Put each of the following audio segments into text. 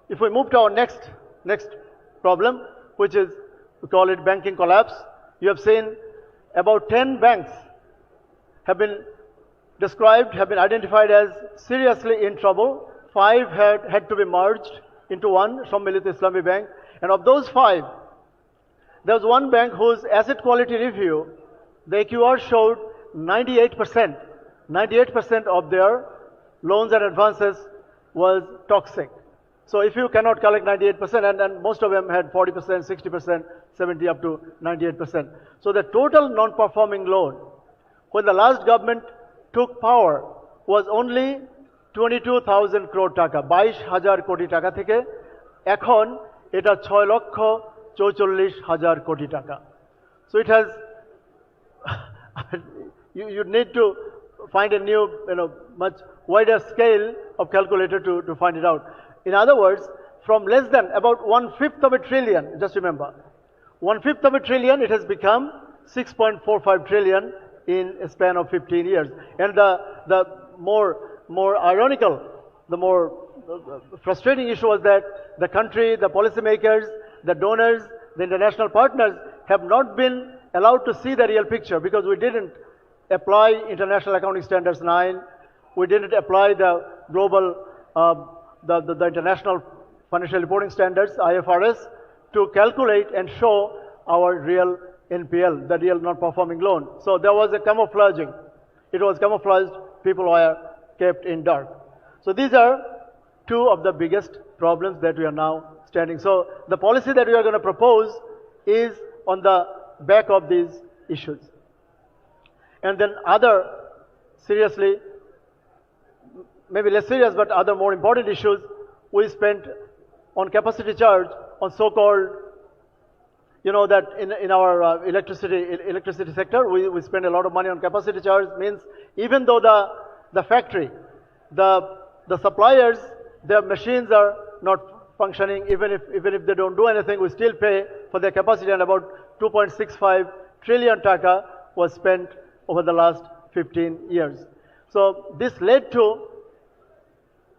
If we move to our next problem, which is, we call it banking collapse, you have seen about 10 banks have been described, have been identified as seriously in trouble. 5 had to be merged into one, Sammilit Islami Bank. And of those 5, there was one bank whose asset quality review, the AQR showed 98%. 98% of their loans and advances was toxic. So if you cannot collect 98%, and most of them had 40%, 60%, 70 up to 98%. So the total non-performing loan, when the last government took power, was only 22,000 crore taka, 22,000 koti taka theke, ekhon eta 6,44,000 koti taka. So it has, you need to find a new, much wider scale of calculator to find it out. In other words, from less than about 1/5 of a trillion, just remember, 1/5 of a trillion, it has become 6.45 trillion in a span of 15 years. And the more ironical, the more frustrating issue was that the country, the policymakers, the donors, the international partners have not been allowed to see the real picture because we didn't apply International Accounting Standards 9, we didn't apply the global, the International Financial Reporting Standards, IFRS, to calculate and show our real NPL, the real non-performing loan. So there was a camouflaging. It was camouflaged, people were kept in dark. So these are 2 of the biggest problems that we are now standing. So the policy that we are going to propose is on the back of these issues. And then other seriously, maybe less serious, but other more important issues, we spent on capacity charge, on so-called, that in our electricity sector, we spend a lot of money on capacity charge. Means even though the factory, the suppliers, their machines are not functioning, even if they don't do anything, we still pay for their capacity, and about 2.65 trillion taka was spent over the last 15 years. So this led to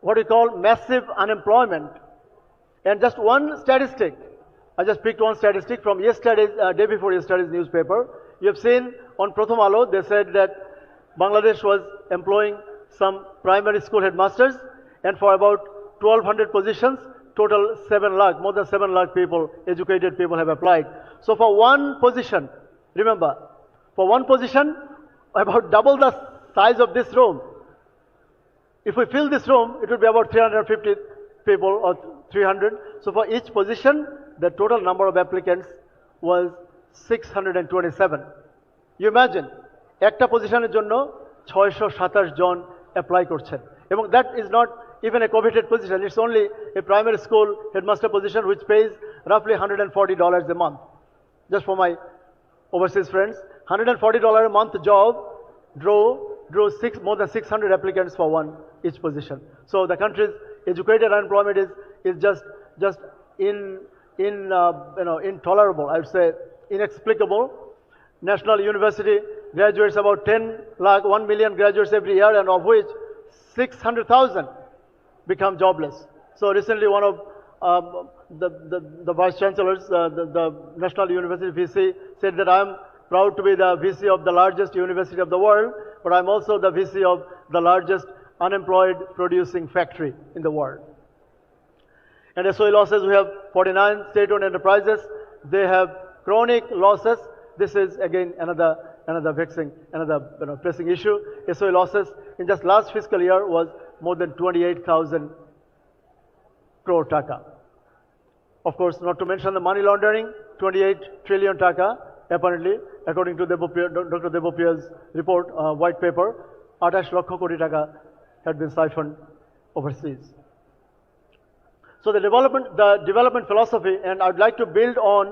what we call massive unemployment. And just one statistic, I just picked one statistic from yesterday's, day before yesterday's newspaper. You have seen on Pratham Alo, they said that Bangladesh was employing some primary school headmasters, and for about 1,200 positions, total 7 lakh, more than 7 lakh people, educated people have applied. So for one position, remember, for one position, about double the size of this room. If we fill this room, it would be about 350 people or 300. So for each position, the total number of applicants was 627. You imagine, একটা পজিশনের জন্য 627 জন apply করছেন. এবং that is not even a coveted position. It's only a primary school headmaster position which pays roughly $140 a month. Just for my overseas friends, $140 a month job drew more than 600 applicants for each position. So the country's educated unemployment is just intolerable. I would say inexplicable. National university graduates about 1 million graduates every year, and of which 600,000 become jobless. So recently, one of the vice chancellors, the National University VC, said that I'm proud to be the VC of the largest university of the world, but I'm also the VC of the largest unemployed producing factory in the world. And SOE losses, we have 49 state-owned enterprises. They have chronic losses. This is again another vexing, another pressing issue. SOE losses in just last fiscal year was more than 28,000 crore taka. Of course, not to mention the money laundering, 28 trillion taka, apparently, according to Dr. Devopriya's report, white paper, 28 lakh koti taka had been siphoned overseas. So the development philosophy, and I'd like to build on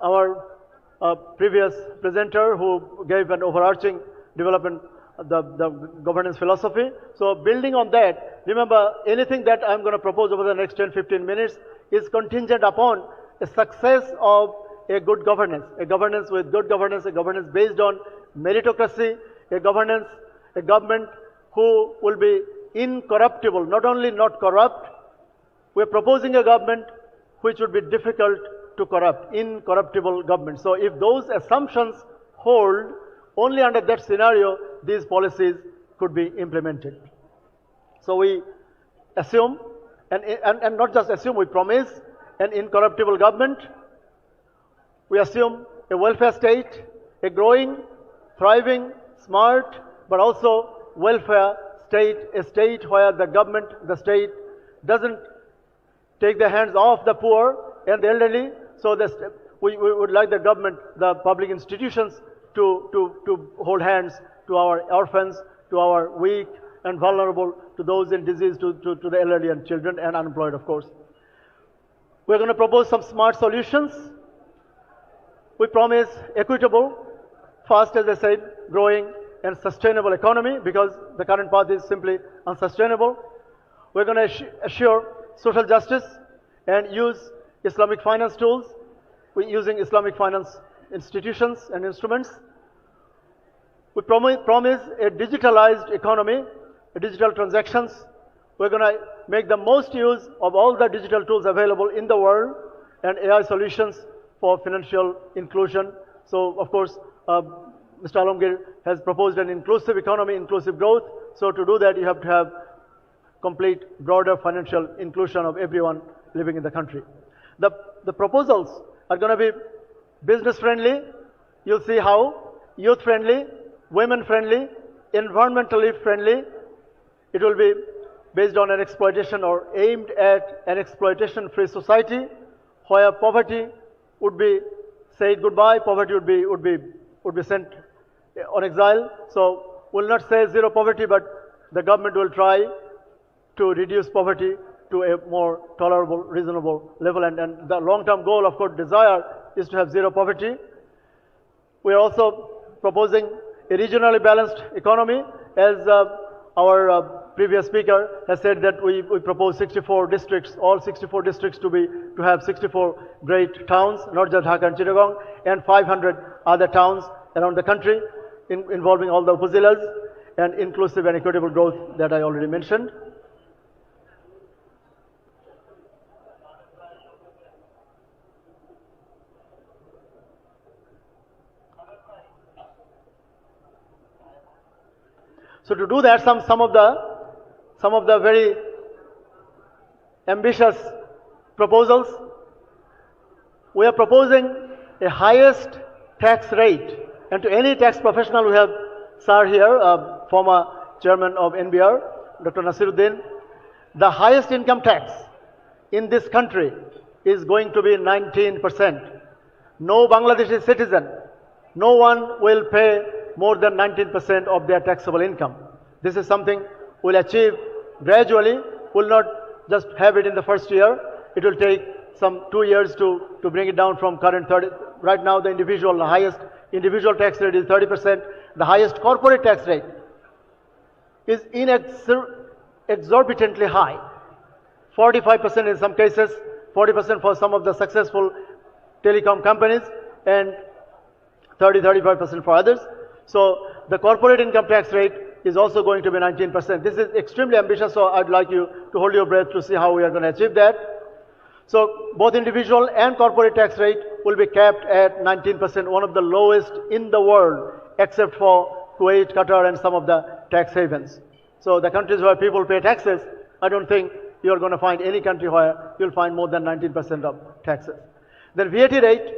our previous presenter who gave an overarching development, the governance philosophy. So building on that, remember, anything that I'm going to propose over the next 10-15 minutes is contingent upon a success of a good governance, a governance with good governance, a governance based on meritocracy, a government who will be incorruptible, not only not corrupt, We're proposing a government which would be difficult to corrupt, incorruptible government. So if those assumptions hold, only under that scenario these policies could be implemented. So we assume, and not just assume, we promise an incorruptible government. We assume a welfare state, a growing, thriving, smart, but also welfare state, a state where the government, the state doesn't take their hands off the poor and the elderly. So we would like the government, the public institutions to hold hands to our orphans, to our weak and vulnerable, to those in disease, to the elderly and children and unemployed, of course. We're going to propose some smart solutions. We promise equitable, fast, as I said, growing and sustainable economy, because the current path is simply unsustainable. We're going to assure social justice and use Islamic finance tools. We're using Islamic finance institutions and instruments. We promise a digitalized economy, digital transactions. We're going to make the most use of all the digital tools available in the world and AI solutions for financial inclusion. So, of course, Mr. Alamgir has proposed an inclusive economy, inclusive growth. So to do that, you have to have complete, broader financial inclusion of everyone living in the country. The proposals are going to be business-friendly. You'll see how. Youth-friendly, women-friendly, environmentally friendly. It will be based on an exploitation or aimed at an exploitation-free society where poverty would be said goodbye, poverty would be sent on exile. So we'll not say zero poverty, but the government will try to reduce poverty to a more tolerable, reasonable level. And the long-term goal, of course, desire is to have zero poverty. We are also proposing a regionally balanced economy. As our previous speaker has said, that we propose 64 districts, all 64 districts to have 64 great towns, not just Dhaka and Chittagong, and 500 other towns around the country, involving all the upazilas, and inclusive and equitable growth that I already mentioned. So to do that, some of the very ambitious proposals. We are proposing a highest tax rate, and to any tax professional, we have sir here, former chairman of NBR, Dr. Nasiruddin. The highest income tax in this country is going to be 19%. No Bangladeshi citizen, no one will pay more than 19% of their taxable income. This is something we'll achieve gradually. We'll not just have it in the first year. It will take some 2 years to bring it down from current 30. Right now, the highest individual tax rate is 30%. The highest corporate tax rate is exorbitantly high. 45% in some cases, 40% for some of the successful telecom companies, and 35% for others. So the corporate income tax rate is also going to be 19%. This is extremely ambitious, so I'd like you to hold your breath to see how we are going to achieve that. So both individual and corporate tax rate will be capped at 19%, one of the lowest in the world, except for Kuwait, Qatar, and some of the tax havens. So the countries where people pay taxes, I don't think you're going to find any country where you'll find more than 19% of taxes. Then VAT rate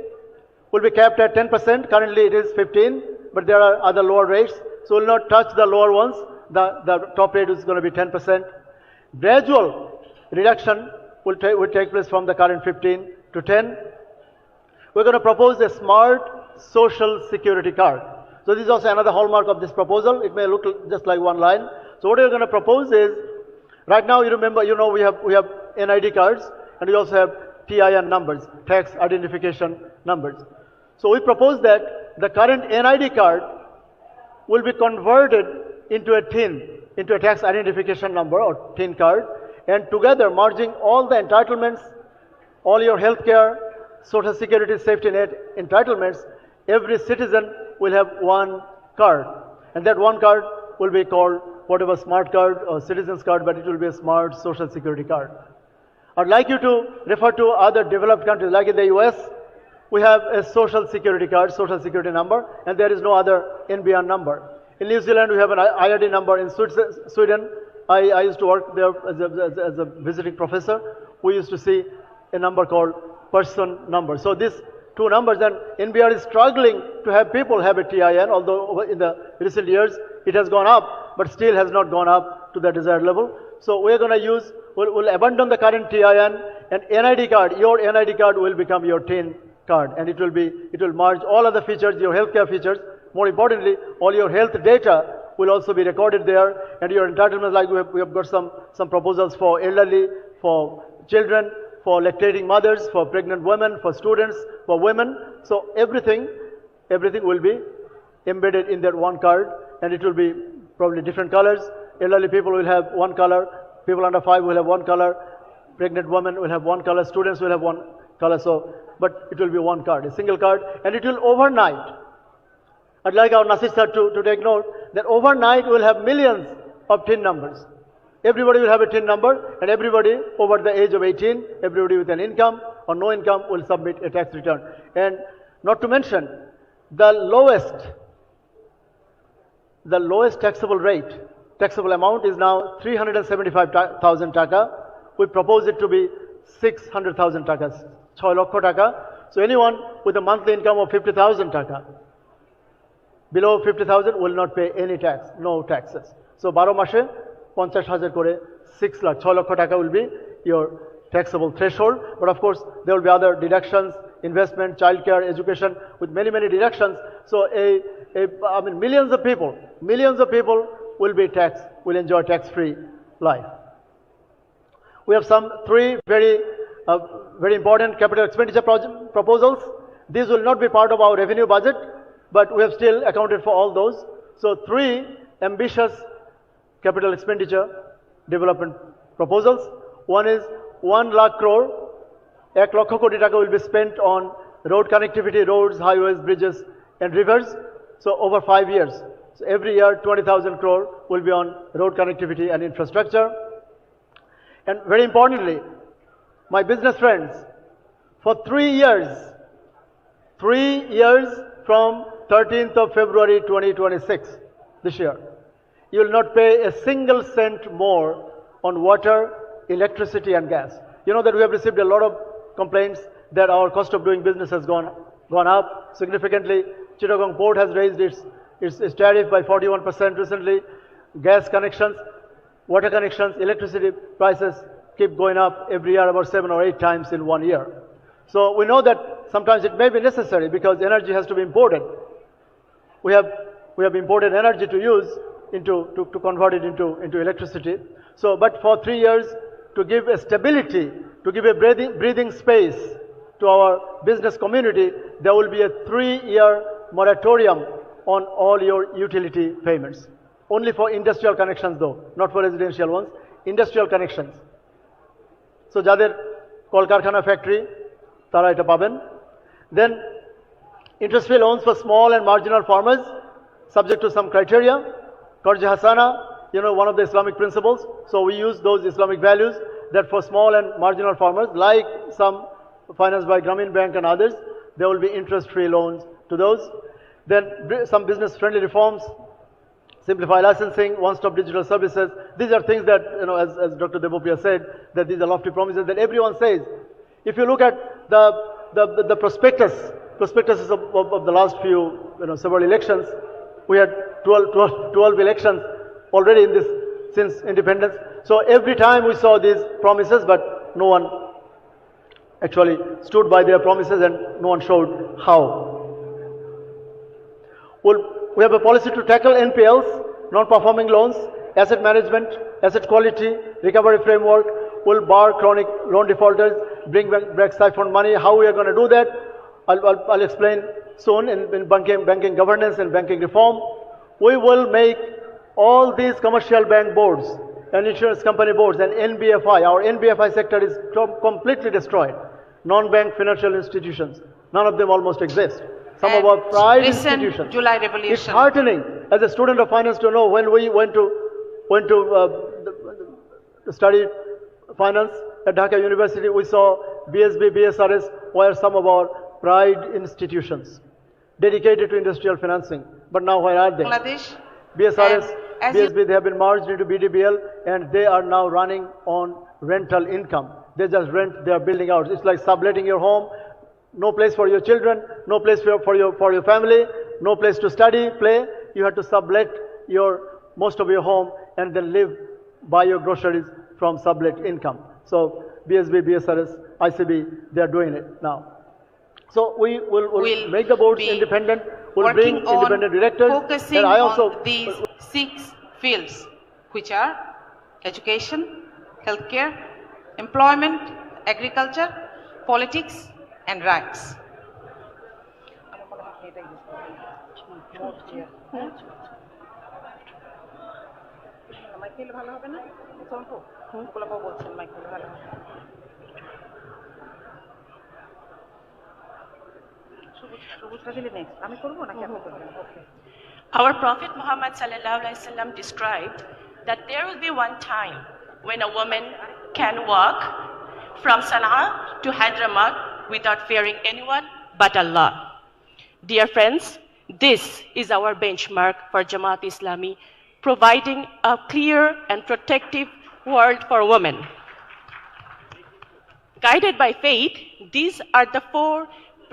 will be capped at 10%. Currently it is 15%, but there are other lower rates. So we'll not touch the lower ones. The top rate is going to be 10%. Gradual reduction will take place from the current 15 to 10. We're going to propose a smart social security card. So this is also another hallmark of this proposal. It may look just like one line. So what we're going to propose is, right now, we have NID cards, and we also have TIN numbers, tax identification numbers. So we propose that the current NID card will be converted into a TIN, into a tax identification number or TIN card, and together merging all the entitlements, all your healthcare, social security, safety net entitlements, every citizen will have one card. And that one card will be called whatever, smart card or citizens card, but it will be a smart social security card. I'd like you to refer to other developed countries, like in the US, we have a social security card, social security number, and there is no other NBR number. In New Zealand, we have an IRD number. In Sweden, I used to work there as a visiting professor. We used to see a number called person number. So these two numbers, and NBR is struggling to have people have a TIN, although in the recent years it has gone up, but still has not gone up to the desired level. So we're going to use, we'll abandon the current TIN, and NID card, your NID card will become your TIN card, and it will merge all other features, your healthcare features. More importantly, all your health data will also be recorded there, and your entitlements, like we have got some proposals for elderly, for children, for lactating mothers, for pregnant women, for students, for women. So everything will be embedded in that one card, and it will be probably different colors. Elderly people will have one color, people under 5 will have one color, pregnant women will have one color, students will have one color. So, but it will be one card, a single card, and it will overnight. I'd like our Nasir sir to take note that overnight we'll have millions of TIN numbers. Everybody will have a TIN number, and everybody over the age of 18, everybody with an income or no income will submit a tax return. And not to mention, the lowest taxable amount is now 375,000 taka. We propose it to be 600,000 takas, 6 lakh taka. So anyone with a monthly income of 50,000 taka, below 50,000 will not pay any tax, no taxes. So 12 mashe 50,000 kore 6 lakh, 6 lakh taka will be your taxable threshold. But of course, there will be other deductions, investment, childcare, education, with many deductions. So I mean, millions of people will enjoy tax-free life. We have some 3 very important capital expenditure proposals. These will not be part of our revenue budget, but we have still accounted for all those. So 3 ambitious capital expenditure development proposals. One is 1 lakh crore, 1 lakh koti taka will be spent on road connectivity, roads, highways, bridges, and rivers. So over 5 years. So every year 20,000 crore will be on road connectivity and infrastructure. And very importantly, my business friends, for 3 years from 13th of February 2026, this year, you will not pay a single cent more on water, electricity, and gas. You know that we have received a lot of complaints that our cost of doing business has gone up significantly. Chittagong Port has raised its tariff by 41% recently. Gas connections, water connections, electricity prices keep going up every year about 7 or 8 times in 1 year. So we know that sometimes it may be necessary because energy has to be imported. We have imported energy to use to convert it into electricity. So, but for 3 years, to give a stability, to give a breathing space to our business community, there will be a 3-year moratorium on all your utility payments. Only for industrial connections though, not for residential ones, industrial connections. So jader Kolkarkhana factory, tara eta paben. Then interest-free loans for small and marginal farmers, subject to some criteria. Qarz Hasana, you know, one of the Islamic principles. So we use those Islamic values that for small and marginal farmers, like some financed by Grameen Bank and others, there will be interest-free loans to those. Then some business-friendly reforms, simplify licensing, one-stop digital services. These are things that, you know, as Dr. Devopia said, that these are lofty promises that everyone says. If you look at the prospectus is of the last few, you know, several elections, we had 12 elections already in this since independence. So every time we saw these promises, but no one actually stood by their promises and no one showed how. We have a policy to tackle NPLs, non-performing loans, asset management, asset quality, recovery framework, will bar chronic loan defaulters, bring back siphoned money. How we are going to do that, I'll explain soon in banking governance and banking reform. We will make all these commercial bank boards and insurance company boards and NBFI, our NBFI sector is completely destroyed. Non-bank financial institutions, none of them almost exist. Some of our private institutions. July Revolution. It's heartening as a student of finance to know when we went to study finance at Dhaka University, we saw BSB, BSRS were some of our pride institutions dedicated to industrial financing. But now where are they? Bangladesh. BSRS, And BSB, they have been merged into BDBL and they are now running on rental income. They just rent their building out. It's like subletting your home, no place for your children, no place for your family, no place to study, play. You have to sublet most of your home and then live, buy your groceries from sublet income. So BSB, BSRS, ICB, they are doing it now. So we will make the boards independent. We'll bring independent directors. Focusing and I also on these 6 fields, which are education, healthcare, employment, agriculture, politics, and rights. Our Prophet Muhammad ﷺ described that there will be one time when a woman can walk from Sana'a to Hyderabad without fearing anyone but Allah. Dear friends, this is our benchmark for Jamaat Islami, providing a clear and protective world for women. Guided by faith, these are the 4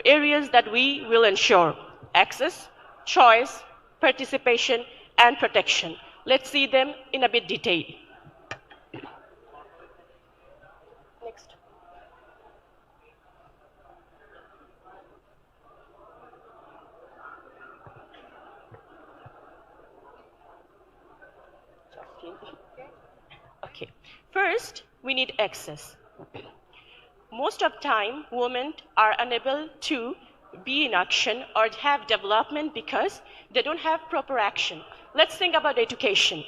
areas that we will ensure: access, choice, participation, and protection. Let's see them in a bit detail. Next. Okay. First, we need access. Most of the time, women are unable to be in action or have development because they don't have proper action. Let's think about education.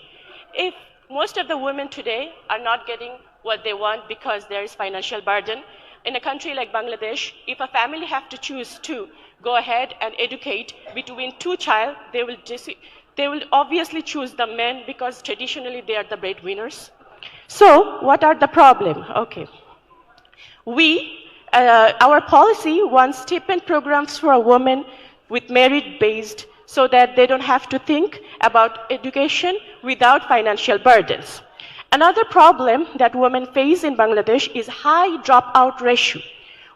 If most of the women today are not getting what they want because there is financial burden, in a country like Bangladesh, if a family have to choose to go ahead and educate between 2 children, they will obviously choose the men because traditionally they are the breadwinners. So what are the problem? Okay. Our policy wants stipend programs for women with merit-based so that they don't have to think about education without financial burdens. Another problem that women face in Bangladesh is high dropout ratio.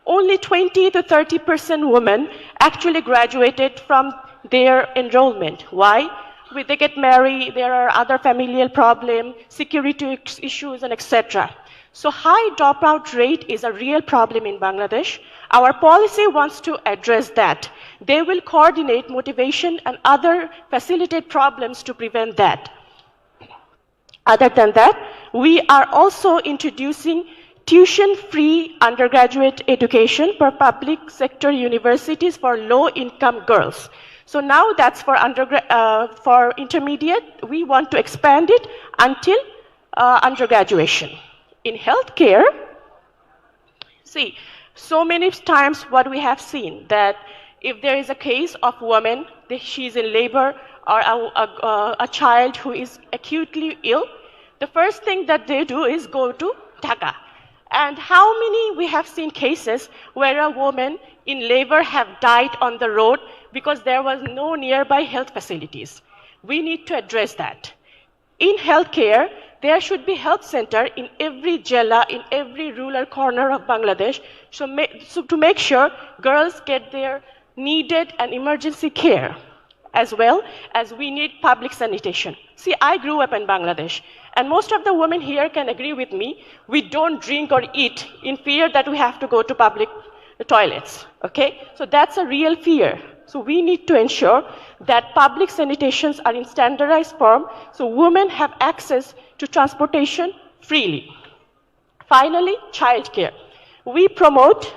Only 20 to 30% women actually graduated from their enrollment. Why? When they get married, there are other familial problems, security issues, and etc. So high dropout rate is a real problem in Bangladesh. Our policy wants to address that. They will coordinate motivation and other facilitate problems to prevent that. Other than that, we are also introducing tuition-free undergraduate education for public sector universities for low-income girls. So now that's for intermediate. We want to expand it until undergraduation. In healthcare, see, so many times what we have seen that if there is a case of woman, she's in labor, or a child who is acutely ill, the first thing that they do is go to Dhaka. And how many we have seen cases where a woman in labor have died on the road because there was no nearby health facilities. We need to address that. In healthcare, there should be health center in every jela, in every rural corner of Bangladesh, so to make sure girls get their needed and emergency care, as well as we need public sanitation. See, I grew up in Bangladesh, and most of the women here can agree with me, we don't drink or eat in fear that we have to go to public toilets, okay? So that's a real fear. So we need to ensure that public sanitations are in standardized form so women have access to transportation freely. Finally, childcare. We promote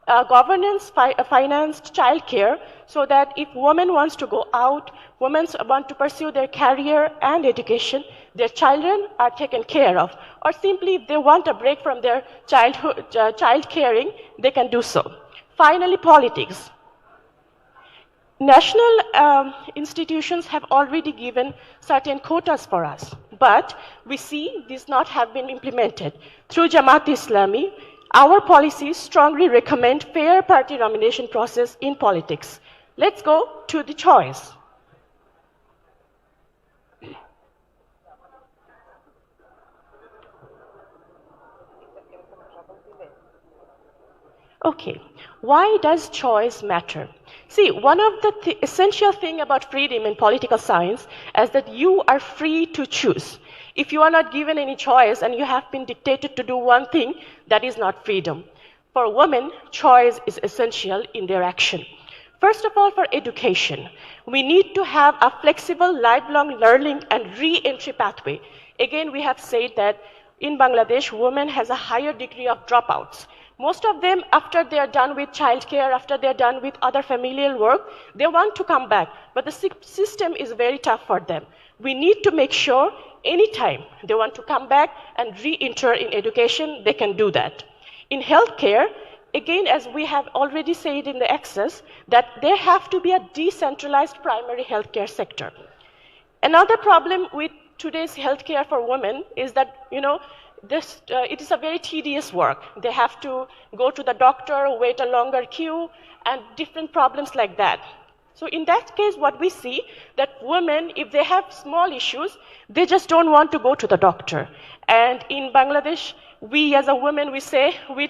governance-financed childcare so that if women wants to go out, women want to pursue their career and education, their children are taken care of. Or simply if they want a break from their child caring, they can do so. Finally, politics. National institutions have already given certain quotas for us. but we see these not have been implemented. Through Jamaat Islami, our policies strongly recommend fair party nomination process in politics. Let's go to the choice. Okay, why does choice matter? See, one of the essential thing about freedom in political science is that you are free to choose. If you are not given any choice and you have been dictated to do one thing, that is not freedom. For women, choice is essential in their action. First of all, for education, we need to have a flexible lifelong learning and re-entry pathway. Again, we have said that in Bangladesh, women has a higher degree of dropouts. Most of them, after they are done with childcare, after they are done with other familial work, they want to come back. But the system is very tough for them. We need to make sure anytime they want to come back and re-enter in education, they can do that. In healthcare, again, as we have already said in the access, that there have to be a decentralized primary healthcare sector. Another problem with today's healthcare for women is that, it is a very tedious work. They have to go to the doctor, wait a longer queue, and different problems like that. So in that case, what we see that women, if they have small issues, they just don't want to go to the doctor. And in Bangladesh, we as a woman, we say, we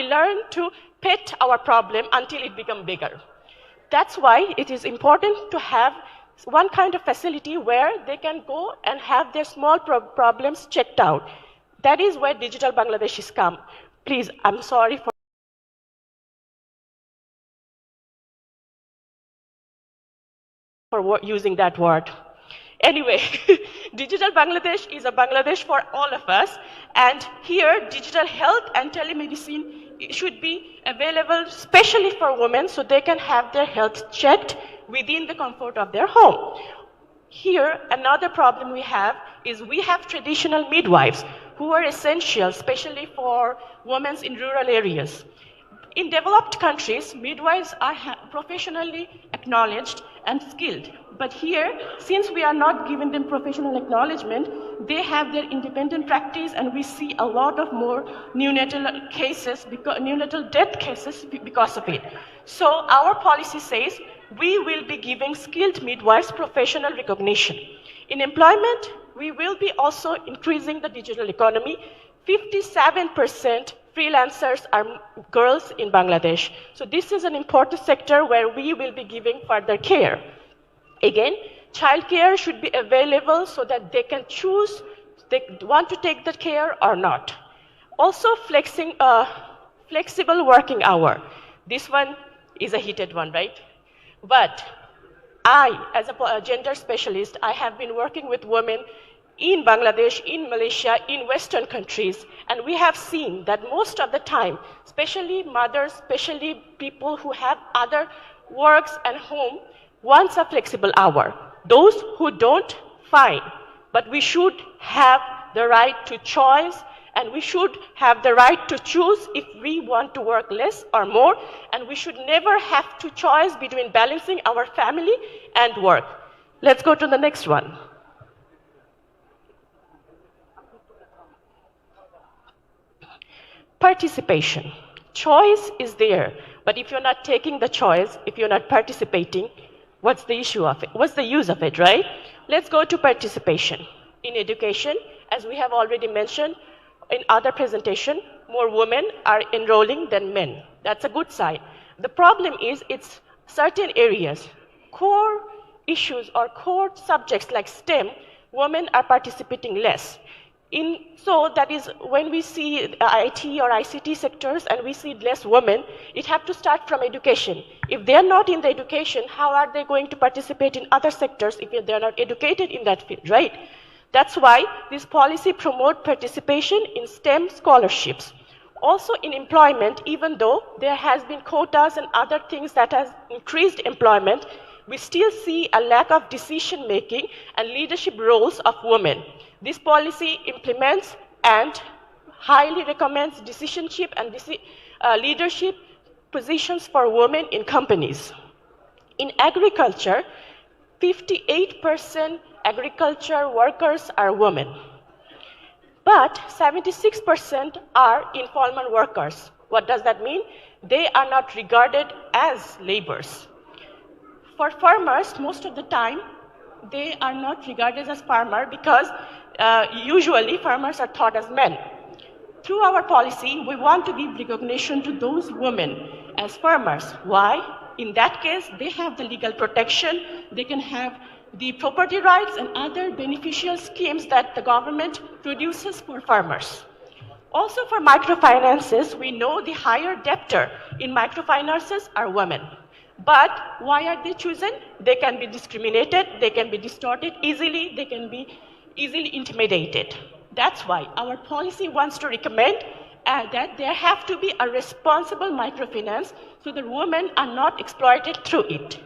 learn to pet our problem until it becomes bigger. That's why it is important to have one kind of facility where they can go and have their small problems checked out. That is where Digital Bangladesh has come. Please, I'm sorry for using that word. Anyway, Digital Bangladesh is a Bangladesh for all of us. And here, digital health and telemedicine should be available, especially for women, so they can have their health checked within the comfort of their home. Here, another problem we have is we have traditional midwives who are essential, especially for women in rural areas. In developed countries, midwives are professionally acknowledged and skilled. But here, since we are not giving them professional acknowledgement, they have their independent practice, and we see a lot of more neonatal cases, neonatal death cases because of it. So our policy says we will be giving skilled midwives professional recognition. In employment, we will be also increasing the digital economy. 57% freelancers are girls in Bangladesh. So this is an important sector where we will be giving further care. Again, childcare should be available so that they can choose they want to take the care or not. Also, flexible working hour. This one is a heated one, right? But I, as a gender specialist, I have been working with women in Bangladesh, in Malaysia, in Western countries, and we have seen that most of the time, especially mothers, especially people who have other works and home, wants a flexible hour. Those who don't, fine. But we should have the right to choice, and we should have the right to choose if we want to work less or more, and we should never have to choose between balancing our family and work. Let's go to the next one. Participation. Choice is there, but if you're not taking the choice, if you're not participating, what's the issue of it? What's the use of it, right? Let's go to participation. In education, as we have already mentioned in other presentation, more women are enrolling than men. That's a good sign. The problem is it's certain areas, core issues or core subjects like STEM, women are participating less. So that is when we see IT or ICT sectors and we see less women, it has to start from education. If they're not in the education, how are they going to participate in other sectors if they're not educated in that field, right? That's why this policy promotes participation in STEM scholarships. Also in employment, even though there has been quotas and other things that has increased employment, we still see a lack of decision making and leadership roles of women. This policy implements and highly recommends decisionship and leadership positions for women in companies. In agriculture, 58% agriculture workers are women. But 76% are informal workers. What does that mean? They are not regarded as laborers. For farmers, most of the time, they are not regarded as farmers because usually farmers are thought as men. Through our policy, we want to give recognition to those women as farmers. Why? In that case, they have the legal protection, they can have the property rights and other beneficial schemes that the government produces for farmers. Also for microfinances, we know the higher debtor in microfinances are women. But why are they chosen? They can be discriminated, they can be distorted easily, they can be easily intimidated. That's why our policy wants to recommend that there have to be a responsible microfinance so that women are not exploited through it.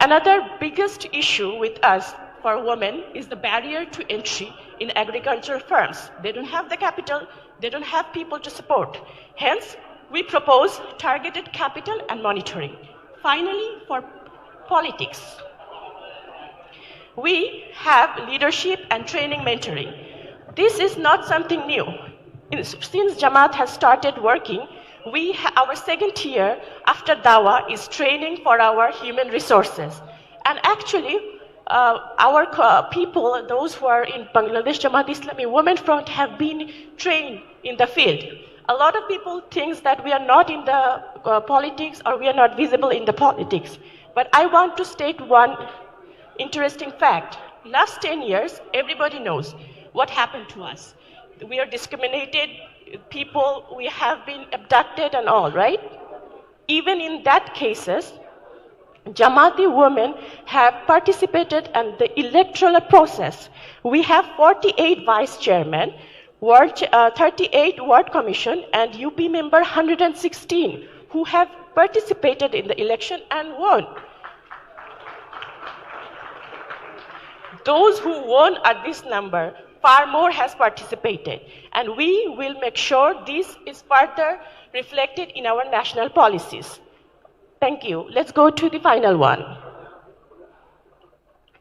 Another biggest issue with us for women is the barrier to entry in agricultural firms. They don't have the capital, they don't have people to support. Hence, we propose targeted capital and monitoring. Finally, for politics, we have leadership and training mentoring. This is not something new. Since Jamaat has started working, our second year after Dawa is training for our human resources. And actually, our people, those who are in Bangladesh Jamaat Islami Women Front, have been trained in the field. A lot of people think that we are not in the politics or we are not visible in the politics. But I want to state one interesting fact. Last 10 years, everybody knows what happened to us. We are discriminated, people, we have been abducted and all, right? Even in that cases, Jamaati women have participated in the electoral process. We have 48 vice chairmen, 38 ward commission, and UP member 116 who have participated in the election and won. Those who won at this number, far more has participated, and we will make sure this is further reflected in our national policies. Thank you. Let's go to the final one.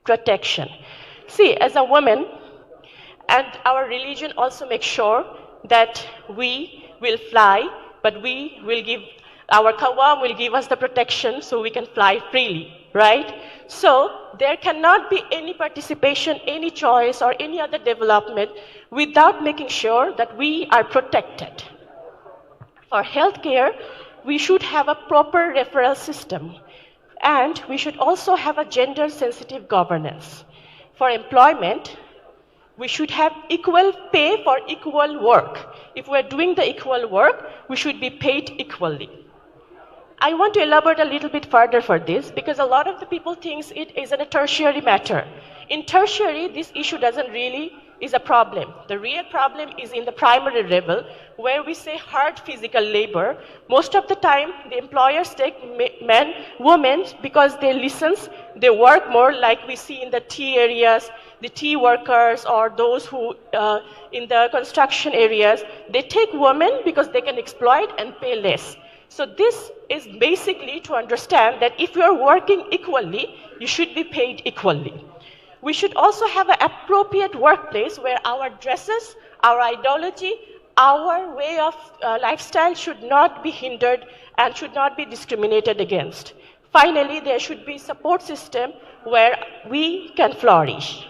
Protection. See, as a woman, and our religion also makes sure that we will fly, but we will give, our Qawwam will give us the protection so we can fly freely, right? So there cannot be any participation, any choice, or any other development without making sure that we are protected. For healthcare, we should have a proper referral system, and we should also have a gender-sensitive governance. For employment, we should have equal pay for equal work. If we're doing the equal work, we should be paid equally. I want to elaborate a little bit further for this because a lot of the people think it is a tertiary matter. In tertiary, this issue doesn't really is a problem. The real problem is in the primary level where we say hard physical labor. Most of the time, the employers take men, women, because they listen, they work more like we see in the tea areas, the tea workers or those who in the construction areas, they take women because they can exploit and pay less. So this is basically to understand that if you're working equally, you should be paid equally. We should also have an appropriate workplace where our dresses, our ideology, our way of lifestyle should not be hindered and should not be discriminated against. Finally, there should be a support system where we can flourish.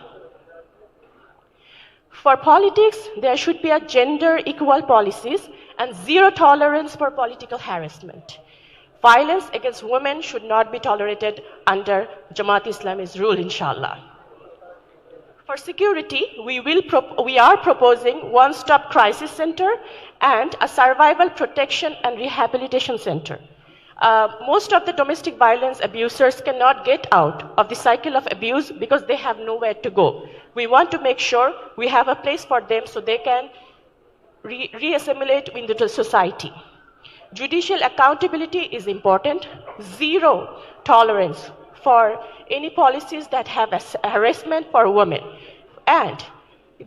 For politics, there should be a gender equal policies and zero tolerance for political harassment. Violence against women should not be tolerated under Jamaat Islami's rule, inshallah. For security, we are proposing one-stop crisis center and a survival protection and rehabilitation center. Most of the domestic violence abusers cannot get out of the cycle of abuse because they have nowhere to go. We want to make sure we have a place for them so they can re-assimilate into the society. Judicial accountability is important. Zero tolerance for any policies that have harassment for women. And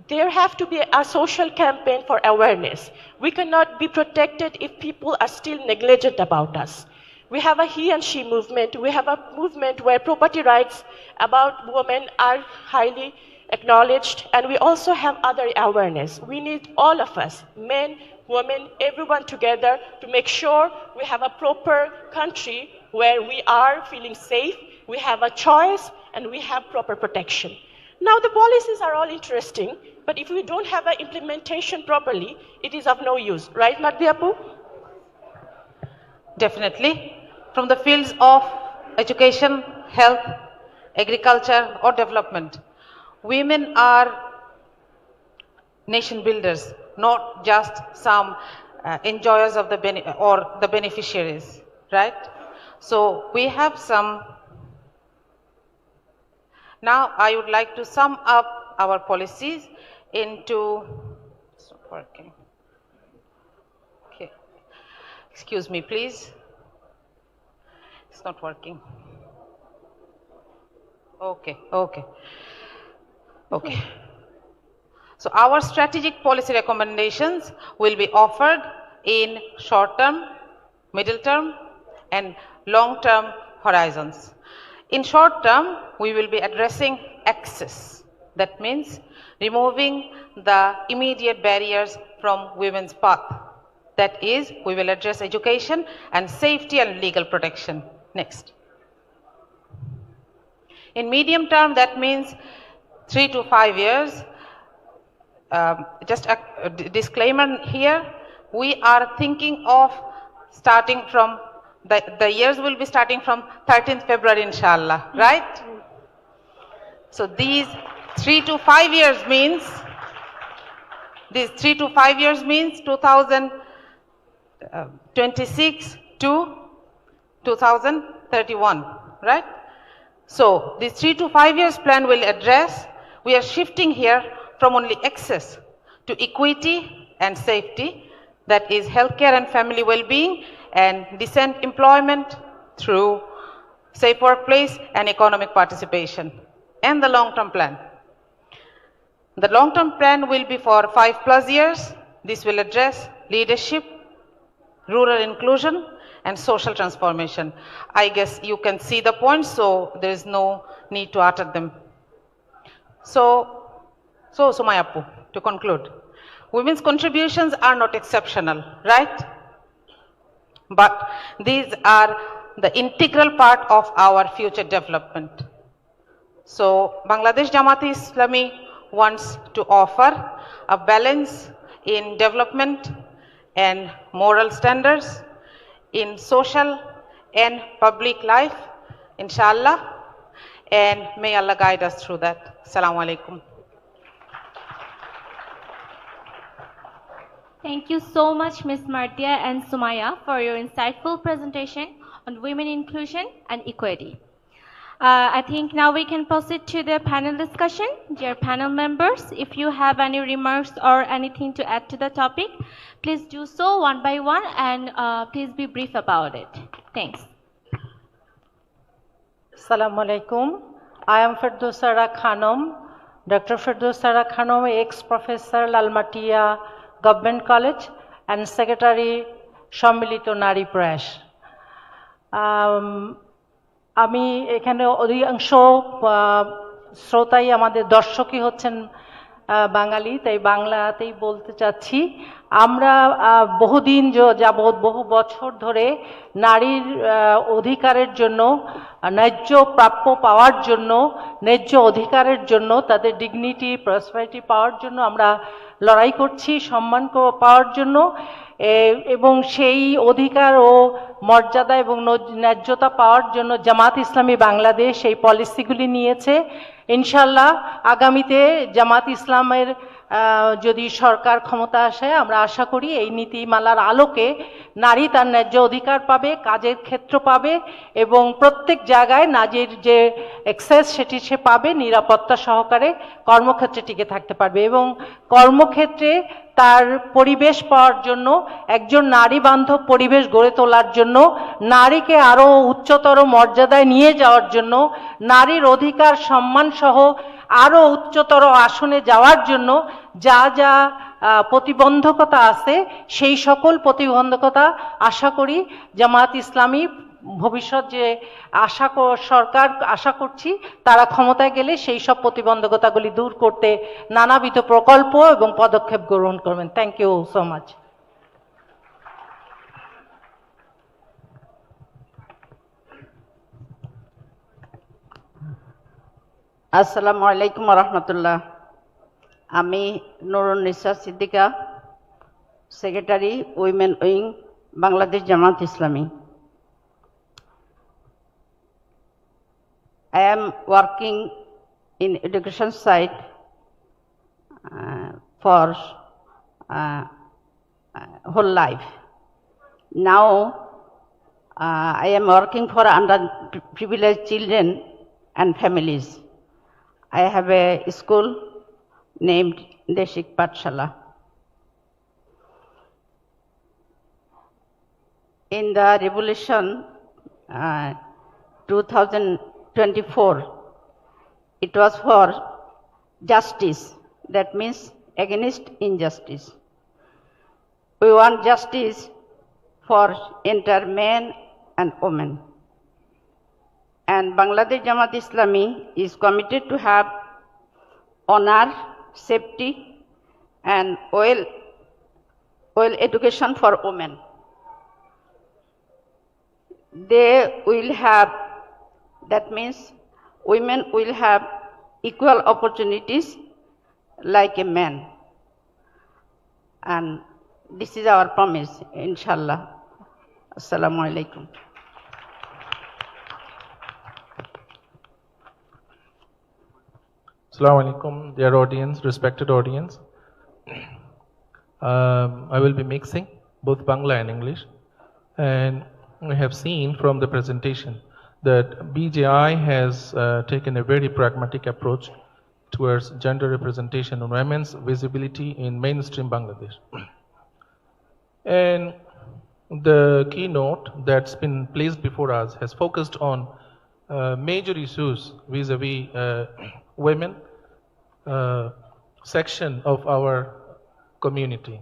there have to be a social campaign for awareness. We cannot be protected if people are still negligent about us. We have a he and she movement. We have a movement where property rights about women are highly acknowledged, and we also have other awareness. We need all of us, men, women, everyone together to make sure we have a proper country where we are feeling safe, we have a choice, and we have proper protection. Now the policies are all interesting, but if we don't have an implementation properly, it is of no use. Right, Madhyapu? Definitely. From the fields of education, health, agriculture, or development, women are nation builders, not just some enjoyers of the the beneficiaries, right? So we have some. Now I would like to sum up our policies into. It's not working. Okay. Excuse me, please. It's not working. Okay. So our strategic policy recommendations will be offered in short term, middle term, and long term horizons. In short term, we will be addressing access. That means removing the immediate barriers from women's path. That is, we will address education and safety and legal protection. Next. In medium term, that means 3 to 5 years. Just a disclaimer here, we are thinking of starting from, the years will be starting from 13th February, inshallah, right? So these 3 to 5 years means, 2026 to 2031, right? So this 3 to 5 years plan will address, we are shifting here from only access to equity and safety, that is healthcare and family well-being and decent employment through safe workplace and economic participation. And the long-term plan. The long-term plan will be for 5+ years. This will address leadership, rural inclusion, and social transformation. I guess you can see the points, so there is no need to utter them. So Sumayapu, to conclude, women's contributions are not exceptional, right? But these are the integral part of our future development. So Bangladesh Jamaat Islami wants to offer a balance in development and moral standards, in social and public life, inshallah, and may Allah guide us through that. Assalamu alaikum. Thank you so much, Ms. Mardia and Sumaya, for your insightful presentation on women inclusion and equity. I think now we can proceed to the panel discussion. Dear panel members, if you have any remarks or anything to add to the topic, please do so one by one, and please be brief about it. Thanks. Assalamu alaikum. I am Firdosara Khanum, Dr. Firdosara Khanum, ex-professor Lalmatia Government College and Secretary Shammilito Nari Prash. আমি এখানে অধিকাংশ শ্রোতাই আমাদের দর্শকই হচ্ছেন বাঙালি, তাই বাংলাতেই বলতে চাচ্ছি। আমরা বহুদিন যাবৎ বহু বছর ধরে নারীর অধিকারের জন্য, ন্যায্য প্রাপ্য পাওয়ার জন্য, ন্যায্য অধিকারের জন্য, তাদের ডিগনিটি প্রসপারিটি পাওয়ার জন্য আমরা লড়াই করছি, সম্মান পাওয়ার জন্য, এবং সেই অধিকার ও মর্যাদা এবং ন্যায্যতা পাওয়ার জন্য জামাত ইসলামী বাংলাদেশ এই পলিসিগুলি নিয়েছে। ইনশাল্লাহ আগামীতে জামাত ইসলামের যদি সরকার ক্ষমতা আসে, আমরা আশা করি এই নীতিমালার আলোকে নারী তার ন্যায্য অধিকার পাবে, কাজের ক্ষেত্র পাবে, এবং প্রত্যেক জায়গায় নারীর যে অ্যাক্সেস সেটি সে পাবে, নিরাপত্তা সহকারে কর্মক্ষেত্রে টিকে থাকতে পারবে, এবং কর্মক্ষেত্রে তার পরিবেশ পাওয়ার জন্য, একজন নারী বান্ধব পরিবেশ গড়ে তোলার জন্য, নারীকে আরও উচ্চতর মর্যাদায় নিয়ে যাওয়ার জন্য, নারীর অধিকার সম্মান সহ আরও উচ্চতর আসনে যাওয়ার জন্য যা যা প্রতিবন্ধকতা আছে, সেই সকল প্রতিবন্ধকতা আশা করি জামাত ইসলামী ভবিষ্যৎ যে সরকার আশা করছি তারা ক্ষমতায় গেলে সেই সব প্রতিবন্ধকতাগুলি দূর করতে নানাবিধ প্রকল্প এবং পদক্ষেপ গ্রহণ করবেন। Thank you so much. আসসালামু আলাইকুম রহমতুল্লাহ। আমি Nurunnisa Siddiqa, secretary women wing, Bangladesh Jamaat Islami. I am working in education side for whole life. Now I am working for underprivileged children and families. I have a school named Deshik Patshala. In the revolution 2024, it was for justice, that means against injustice. We want justice for entire men and women. And Bangladesh Jamaat Islami is committed to have honor, safety, and well education for women. They will have, that means women will have equal opportunities like a man. And this is our promise, inshallah. Assalamu alaikum. Assalamu alaikum, dear audience, respected audience. I will be mixing both Bangla and English. And we have seen from the presentation that BJI has taken a very pragmatic approach towards gender representation and women's visibility in mainstream Bangladesh. And the keynote that's been placed before us has focused on major issues vis-a-vis women section of our community: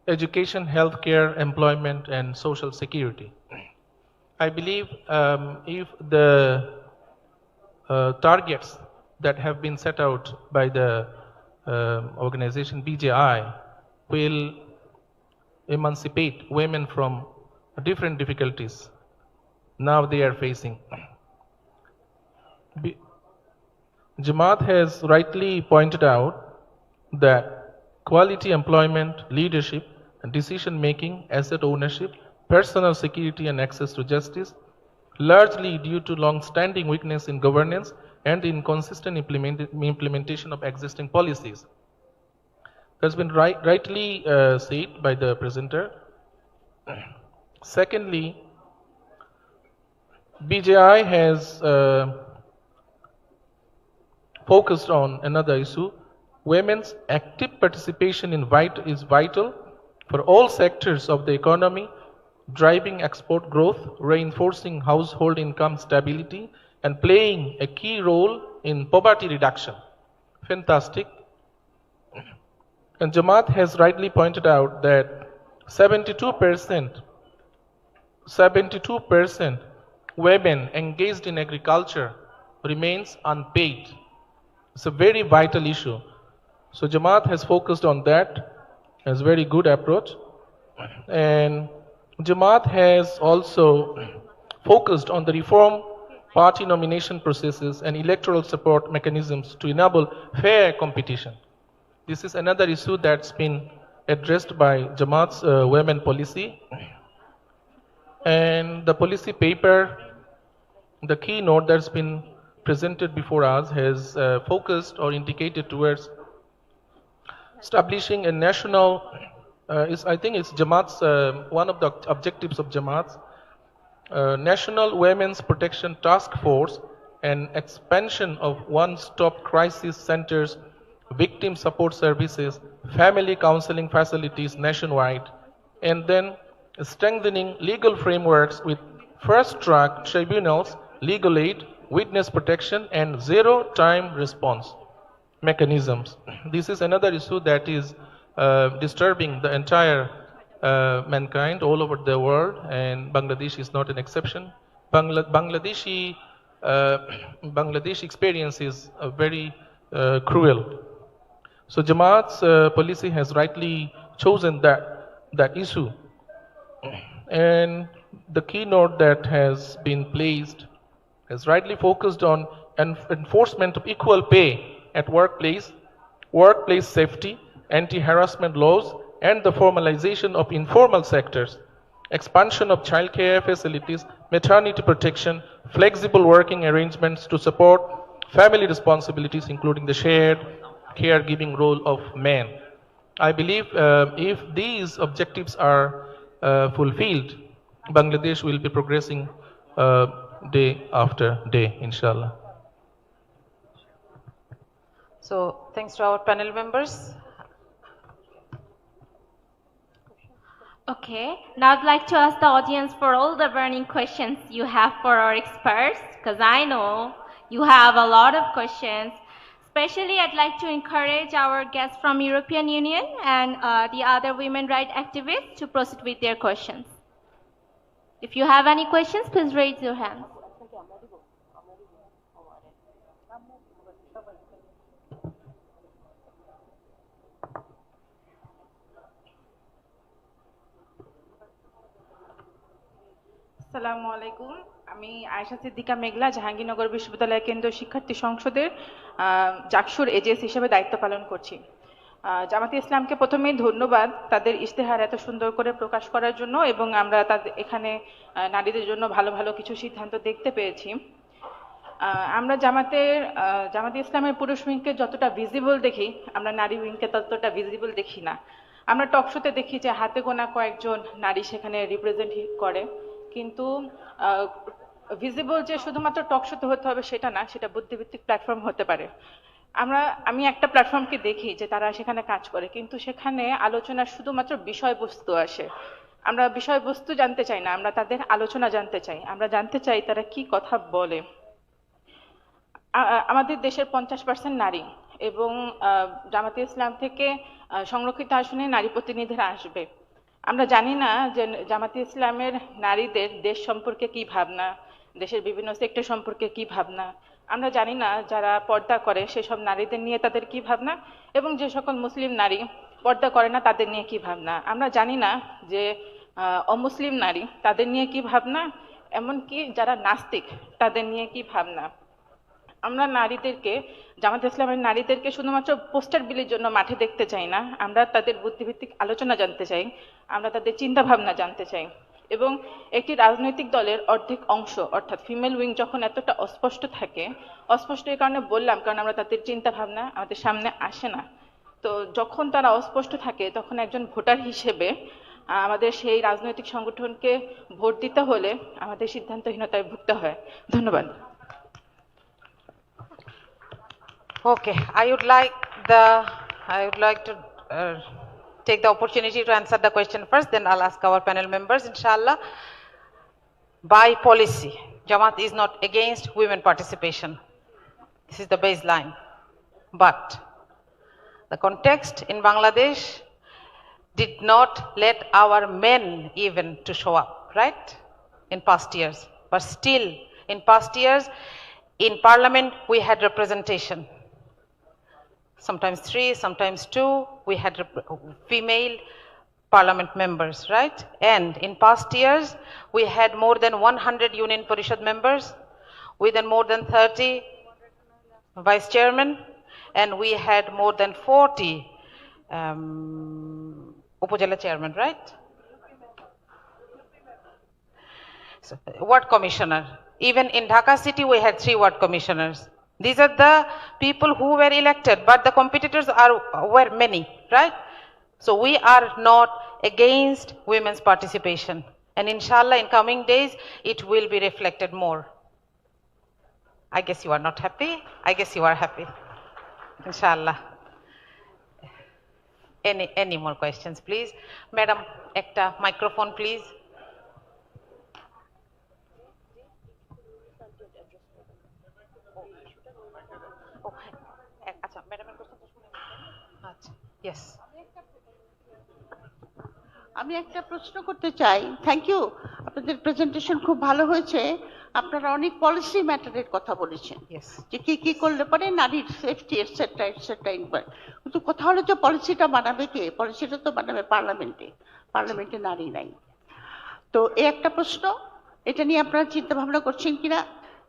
education, healthcare, employment, and social security. I believe if the targets that have been set out by the organization BJI will emancipate women from different difficulties now they are facing. Jamaat has rightly pointed out that quality employment, leadership, decision making, asset ownership, personal security, and access to justice, largely due to long-standing weakness in governance and inconsistent implementation of existing policies. That's been rightly said by the presenter. Secondly, BJI has focused on another issue: women's active participation is vital for all sectors of the economy, driving export growth, reinforcing household income stability, and playing a key role in poverty reduction. Fantastic. And Jamaat has rightly pointed out that 72% women engaged in agriculture remains unpaid. It's a very vital issue. So Jamaat has focused on that as a very good approach. And Jamaat has also focused on the reform party nomination processes and electoral support mechanisms to enable fair competition. This is another issue that's been addressed by Jamaat's women policy. And the policy paper, the keynote that's been presented before us, has focused or indicated towards establishing a national, I think it's Jamaat's, one of the objectives of Jamaat's, National Women's Protection Task Force and expansion of one-stop crisis centers, victim support services, family counseling facilities nationwide, and then strengthening legal frameworks with first-track tribunals, legal aid, witness protection, and zero-time response mechanisms. This is another issue that is disturbing the entire mankind all over the world, and Bangladesh is not an exception. Bangladeshi experience is very cruel. So Jamaat's policy has rightly chosen that issue, and the keynote that has been placed has rightly focused on enforcement of equal pay at workplace safety, anti-harassment laws, and the formalization of informal sectors, expansion of childcare facilities, maternity protection, flexible working arrangements to support family responsibilities, including the shared caregiving role of men. I believe if these objectives are fulfilled, Bangladesh will be progressing day after day, inshallah. So thanks to our panel members. Okay, now I'd like to ask the audience for all the burning questions you have for our experts, because I know you have a lot of questions. Especially, I'd like to encourage our guests from European Union and the other women rights activists to proceed with their questions. If you have any questions, please raise your hands. আসসালামু আলাইকুম, আমি আয়েশা সিদ্দিকা মেঘলা, জাহাঙ্গীরনগর বিশ্ববিদ্যালয় কেন্দ্রীয় শিক্ষার্থী সংসদের জাকসুর edges হিসেবে দায়িত্ব পালন করছি। জামাতে ইসলামকে প্রথমেই ধন্যবাদ তাদের ইশতেহার এত সুন্দর করে প্রকাশ করার জন্য, এবং আমরা তাদের এখানে নারীদের জন্য ভালো ভালো কিছু সিদ্ধান্ত দেখতে পেয়েছি। আমরা জামাতে ইসলামের পুরুষ উইংকে যতটা ভিজিবল দেখি, আমরা নারী উইংকে ততটা ভিজিবল দেখি না। আমরা টকশোতে দেখি যে হাতে গোনা কয়েকজন নারী সেখানে রিপ্রেজেন্ট করে, কিন্তু ভিজিবল যে শুধুমাত্র টকশোতে হতে হবে সেটা না, সেটা বুদ্ধিভিত্তিক প্ল্যাটফর্ম হতে পারে। আমি একটা প্ল্যাটফর্মকে দেখি যে তারা সেখানে কাজ করে, কিন্তু সেখানে আলোচনার শুধুমাত্র বিষয়বস্তু আসে। আমরা বিষয়বস্তু জানতে চাই না, আমরা তাদের আলোচনা জানতে চাই, আমরা জানতে চাই তারা কি কথা বলে। আমাদের দেশের 50% নারী, এবং জামাতে ইসলাম থেকে সংরক্ষিত আসনে নারী প্রতিনিধিরা আসবে। আমরা জানি না যে জামাতে ইসলামের নারীদের দেশ সম্পর্কে কি ভাবনা, দেশের বিভিন্ন সেক্টর সম্পর্কে কি ভাবনা। আমরা জানি না যারা পর্দা করে সেসব নারীদের নিয়ে তাদের কি ভাবনা, এবং যে সকল মুসলিম নারী পর্দা করে না তাদের নিয়ে কি ভাবনা। আমরা জানি না যে অমুসলিম নারী তাদের নিয়ে কি ভাবনা, এমনকি যারা নাস্তিক তাদের নিয়ে কি ভাবনা। আমরা জামাত ইসলামের নারীদেরকে শুধুমাত্র পোস্টার বিলির জন্য মাঠে দেখতে চাই না, আমরা তাদের বুদ্ধিভিত্তিক আলোচনা জানতে চাই, আমরা তাদের চিন্তা ভাবনা জানতে চাই। এবং একটি রাজনৈতিক দলের অর্ধেক অংশ অর্থাৎ ফিমেল উইং যখন এতটা অস্পষ্ট থাকে, অস্পষ্ট এই কারণে বললাম কারণ আমরা তাদের চিন্তা ভাবনা আমাদের সামনে আসে না। তো যখন তারা অস্পষ্ট থাকে তখন একজন ভোটার হিসেবে আমাদের সেই রাজনৈতিক সংগঠনকে ভোট দিতে হলে আমাদের সিদ্ধান্তহীনতায় ভুগতে হয়। ধন্যবাদ। Okay, I would like to take the opportunity to answer the question first, then I'll ask our panel members, inshallah. By policy, Jamaat is not against women participation. This is the baseline. But the context in Bangladesh did not let our men even to show up, right? In past years. But still, in past years, in parliament, we had representation. Sometimes 3, sometimes 2, we had female parliament members, right? And in past years, we had more than 100 Union Parishad members, with more than 30 vice chairmen, and we had more than 40 Upajala chairman, right? So, ward commissioner. Even in Dhaka city, we had 3 ward commissioners. These are the people who were elected, but the competitors were many, right? So we are not against women's participation. And inshallah, in coming days, it will be reflected more. I guess you are not happy. I guess you are happy. Inshallah. Any more questions, please? Madam, ekta microphone, please. Yes. আমি একটা প্রশ্ন করতে চাই। Thank you, আপনাদের presentation খুব ভালো হয়েছে। আপনারা অনেক পলিসি ম্যাটারের কথা বলেছেন, যে কি কি করলে পরে নারীর সেফটি এটসেট্রা এটসেট্রা। কিন্তু কথা হলো যে পলিসিটা বানাবে কে? পলিসিটা তো বানাবে পার্লামেন্টে, পার্লামেন্টে নারী নাই। তো এই একটা প্রশ্ন, এটা নিয়ে আপনারা চিন্তা ভাবনা করছেন কিনা,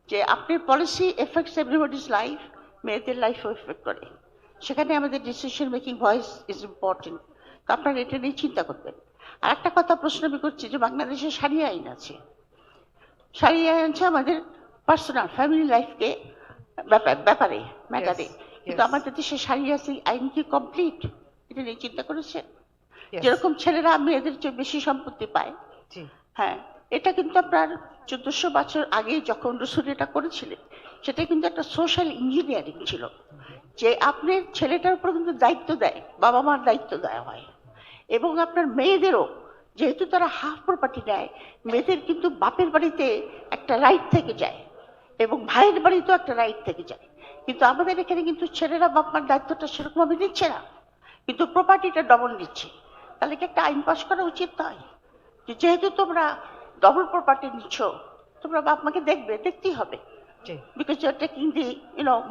যে আপনার পলিসি এফেক্টস এভরিবডিজ লাইফ, মেয়েদের লাইফও এফেক্ট করে, সেখানে আমাদের decision making voice is important. তো আপনারা এটা নিয়ে চিন্তা করবেন। আর একটা কথা প্রশ্ন আমি করছি, যে বাংলাদেশে সারিয়া আইন আছে, সারিয়া আইন আছে আমাদের পার্সোনাল ফ্যামিলি লাইফকে ব্যাপারে ম্যাটারে, কিন্তু আমাদের দেশে সারিয়া আইন কি কমপ্লিট? এটা নিয়ে চিন্তা করেছেন? যেরকম ছেলেরা মেয়েদের চেয়ে বেশি সম্পত্তি পায়, হ্যাঁ, এটা কিন্তু আপনার 1400 বছর আগে যখন রসুল এটা করেছিলেন, সেটা কিন্তু একটা সোশ্যাল ইঞ্জিনিয়ারিং ছিল, যে আপনার ছেলেটার উপর কিন্তু দায়িত্ব দেয়, বাবা মার দায়িত্ব দেওয়া হয়। এবং আপনার মেয়েদেরও, যেহেতু তারা হাফ প্রপার্টি নেয়, মেয়েদের কিন্তু বাপের বাড়িতে একটা রাইট থেকে যায়, এবং ভাইয়ের বাড়িতেও একটা রাইট থেকে যায়। কিন্তু আমাদের এখানে কিন্তু ছেলেরা বাপ মার দায়িত্বটা সেরকম ভাবে নিচ্ছে না, কিন্তু প্রপার্টিটা ডবল নিচ্ছে। তাহলে কি একটা আইন পাস করা উচিত নয়, যে যেহেতু তোমরা ডবল প্রপার্টি নিচ্ছ, তোমরা বাপ মাকে দেখতেই হবে, because you are taking the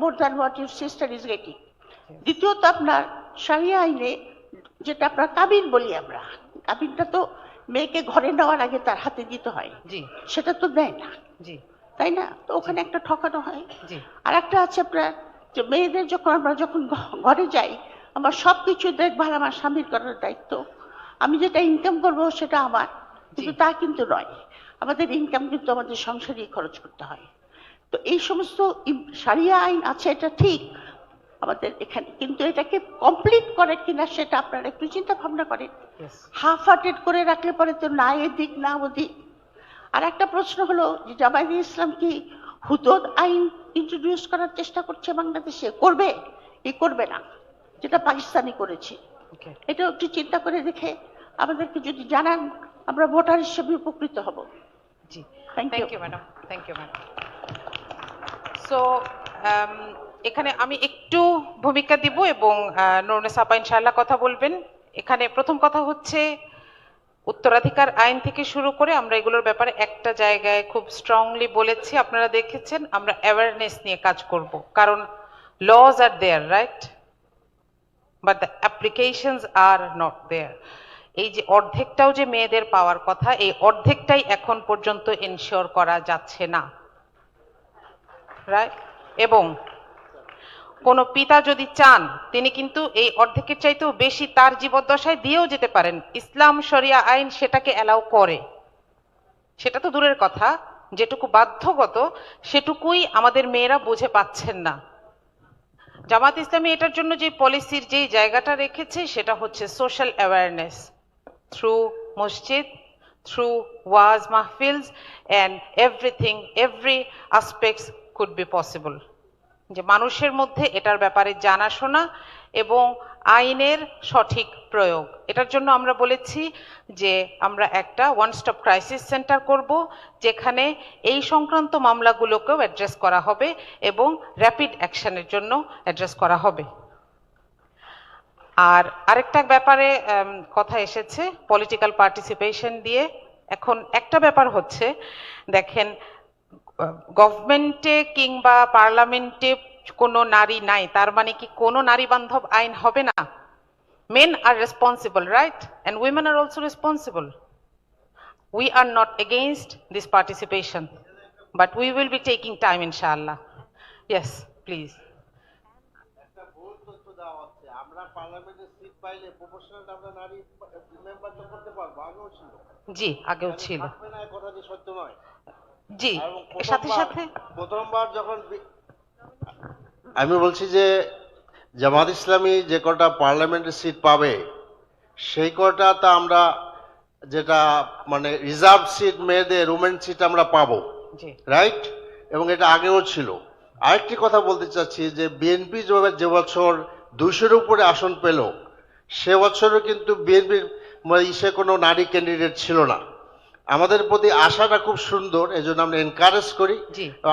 more than what your sister is getting. দ্বিতীয়ত আপনার শারিয়া আইনে যেটা আপনার কাবিন বলি আমরা, কাবিনটা তো মেয়েকে ঘরে নেওয়ার আগে তার হাতে দিতে হয়, সেটা তো দেয় না, তাই না? তো ওখানে একটা ঠকানো হয়। আর একটা আছে আপনার, যে মেয়েদের আমরা যখন ঘরে যাই, আমার সবকিছু দেখভাল আমার স্বামীর করার দায়িত্ব, আমি যেটা ইনকাম করবো সেটা আমার, কিন্তু তা কিন্তু নয়, আমাদের ইনকাম কিন্তু আমাদের সংসারেই খরচ করতে হয়। তো এই সমস্ত শারিয়া আইন আছে, এটা ঠিক আমাদের এখানে, কিন্তু এটাকে কমপ্লিট করে কিনা সেটা আপনারা একটু চিন্তা ভাবনা করেন। হাফ হার্টেড করে রাখলে পরে তো না এদিক না ওদিক। আর একটা প্রশ্ন হলো, যে জামায়াত ইসলাম কি হুদুদ আইন ইন্ট্রোডিউস করার চেষ্টা করছে বাংলাদেশে? করবে না, যেটা পাকিস্তানি করেছে। এটা একটু চিন্তা করে দেখে আমাদেরকে যদি জানান, আমরা ভোটার হিসেবে উপকৃত হব। Thank you madam, thank you madam. So এখানে আমি একটু ভূমিকা দিব, এবং নুরুন্নেসা আপা ইনশাআল্লাহ কথা বলবেন। এখানে প্রথম কথা হচ্ছে, উত্তরাধিকার আইন থেকে শুরু করে আমরা এগুলোর ব্যাপারে একটা জায়গায় খুব স্ট্রংলি বলেছি, আপনারা দেখেছেন, আমরা অ্যাওয়ারনেস নিয়ে কাজ করব, কারণ laws are there, right, but the applications are not there. এই যে অর্ধেকটাও যে মেয়েদের পাওয়ার কথা, এই অর্ধেকটাই এখন পর্যন্ত এনশিওর করা যাচ্ছে না, রাইট? এবং কোন পিতা যদি চান, তিনি কিন্তু এই অর্ধেকের চাইতেও বেশি তার জীবদ্দশায় দিয়েও যেতে পারেন। ইসলাম শরিয়া আইন সেটাকে অ্যালাউ করে, সেটা তো দূরের কথা, যেটুকু বাধ্যগত সেটুকুই আমাদের মেয়েরা বুঝে পাচ্ছেন না। জামাত ইসলামী এটার জন্য যে পলিসির যে জায়গাটা রেখেছে, সেটা হচ্ছে সোশ্যাল অ্যাওয়ারনেস থ্রু মসজিদ, থ্রু ওয়াজ মাহফিলস, and everything, every aspects could be possible, যে মানুষের মধ্যে এটার ব্যাপারে জানাশোনা এবং আইনের সঠিক প্রয়োগ। এটার জন্য আমরা বলেছি যে আমরা একটা ওয়ান স্টপ ক্রাইসিস সেন্টার করব, যেখানে এই সংক্রান্ত মামলাগুলোকেও অ্যাড্রেস করা হবে এবং র্যাপিড অ্যাকশনের জন্য অ্যাড্রেস করা হবে। আর আরেকটা ব্যাপারে কথা এসেছে, পলিটিক্যাল পার্টিসিপেশন দিয়ে। এখন একটা ব্যাপার হচ্ছে, দেখেন, গভর্নমেন্টে কিংবা পার্লামেন্টে কোনো নারী নাই তার মানে কি কোনো নারী বান্ধব আইন হবে না? Men are responsible, right? And women are also responsible. We are not against this participation, but we will be taking time, inshallah. Yes, please. জি, আগেও ছিল। জি, এর সাথে সাথে প্রথমবার যখন আমি বলছি যে জামাত ইসলামী যে কটা পার্লামেন্টের সিট পাবে, সেই কটাতে আমরা যেটা মানে রিজার্ভ সিট, মেয়েদের উমেন সিট আমরা পাবো, রাইট? এবং এটা আগেও ছিল। আরেকটি কথা বলতে চাচ্ছি, যে বিএনপি যে বছর 200-এর উপরে আসন পেল, সে বছরও কিন্তু বিএনপির ইসে কোনো নারী ক্যান্ডিডেট ছিল না। আমাদের প্রতি আশাটা খুব সুন্দর, এই জন্য আমরা এনকারেজ করি,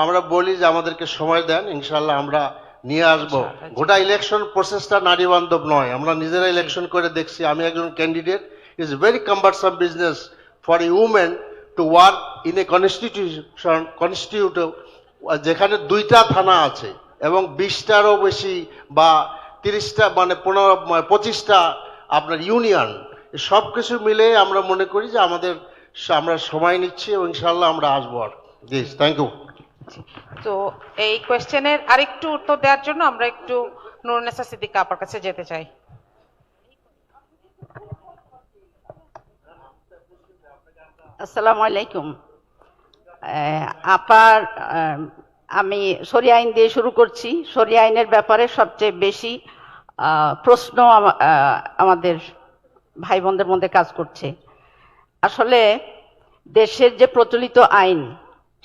আমরা বলি যে আমাদেরকে সময় দেন, ইনশাল্লাহ আমরা নিয়ে আসবো। গোটা ইলেকশন প্রসেসটা নারী বান্ধব নয়, আমরা নিজেরা ইলেকশন করে দেখছি। আমি একজন candidate, It's a very cumbersome business for a woman to work in a constitutive যেখানে 2টা থানা আছে এবং 20টারও বেশি বা 30টা মানে 25টা আপনার ইউনিয়ন, সব কিছু মিলে আমরা মনে করি যে আমরা সময় নিচ্ছি এবং ইনশাআল্লাহ আমরা আসবো। আর জি, থ্যাংক ইউ। তো এই কোয়েশ্চেনের আরেকটু উত্তর দেওয়ার জন্য আমরা একটু নুরুন্নেসা সিদ্দিকা আপার কাছে যেতে চাই। আসসালামু আলাইকুম। আপার আমি শরিয়া আইন দিয়ে শুরু করছি। শরিয়া আইনের ব্যাপারে সবচেয়ে বেশি প্রশ্ন আমাদের ভাই বোনদের মধ্যে কাজ করছে। আসলে দেশের যে প্রচলিত আইন,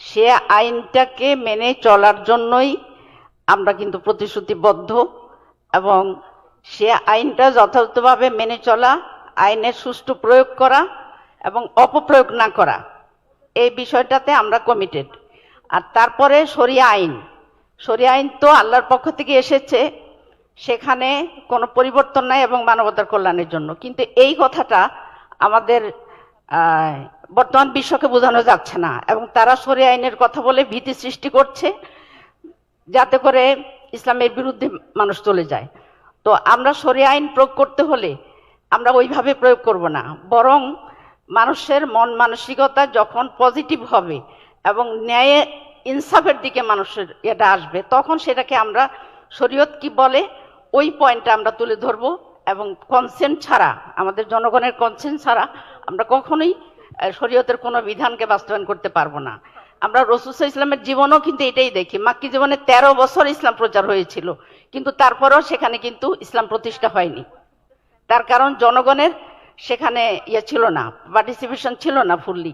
সে আইনটাকে মেনে চলার জন্যই আমরা কিন্তু প্রতিশ্রুতিবদ্ধ, এবং সে আইনটা যথাযথভাবে মেনে চলা, আইনের সুষ্ঠু প্রয়োগ করা এবং অপপ্রয়োগ না করা, এই বিষয়টাতে আমরা কমিটেড। আর তারপরে শরিয়া আইন তো আল্লাহর পক্ষ থেকে এসেছে, সেখানে কোনো পরিবর্তন নাই এবং মানবতার কল্যাণের জন্য। কিন্তু এই কথাটা আমাদের বর্তমান বিশ্বকে বোঝানো যাচ্ছে না, এবং তারা শরিয়া আইনের কথা বলে ভীতি সৃষ্টি করছে, যাতে করে ইসলামের বিরুদ্ধে মানুষ চলে যায়। তো আমরা শরিয়া আইন প্রয়োগ করতে হলে আমরা ওইভাবে প্রয়োগ করব না, বরং মানুষের মন মানসিকতা যখন পজিটিভ হবে এবং ন্যায় ইনসাফের দিকে মানুষের এটা আসবে, তখন সেটাকে আমরা শরীয়ত কি বলে ওই পয়েন্টটা আমরা তুলে ধরবো। এবং কনসেন্ট ছাড়া, আমাদের জনগণের কনসেন্ট ছাড়া আমরা কখনোই শরীয়তের কোনো বিধানকে বাস্তবায়ন করতে পারবো না। আমরা রাসূল সাল্লাল্লাহু আলাইহি ওয়াসাল্লামের জীবনও কিন্তু এটাই দেখি। মাক্কি জীবনে 13 বছর ইসলাম প্রচার হয়েছিল, কিন্তু তারপরেও সেখানে কিন্তু ইসলাম প্রতিষ্ঠা হয়নি। তার কারণ জনগণের সেখানে ছিল না, পার্টিসিপেশন ছিল না ফুললি।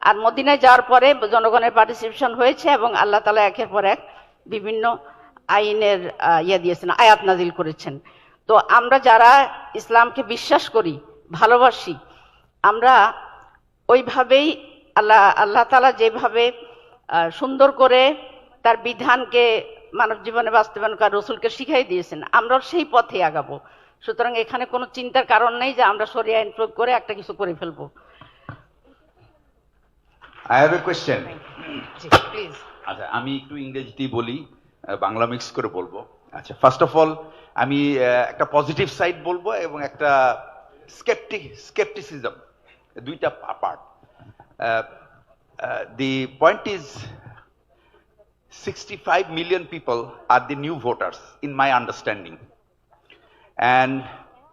আর মদিনায় যাওয়ার পরে জনগণের পার্টিসিপেশন হয়েছে এবং আল্লাহ তাআলা একের পর এক বিভিন্ন আইনের দিয়েছেন, আয়াত নাজিল করেছেন। তো আমরা যারা ইসলামকে বিশ্বাস করি, ভালোবাসি, আমরা ওইভাবেই আল্লাহ তাআলা যেভাবে সুন্দর করে তার বিধানকে মানব জীবনে বাস্তবায়ন করা রাসূলকে শিখাই দিয়েছেন, আমরা সেই পথে আগাবো। সুতরাং এখানে কোনো চিন্তার কারণ নেই যে আমরা শরিয়া আইন প্রয়োগ করে একটা কিছু করে ফেলবো। I have a question. Please. আচ্ছা, আমি একটু ইংরেজিতেই বলি, বাংলা মিক্স করে বলবো। আচ্ছা, ফার্স্ট অফ অল আমি একটা পজিটিভ সাইড বলবো এবং একটা skepticism, দুইটা part. The point is 65 million people are the new voters in my understanding, and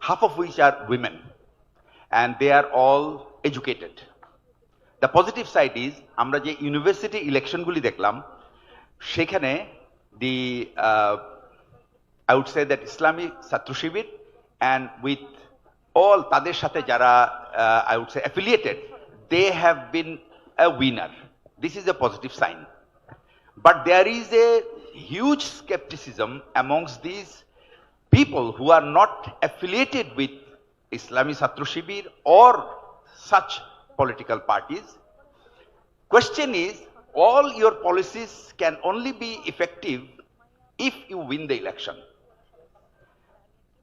half of which are women, and they are all educated. The positive side is আমরা যে university ইলেকশনগুলি দেখলাম, সেখানে I would say that Islamic ছাত্র শিবির and with all তাদের সাথে যারা I would say affiliated, they have been a winner. This is a positive sign. But there is a huge skepticism amongst these people who are not affiliated with Islamic ছাত্র শিবির or such political parties. Question is, all your policies can only be effective if you win the election.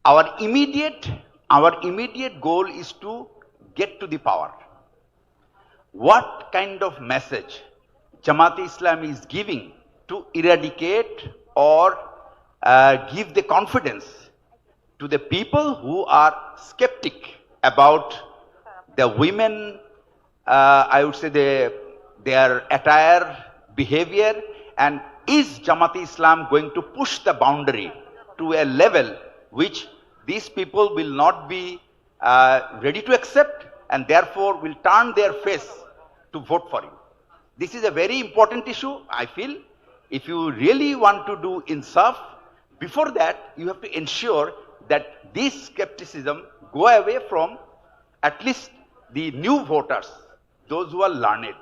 Our immediate goal is to get to the power. What kind of message Jamaat Islam is giving to eradicate or give the confidence to the people who are skeptic about the women, I would say their attire, behavior, and is Jamaat Islam going to push the boundary to a level which these people will not be ready to accept, and therefore will turn their face to vote for you. This is a very important issue, I feel. If you really want to do insaf, before that you have to ensure that this skepticism go away from at least the new voters, those who are learned,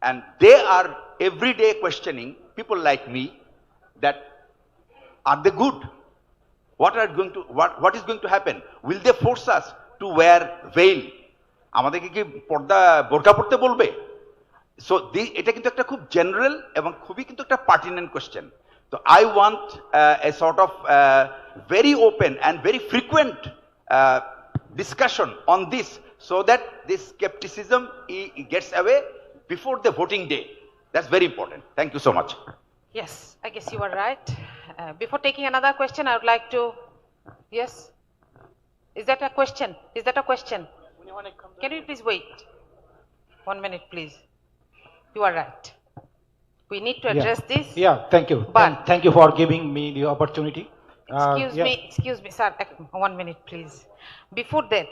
and they are every day questioning people like me that are they good? What is going to happen? Will they force us to wear veil? আমাদেরকে কি পর্দা বোরকা পড়তে বলবে? So এটা কিন্তু একটা খুব জেনারেল এবং খুবই কিন্তু একটা pertinent question. So I want a sort of very open and very frequent discussion on this, so that this skepticism gets away before the voting day. That's very important. Thank you so much. Yes, I guess you are right. Before taking another question, I would like to, yes? Is that a question? Is that a question? Can you please wait? 1 minute, please. You are right. We need to address this. Yeah, thank you. But Thank you for giving me the opportunity. Excuse me, sir. 1 minute, please. Before that,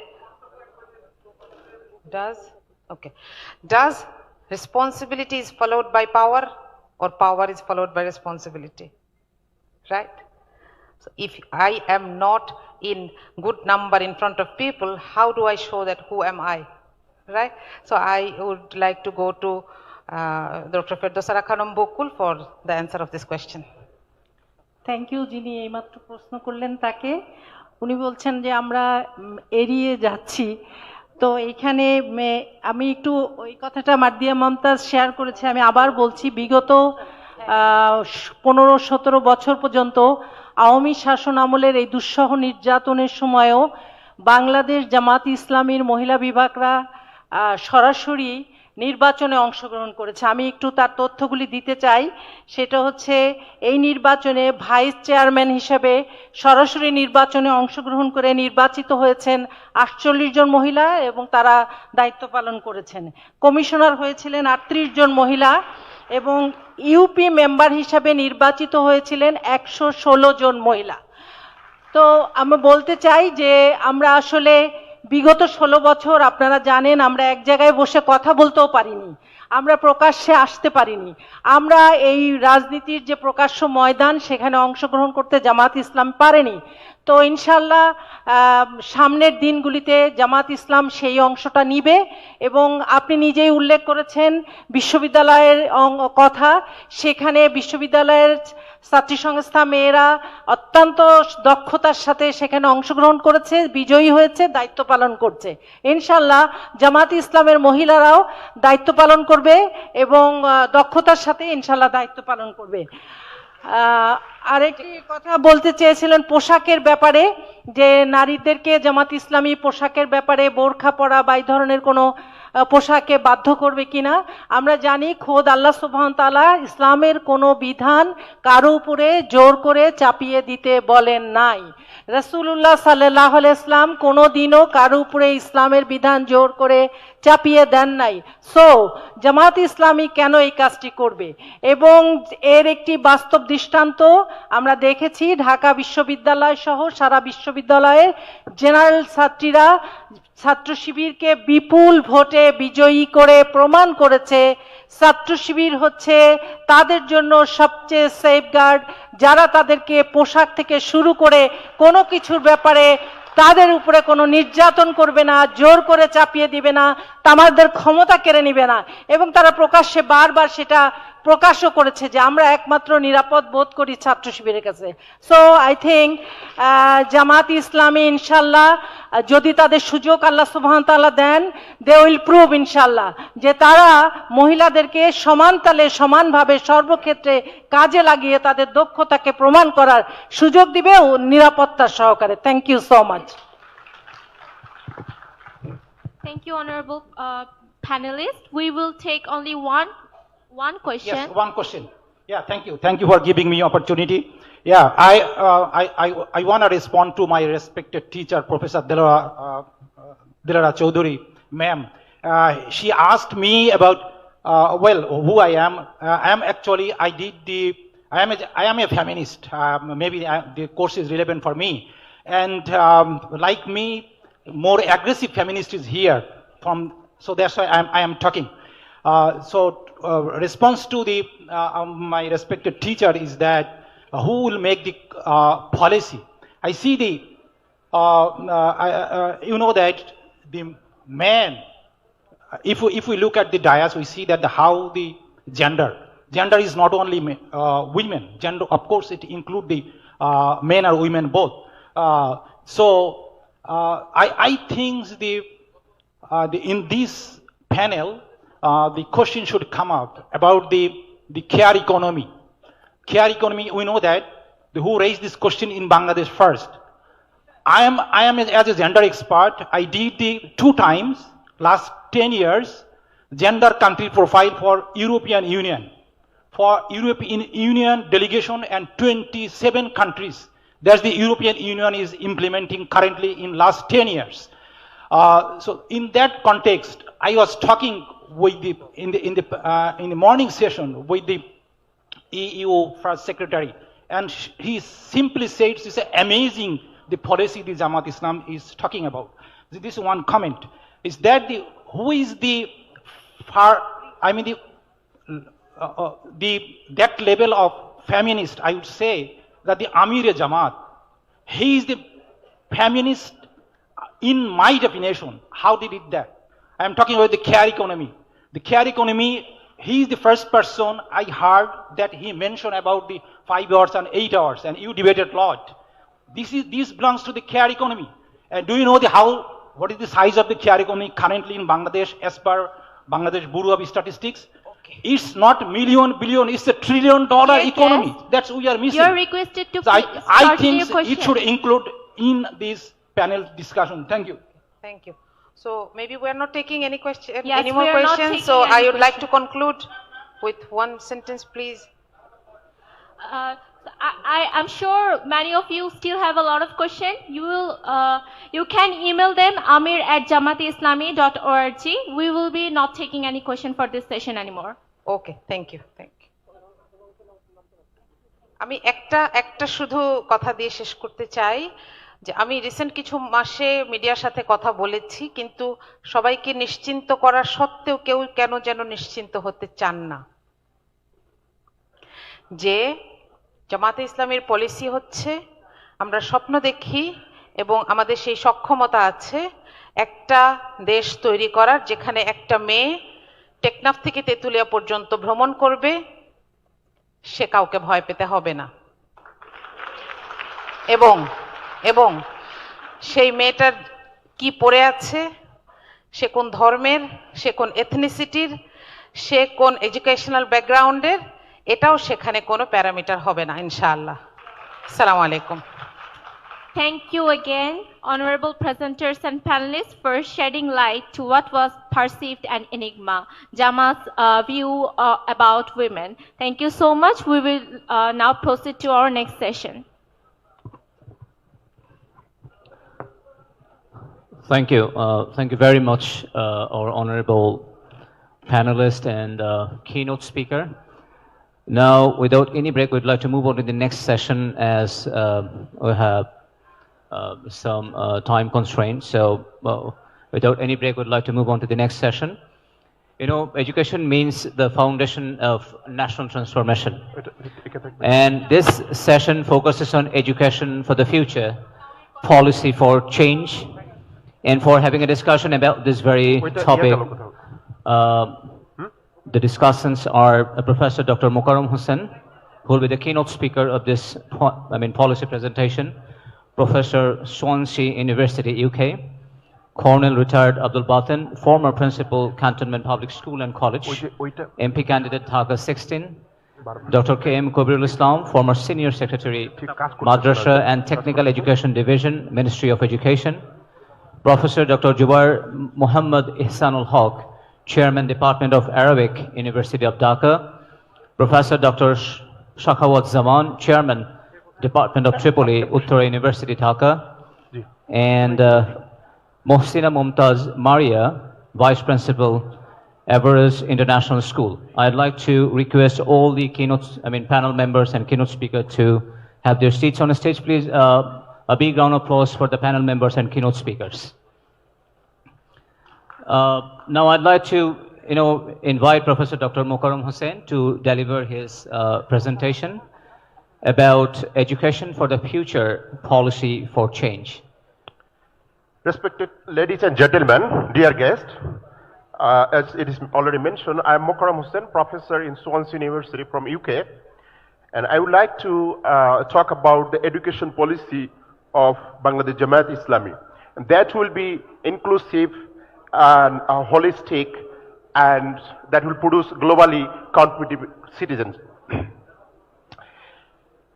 does responsibility is followed by power, or power is followed by responsibility? Right? So if I am not in good number in front of people, how do I show that who am I? Right? So I would like to go to Dr. Ferdowsa Khanum Bokul for the answer of this question. Thank you. যিনি এইমাত্র প্রশ্ন করলেন তাকে, উনি বলছেন যে আমরা এড়িয়ে যাচ্ছি। তো এইখানে আমি একটু ওই কথাটা মার্দিয়া মমতাজ শেয়ার করেছি, আমি আবার বলছি, বিগত 15-17 বছর পর্যন্ত আওয়ামী শাসন আমলের এই দুঃসহ নির্যাতনের সময়ও বাংলাদেশ জামাত ইসলামীর মহিলা বিভাগরা সরাসরি নির্বাচনে অংশগ্রহণ করেছে। আমি একটু তার তথ্যগুলি দিতে চাই। সেটা হচ্ছে, এই নির্বাচনে ভাইস চেয়ারম্যান হিসেবে সরাসরি নির্বাচনে অংশগ্রহণ করে নির্বাচিত হয়েছেন 48 জন মহিলা এবং তারা দায়িত্ব পালন করেছেন। কমিশনার হয়েছিলেন 38 জন মহিলা এবং ইউপি মেম্বার হিসাবে নির্বাচিত হয়েছিলেন 116 জন মহিলা। তো আমি বলতে চাই যে আমরা আসলে বিগত 16 বছর, আপনারা জানেন, আমরা এক জায়গায় বসে কথা বলতেও পারিনি, আমরা প্রকাশ্যে আসতে পারিনি, আমরা এই রাজনীতির যে প্রকাশ্য ময়দান সেখানে অংশগ্রহণ করতে জামাত ইসলাম পারেনি। তো ইনশাল্লাহ সামনের দিনগুলিতে জামাত ইসলাম সেই অংশটা নিবে। এবং আপনি নিজেই উল্লেখ করেছেন বিশ্ববিদ্যালয়ের কথা, সেখানে বিশ্ববিদ্যালয়ের ছাত্রী সংস্থা মেয়েরা অত্যন্ত দক্ষতার সাথে সেখানে অংশগ্রহণ করেছে, বিজয়ী হয়েছে, দায়িত্ব পালন করছে। ইনশাল্লাহ জামাত ইসলামের মহিলারাও দায়িত্ব পালন করবে এবং দক্ষতার সাথে ইনশাল্লাহ দায়িত্ব পালন করবে। আরেকটি কথা বলতে চেয়েছিলেন পোশাকের ব্যাপারে, যে নারীদেরকে জামাত ইসলামী পোশাকের ব্যাপারে বোরখা পরা বা এই ধরনের কোনো পোশাকে বাধ্য করবে কিনা। আমরা জানি খোদ আল্লাহ সুবহানাহু ওয়া তাআলা ইসলামের কোনো বিধান কারো উপরে জোর করে চাপিয়ে দিতে বলেন নাই। রাসূলুল্লাহ সাল্লাল্লাহু আলাইহি ওয়াসাল্লাম কোনোদিনও কারো উপরে ইসলামের বিধান জোর করে চাপিয়ে দেন নাই। সো জামাত ইসলামী কেন এই কাজটি করবে? এবং এর একটি বাস্তব দৃষ্টান্ত আমরা দেখেছি, ঢাকা বিশ্ববিদ্যালয় সহ সারা বিশ্ববিদ্যালয়ের জেনারেল ছাত্রীরা ছাত্র শিবিরকে বিপুল ভোটে বিজয়ী করে প্রমাণ করেছে ছাত্র শিবির হচ্ছে তাদের জন্য সবচেয়ে সেফগার্ড, যারা তাদেরকে পোশাক থেকে শুরু করে কোনো কিছুর ব্যাপারে তাদের উপরে কোনো নির্যাতন করবে না, জোর করে চাপিয়ে দিবে না, তাদের ক্ষমতা কেড়ে নিবে না। এবং তারা প্রকাশ্যে বারবার সেটা প্রকাশও করেছে যে আমরা একমাত্র নিরাপদ বোধ করি ছাত্র শিবিরের কাছে। So I think Jamaat Islami ইনশাল্লাহ যদি তাদের সুযোগ আল্লাহ সুবহানাহু ওয়া তাআলা দেন, দে উইল প্রুভ ইনশাল্লাহ যে তারা মহিলাদেরকে সমান তালে সমানভাবে সর্বক্ষেত্রে কাজে লাগিয়ে তাদের দক্ষতাকে প্রমাণ করার সুযোগ দিবে নিরাপত্তা সহকারে। Thank you so much. Thank you, honorable panelists. We will take only one question. Yes, one question. Yeah, thank you. Thank you for giving me opportunity. Yeah, I want to respond to my respected teacher, Professor Dilara Chaudhary, ma'am. She asked me about, who I am. I am a feminist. Maybe the course is relevant for me. And like me, more aggressive feminist is here. So that's why I am talking. Response to my respected teacher is that who will make the policy? I see you know that the man, if we look at the dais, we see that how the gender is not only women. Gender, of course, it includes the men or women both. I think in this panel, the question should come up about the care economy. Care economy, we know that who raised this question in Bangladesh first. I am as a gender expert. I did the 2 times, last 10 years, gender country profile for European Union. For European Union delegation and 27 countries that the European Union is implementing currently in last 10 years. So in that context, I was talking with in the morning session with the EU First Secretary, and he simply said it's amazing the policy the Jamaat Islam is talking about. This one comment is that who is the that level of feminist, I would say that the Amir Jamaat, he is the feminist in my definition. How they did that? I am talking about the care economy. The care economy, he is the first person I heard that he mentioned about the 5 hours and 8 hours, and you debated a lot. This belongs to the care economy. And do you know what is the size of the care economy currently in Bangladesh as per Bangladesh Bureau of Statistics? Okay. It's not million, billion, it's $1 trillion economy. Yes. That's we are missing. You're requested to so I think it should include in this panel discussion. Thank you. Thank you. So maybe we are not taking any question, yes, any more questions. So I would like to conclude with one sentence, please. I'm sure many of you still have a lot of questions. You can email them amir@jamaatislami.org. We will be not taking any question for this session anymore. Okay, thank you. আমি একটা শুধু কথা দিয়ে শেষ করতে চাই যে আমি রিসেন্ট কিছু মাসে মিডিয়ার সাথে কথা বলেছি, কিন্তু সবাইকে নিশ্চিন্ত করার সত্ত্বেও কেউ কেন যেন নিশ্চিন্ত হতে চান না যে জামাতে ইসলামের পলিসি হচ্ছে আমরা স্বপ্ন দেখি এবং আমাদের সেই সক্ষমতা আছে একটা দেশ তৈরি করার যেখানে একটা মেয়ে টেকনাফ থেকে তেতুলিয়া পর্যন্ত ভ্রমণ করবে, সে কাউকে ভয় পেতে হবে না। এবং সেই মেয়েটার কি পড়ে আছে, সে কোন ধর্মের, সে কোন এথনিসিটির, সে কোন এডুকেশনাল ব্যাকগ্রাউন্ডের, এটাও সেখানে কোনো প্যারামিটার হবে না ইনশাআল্লাহ। আসসালামু আলাইকুম। Thank you again, honorable presenters and panelists, for shedding light to what was perceived an enigma, Jamaat's view about women. Thank you so much. We will now proceed to our next session. Thank you. Thank you very much, our honorable panelist and keynote speaker. Now, without any break, we'd like to move on to the next session as we have some time constraints. So without any break, we'd like to move on to the next session. You know, education means the foundation of national transformation. And this session focuses on education for the future, policy for change, and for having a discussion about this very topic. The discussants are Professor Dr. Mokaram Hussain, who will be the keynote speaker of this policy presentation, Professor Swansea University, UK, Colonel retired Abdul Batin, former principal, Cantonment Public School and College, MP candidate Dhaka 16, Dr. K.M. Kabirul Islam, former senior secretary, Madrasa and Technical Education Division, Ministry of Education, Professor Dr. Jubair Muhammad Ihsanul Haq, Chairman, Department of Arabic, University of Dhaka, Professor Dr. Shakhawat Zaman, Chairman, Department of Tripoli, Uttara University, Dhaka, and Mohsina Mumtaz Maria, Vice Principal, Everest International School. I'd like to request all the panel members and keynote speaker to have their seats on the stage. Please, a big round of applause for the panel members and keynote speakers. Now I'd like to, invite Professor Dr. Mokaram Hussain to deliver his presentation about education for the future, policy for change. Respected ladies and gentlemen, dear guests, as it is already mentioned, I am Mokaram Hussain, professor in Swansea University from UK, and I would like to talk about the education policy of Bangladesh Jamaat Islami. And that will be inclusive and holistic, and that will produce globally competitive citizens.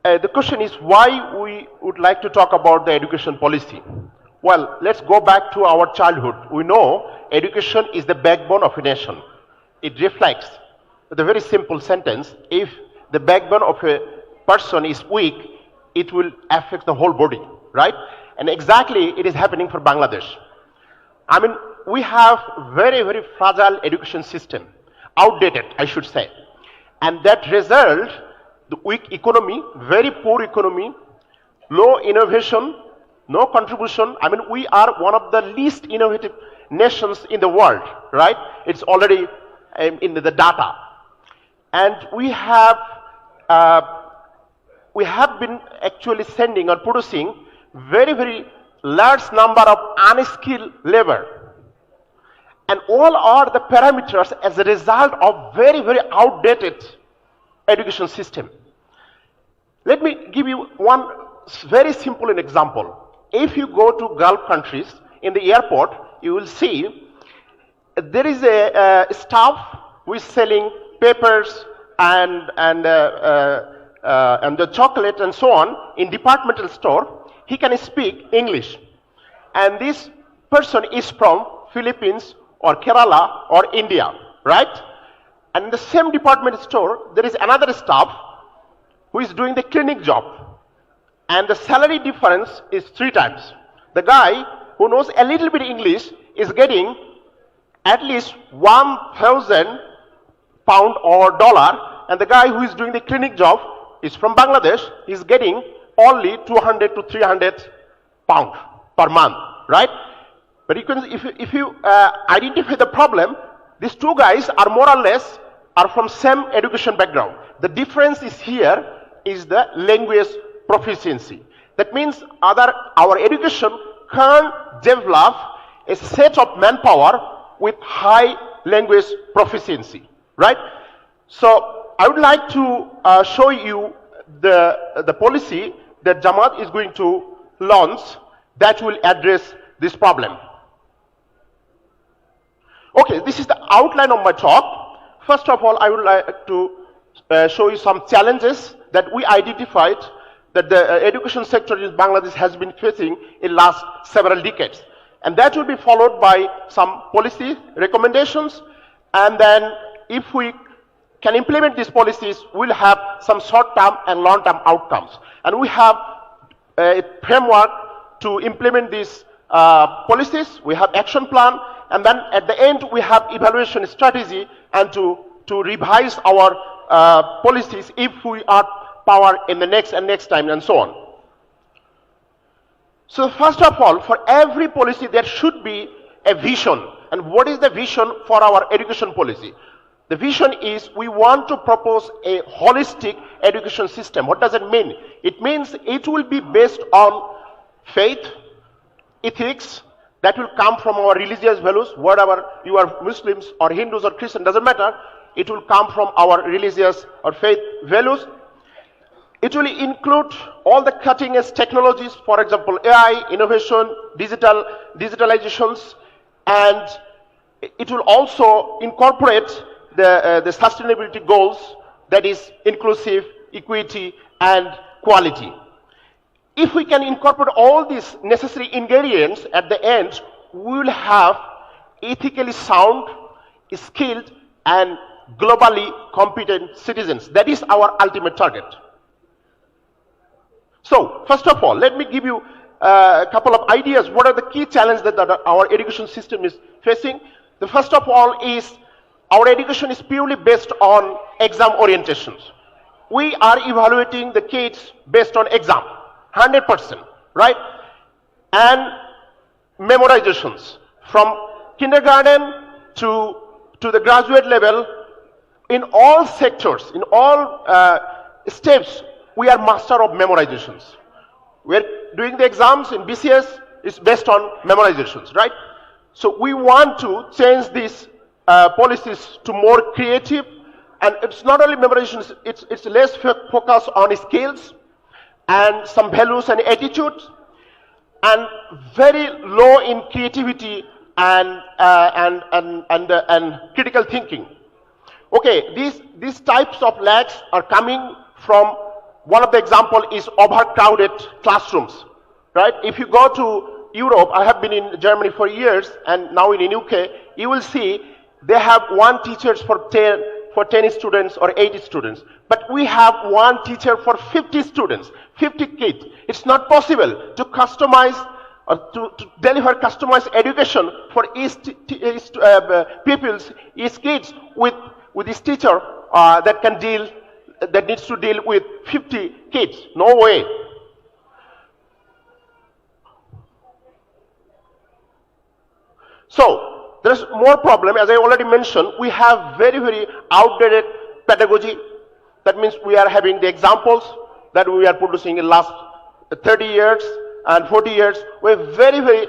the question is why we would like to talk about the education policy. Well, let's go back to our childhood. We know education is the backbone of a nation. It reflects the very simple sentence, if the backbone of a person is weak, it will affect the whole body, right? And exactly it is happening for Bangladesh. I mean, we have very, very fragile education system, outdated, I should say. And that result, the weak economy, very poor economy, low innovation, no contribution. I mean, we are one of the least innovative nations in the world, right? It's already in the data. And we have been actually sending or producing very, very large number of unskilled labor. And all are the parameters as a result of very, very outdated education system. Let me give you one very simple example. If you go to Gulf countries, in the airport, you will see there is a staff who is selling papers and the chocolate and so on in departmental store. He can speak English. And this person is from Philippines or Kerala or India, right? And in the same department store, there is another staff who is doing the cleaning job. And the salary difference is 3 times. The guy who knows a little bit English is getting at least 1,000 pound or dollar, and the guy who is doing the cleaning job is from Bangladesh, is getting only 200 to 300 pound per month, right? But you can, if you identify the problem, these 2 guys are more or less are from same education background. The difference is here is the language proficiency. That means our education can develop a set of manpower with high language proficiency, right? So I would like to show you the policy that Jamaat is going to launch that will address this problem. Okay, this is the outline of my talk. First of all, I would like to show you some challenges that we identified that the education sector in Bangladesh has been facing in last several decades. And that will be followed by some policy recommendations. And then if we can implement these policies, we'll have some short-term and long-term outcomes. And we have a framework to implement these policies. We have action plan. And then at the end, we have evaluation strategy and to revise our policies if we are power in the next time and so on. So first of all, for every policy there should be a vision. And what is the vision for our education policy? The vision is we want to propose a holistic education system. What does it mean? It means it will be based on faith, ethics, that will come from our religious values, whatever you are Muslims or Hindus or Christian, doesn't matter. It will come from our religious or faith values. It will include all the cutting edge technologies, for example, AI, innovation, digitalizations, and it will also incorporate the sustainability goals, that is inclusive, equity, and quality. If we can incorporate all these necessary ingredients at the end, we will have ethically sound, skilled, and globally competent citizens. That is our ultimate target. So, first of all, let me give you a couple of ideas. What are the key challenges that our education system is facing? The first of all is our education is purely based on exam orientations. We are evaluating the kids based on exam, 100%, right? And memorizations from kindergarten to the graduate level, in all sectors, in all steps, we are master of memorizations. We're doing the exams in BCS, it's based on memorizations, right? So we want to change these policies to more creative, and it's not only memorizations, it's less focus on skills and some values and attitudes, and very low in creativity and critical thinking. Okay, these types of lacks are coming from one of the example is overcrowded classrooms, right? If you go to Europe, I have been in Germany for years, and now in UK, you will see they have one teacher for 10 students or 80 students. But we have one teacher for 50 students, 50 kids. It's not possible to customize or to deliver customized education for each pupils, each kids with this teacher that needs to deal with 50 kids. No way. So there's more problem. As I already mentioned, we have very, very outdated pedagogy. That means we are having the examples that we are producing in last 30 years and 40 years. We have very, very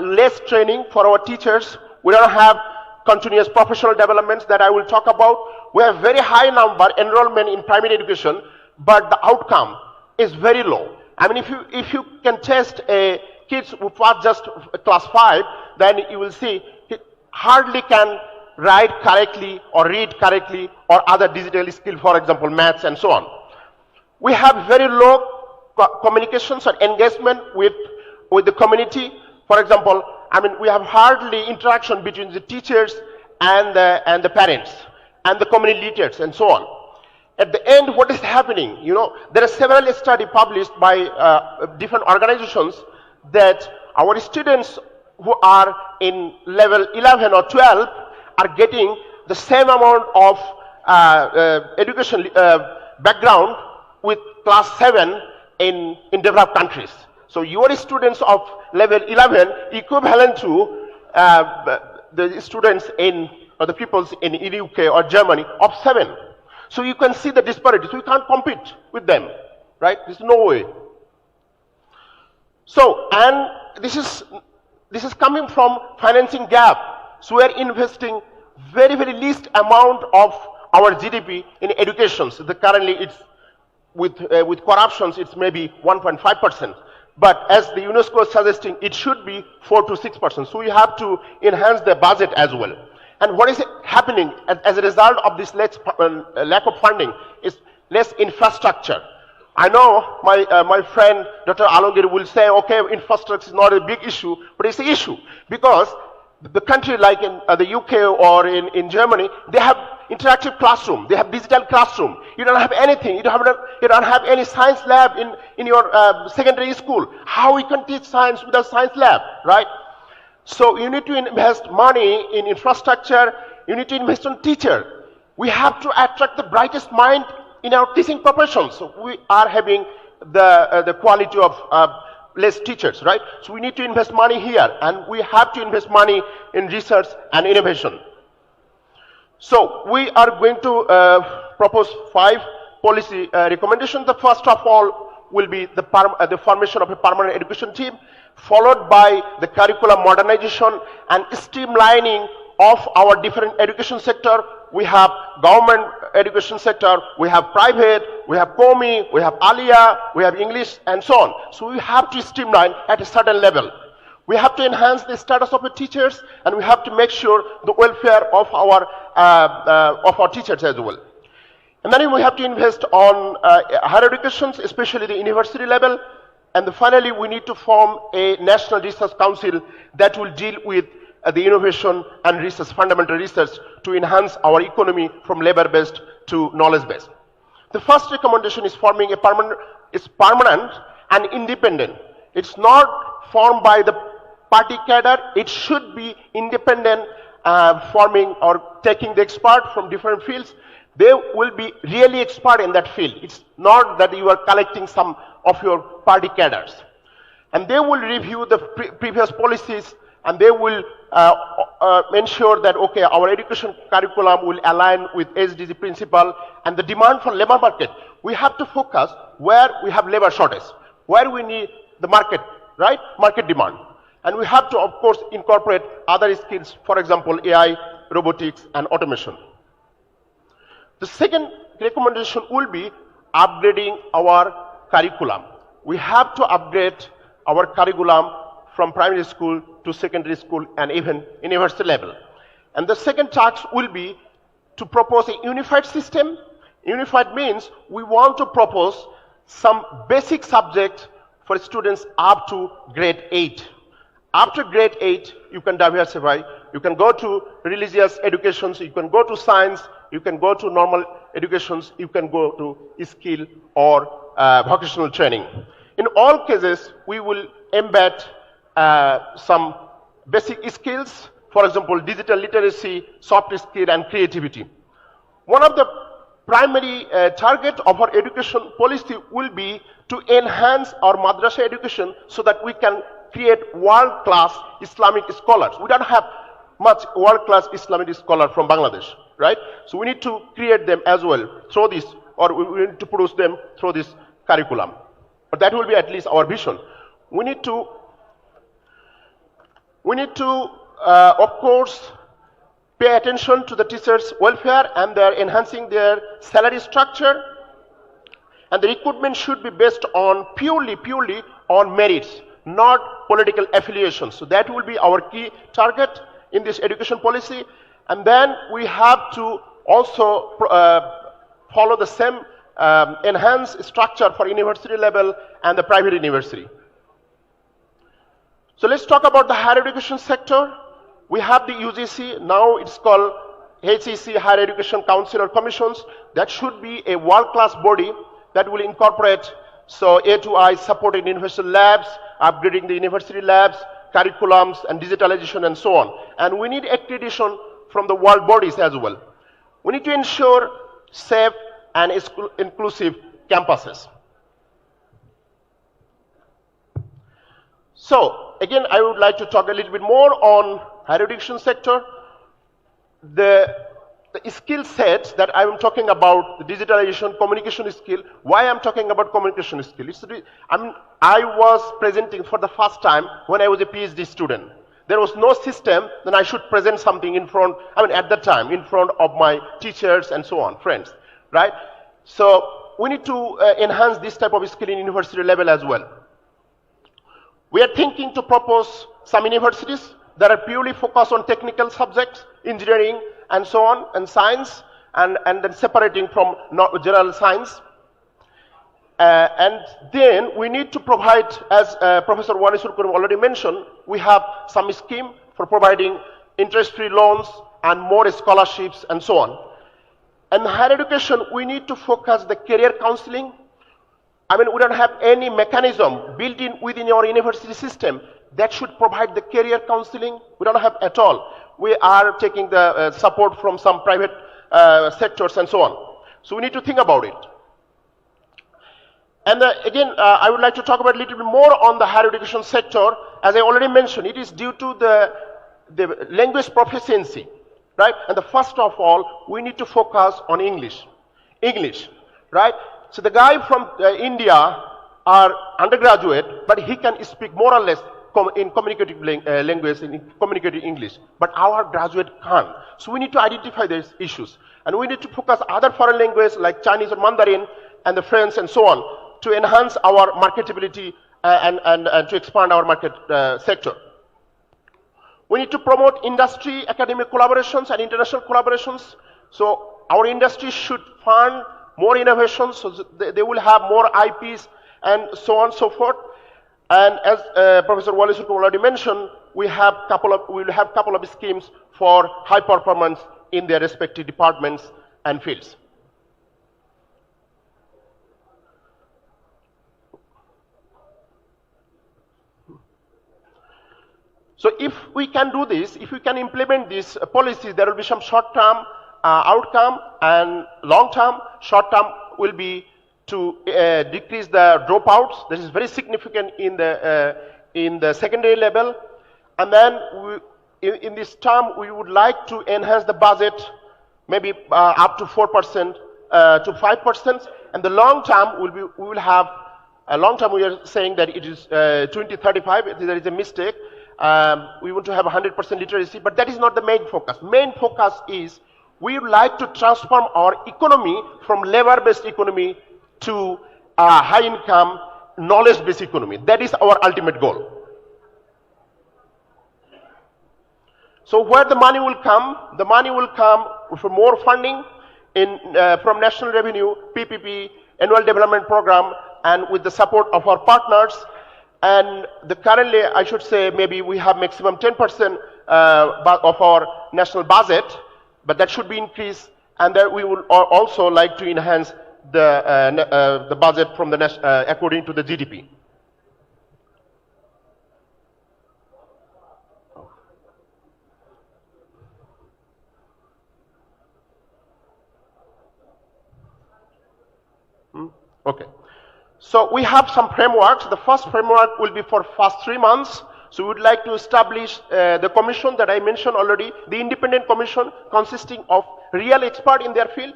less training for our teachers. We don't have continuous professional developments that I will talk about. We have very high number enrollment in primary education, but the outcome is very low. I mean, if you can test a kids who pass just class 5, then you will see he hardly can write correctly or read correctly or other digital skill, for example, maths and so on. We have very low communications or engagement with the community. For example, I mean, we have hardly interaction between the teachers and the parents and the community leaders and so on. At the end, what is happening? You know, there are several studies published by different organizations that our students who are in level 11 or 12 are getting the same amount of education background with class 7 in developed countries. So your students of level 11 equivalent to the students or the peoples in UK or Germany of 7. So you can see the disparity. So you can't compete with them, right? There's no way. So, and this is coming from financing gap. So we are investing very, very least amount of our GDP in education. So currently it's with corruptions, it's maybe 1.5%. But as the UNESCO is suggesting, it should be 4 to 6%. So we have to enhance the budget as well. And what is happening as a result of this lack of funding is less infrastructure. I know my friend Dr. Alongir will say, okay, infrastructure is not a big issue, but it's an issue because the country like in the UK or in Germany, they have interactive classroom, they have digital classroom. You don't have anything, you don't have any science lab in your secondary school. How you can teach science without science lab, right? So you need to invest money in infrastructure, you need to invest on teacher. We have to attract the brightest mind in our teaching profession. So we are having the quality of less teachers, right? So we need to invest money here, and we have to invest money in research and innovation. So we are going to propose 5 policy recommendations. The first of all will be the formation of a permanent education team, followed by the curriculum modernization and streamlining of our different education sector. We have government education sector, we have private, we have COMI, we have ALIA, we have English, and so on. So we have to streamline at a certain level. We have to enhance the status of the teachers, and we have to make sure the welfare of our teachers as well. And then we have to invest on higher education, especially the university level. And finally, we need to form a national research council that will deal with the innovation and research, fundamental research, to enhance our economy from labor-based to knowledge-based. The first recommendation is forming a permanent and independent. It's not formed by the party cadre. It should be independent, forming or taking the expert from different fields. They will be really expert in that field. It's not that you are collecting some of your party cadres. And they will review the previous policies, and they will ensure that, okay, our education curriculum will align with SDG principle and the demand for labor market. We have to focus where we have labor shortage, where we need the market, right? Market demand. And we have to, of course, incorporate other skills, for example, AI, robotics, and automation. The second recommendation will be upgrading our curriculum. We have to upgrade our curriculum from primary school to secondary school and even university level. And the second task will be to propose a unified system, Unified means we want to propose some basic subject for students up to grade 8. After grade 8, you can diversify. You can go to religious educations, you can go to science, you can go to normal educations, you can go to skill or vocational training. In all cases, we will embed some basic skills, for example, digital literacy, soft skill, and creativity. One of the primary target of our education policy will be to enhance our madrasa education so that we can create world-class Islamic scholars. We don't have much world-class Islamic scholar from Bangladesh, right? So we need to create them as well through this, or we need to produce them through this curriculum. But that will be at least our vision. We need to, of course, pay attention to the teachers' welfare, and they're enhancing their salary structure. And the recruitment should be based on purely on merits, not political affiliations. So that will be our key target in this education policy. And then we have to also follow the same enhanced structure for university level and the private university. So let's talk about the higher education sector. We have the UGC, now it's called HEC, Higher Education Council or Commissions. That should be a world-class body that will incorporate A2I supported university labs, upgrading the university labs, curriculums and digitalization and so on. And we need accreditation from the world bodies as well. We need to ensure safe and inclusive campuses. So again, I would like to talk a little bit more on higher education sector. The skill sets that I am talking about, the digitalization, communication skill. Why I'm talking about communication skill? I was presenting for the first time when I was a PhD student. There was no system, then I should present something in front, at that time, in front of my teachers and so on, friends, right? So we need to enhance this type of skill in university level as well. We are thinking to propose some universities that are purely focused on technical subjects, engineering and so on, and science, and then separating from general science. And then we need to provide, as Professor Wanisur Kurum already mentioned, we have some scheme for providing interest-free loans and more scholarships and so on. And higher education, we need to focus the career counseling. We don't have any mechanism built in within our university system that should provide the career counseling. We don't have at all. We are taking the support from some private sectors and so on. So we need to think about it. And again, I would like to talk about a little bit more on the higher education sector. As I already mentioned, it is due to the language proficiency, right? And the first of all, we need to focus on English, right? So the guy from India are undergraduate, but he can speak more or less in communicative language, in communicative English, but our graduate can't. So we need to identify these issues. And we need to focus other foreign languages like Chinese or Mandarin and the French and so on to enhance our marketability and to expand our market sector. We need to promote industry, academic collaborations and international collaborations. So our industry should fund more innovations, so they will have more IPs and so on and so forth. And as Professor Wallace already mentioned, we will have couple of schemes for high performance in their respective departments and fields. So if we can do this, if we can implement these policies, there will be some short-term outcome and long-term. Short-term will be to decrease the dropouts. This is very significant in the secondary level. And then in this term, we would like to enhance the budget, maybe up to 4% to 5%. And the long term we will have a long term. We are saying that it is 2035. There is a mistake. We want to have 100% literacy, but that is not the main focus. Main focus is we would like to transform our economy from labor-based economy to a high-income, knowledge-based economy. That is our ultimate goal. So where the money will come for more funding from National Revenue, PPP, Annual Development Program, and with the support of our partners. And currently, I should say, maybe we have maximum 10% of our national budget, but that should be increased. And that we would also like to enhance the budget from the according to the GDP. Okay. So we have some frameworks. The first framework will be for first 3 months. So we would like to establish the commission that I mentioned already, the independent commission consisting of real experts in their field.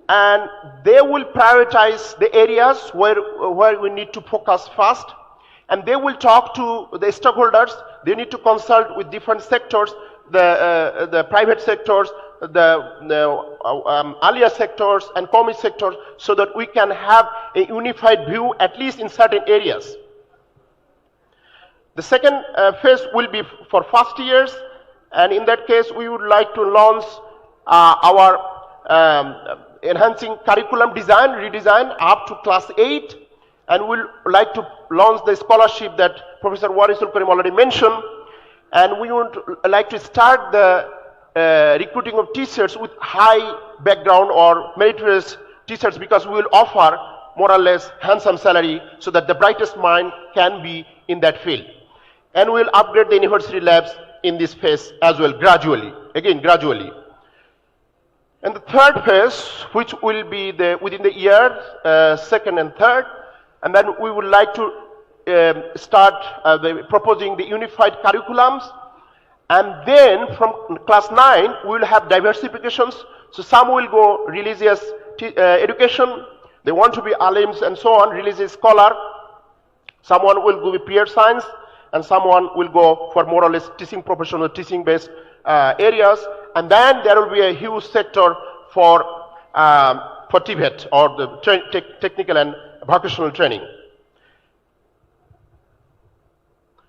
And they will prioritize the areas where we need to focus first. And they will talk to the stakeholders. They need to consult with different sectors, the private sectors, the earlier sectors and community sectors, so that we can have a unified view, at least in certain areas. The second phase will be for first years, and in that case, we would like to launch our enhancing curriculum design, redesign up to class 8, and we'll like to launch the scholarship that Professor Warisul Karim already mentioned, and we would like to start the recruiting of teachers with high background or meritorious teachers, because we will offer more or less handsome salary so that the brightest mind can be in that field. And we will upgrade the university labs in this phase as well, gradually, again gradually. And the third phase, which will be within the year, second and third, and then we would like to start proposing the unified curriculums. And then from class 9, we will have diversifications. So some will go religious education. They want to be alims and so on, religious scholar. Someone will go with peer science, and someone will go for more or less teaching professional, teaching-based areas. And then there will be a huge sector for TVET, or the technical and vocational training.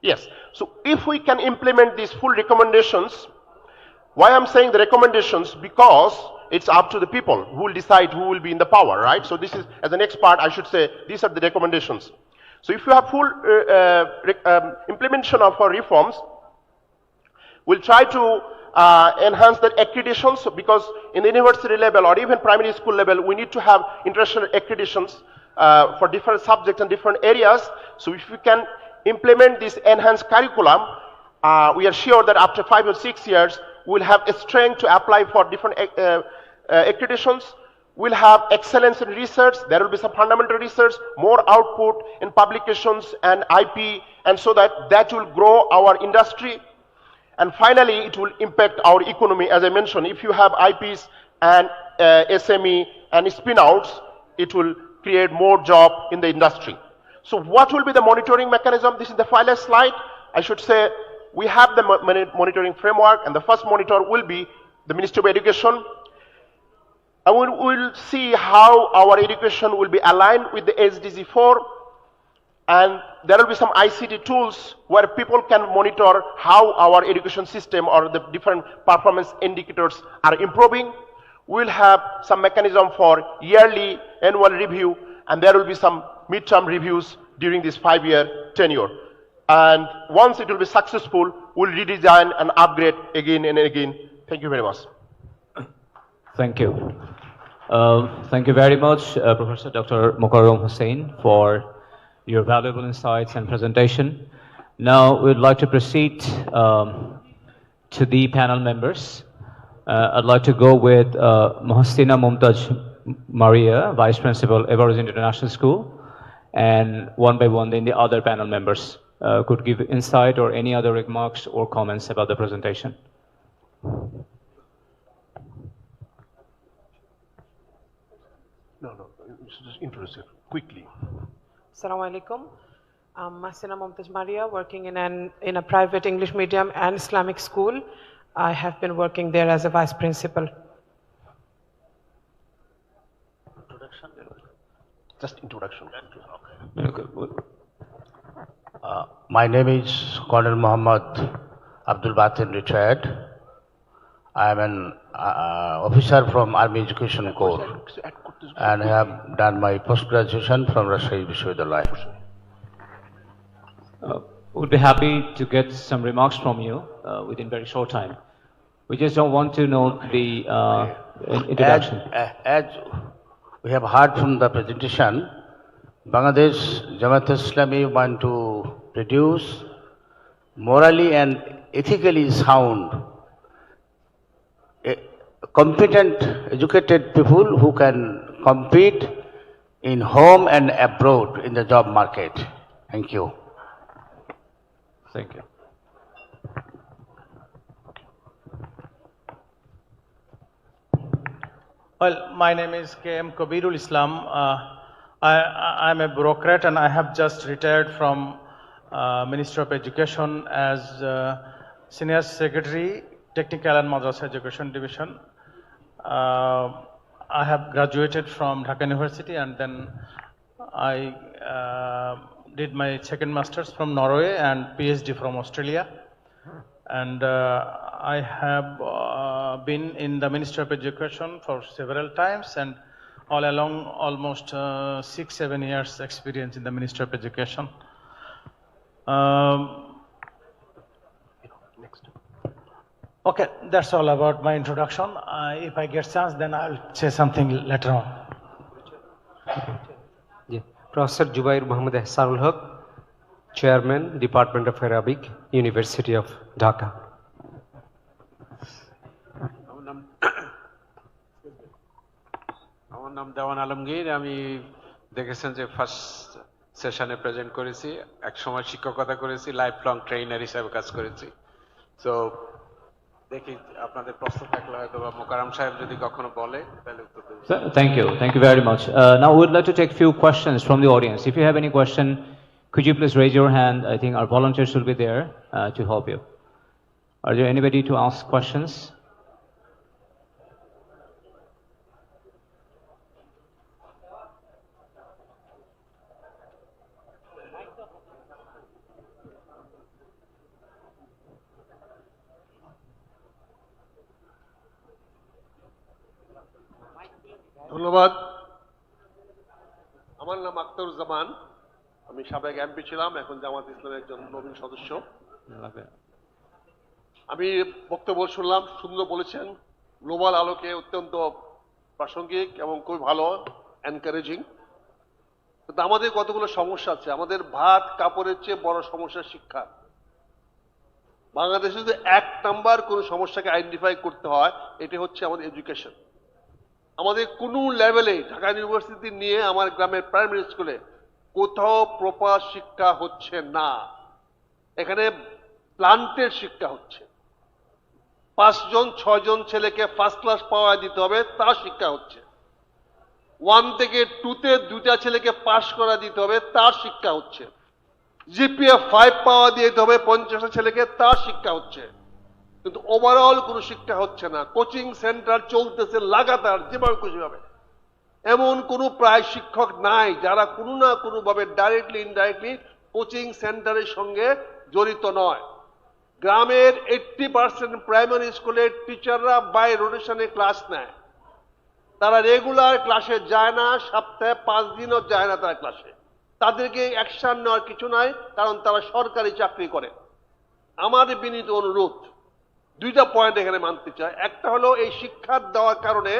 Yes. So if we can implement these full recommendations, why I'm saying the recommendations? Because it's up to the people who will decide who will be in the power, right? So this is, as an expert, I should say, these are the recommendations. So if you have full implementation of our reforms, we'll try to enhance the accreditations, because in the university level or even primary school level, we need to have international accreditations for different subjects and different areas. So if we can implement this enhanced curriculum, we are sure that after 5 or 6 years, we'll have a strength to apply for different accreditations. We'll have excellence in research. There will be some fundamental research, more output in publications and IP, and so that will grow our industry. And finally, it will impact our economy. As I mentioned, if you have IPs and SME and spin-outs, it will create more job in the industry. So what will be the monitoring mechanism? This is the final slide. I should say we have the monitoring framework, and the first monitor will be the Ministry of Education. And we will see how our education will be aligned with the SDG 4. And there will be some ICT tools where people can monitor how our education system or the different performance indicators are improving. We'll have some mechanism for yearly annual review, and there will be some midterm reviews during this 5-year tenure. And once it will be successful, we'll redesign and upgrade again and again. Thank you very much. Thank you. Thank you very much, Professor Dr. Mokarram Hussain, for your valuable insights and presentation. Now we'd like to proceed to the panel members. I'd like to go with Mohsina Mumtaj Maria, Vice Principal, Everest International School, and one by one then the other panel members could give insight or any other remarks or comments about the presentation. No, just introduce it quickly. Assalamu alaikum. I'm Mohsina Mumtaj Maria, working in a private English medium and Islamic school. I have been working there as a vice principal. Introduction? Just introduction. My name is Colonel Muhammad Abdul Batin, retired. I am an officer from Army Education Corps and I have done my post-graduation from Rajshahi Vishwavidyalaya. We'll be happy to get some remarks from you within very short time. We just don't want to know the introduction. As we have heard from the presentation, Bangladesh Jamaat Islami want to produce morally and ethically sound, competent, educated people who can compete in home and abroad in the job market. Thank you. Thank you. Well, my name is K.M. Kabirul Islam. I'm a bureaucrat and I have just retired from Ministry of Education as Senior Secretary, Technical and Madrasa Education Division. I have graduated from Dhaka University and then I did my second master's from Norway and PhD from Australia. And I have been in the Ministry of Education for several times and all along almost 6-7 years experience in the Ministry of Education. Okay, that's all about my introduction. If I get chance, then I'll say something later on. Yeah. Professor Jubair Muhammad Ehsanul Haq, Chairman, Department of Arabic, University of Dhaka. আমার নাম দেওয়ান আলমগীর। আমি দেখেছেন যে first সেশনে present করেছি, এক সময় শিক্ষকতা করেছি, লাইফ লং ট্রেইনার হিসেবে কাজ করেছি। সো দেখি আপনাদের প্রশ্ন থাকলে হয়তো বা মোকাররম সাহেব যদি কখনো বলে তাহলে উত্তর দেব। Thank you very much. Now we'd like to take few questions from the audience. If you have any question, could you please raise your hand? I think our volunteers will be there to help you. Are there anybody to ask questions? ধন্যবাদ। আমার নাম আখতারুজ্জামান, আমি সাবেক MP ছিলাম, এখন জামাত ইসলামের একজন নবীন সদস্য। আমি বক্তব্য শুনলাম, সুন্দর বলেছেন, গ্লোবাল আলোকে অত্যন্ত প্রাসঙ্গিক এবং খুব ভালো, এনকারেজিং। কিন্তু আমাদের কতগুলো সমস্যা আছে। আমাদের ভাত কাপড়ের চেয়ে বড় সমস্যা শিক্ষা। বাংলাদেশে যদি 1 নাম্বার কোনো সমস্যাকে আইডেন্টিফাই করতে হয়, এটা হচ্ছে আমাদের এডুকেশন। আমাদের কোনো লেভেলে, ঢাকা ইউনিভার্সিটি নিয়ে আমার গ্রামের প্রাইমারি স্কুলে কোথাও প্রপার শিক্ষা হচ্ছে না। এখানে প্লান্টের শিক্ষা হচ্ছে। 5-6 জন ছেলেকে ফার্স্ট ক্লাস পাওয়া দিতে হবে, তার শিক্ষা হচ্ছে। 1 থেকে 2-তে 2টা ছেলেকে পাস করা দিতে হবে, তার শিক্ষা হচ্ছে। জিপিএ 5 পাওয়া দিতে হবে 50টা ছেলেকে, তার শিক্ষা হচ্ছে। কিন্তু ওভারঅল কোনো শিক্ষা হচ্ছে না। কোচিং সেন্টার চলতেছে লাগাতার, যেভাবে খুশিভাবে। এমন কোনো প্রায় শিক্ষক নাই যারা কোনো না কোনোভাবে ডাইরেক্টলি ইনডাইরেক্টলি কোচিং সেন্টারের সঙ্গে জড়িত নয়। গ্রামের 80% প্রাইমারি স্কুলের টিচাররা বাই রোটেশনে ক্লাস নেয়। তারা রেগুলার ক্লাসে যায় না, সপ্তাহে 5 দিনও যায় না তারা ক্লাসে। তাদেরকে অ্যাকশন নেওয়ার কিছু নাই, কারণ তারা সরকারি চাকরি করে। আমার বিনীত অনুরোধ, 2টা পয়েন্ট এখানে মানতে চাই। একটা হলো এই শিক্ষা দেওয়ার কারণে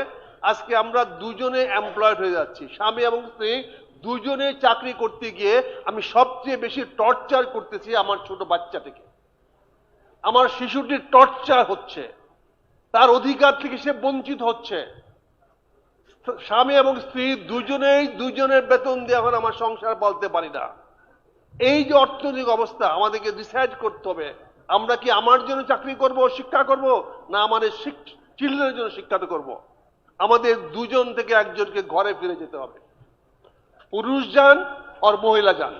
আজকে আমরা দুজনে এমপ্লয়েড হয়ে যাচ্ছি, স্বামী এবং স্ত্রী দুজনে চাকরি করতে গিয়ে আমি সবচেয়ে বেশি টর্চার করতেছি আমার ছোট বাচ্চাটিকে। আমার শিশুটির টর্চার হচ্ছে, তার অধিকার থেকে সে বঞ্চিত হচ্ছে। স্বামী এবং স্ত্রী দুজনের বেতন দিয়ে এখন আমার সংসার বলতে পারি না। এই যে অর্থনৈতিক অবস্থা, আমাদেরকে ডিসাইড করতে হবে আমরা কি আমার জন্য চাকরি করব, শিক্ষা করব, না আমাদের চিলড্রেনের জন্য শিক্ষাটা করব। আমাদের দুজন থেকে একজনকে ঘরে ফিরে যেতে হবে। পুরুষ যান আর মহিলা যান,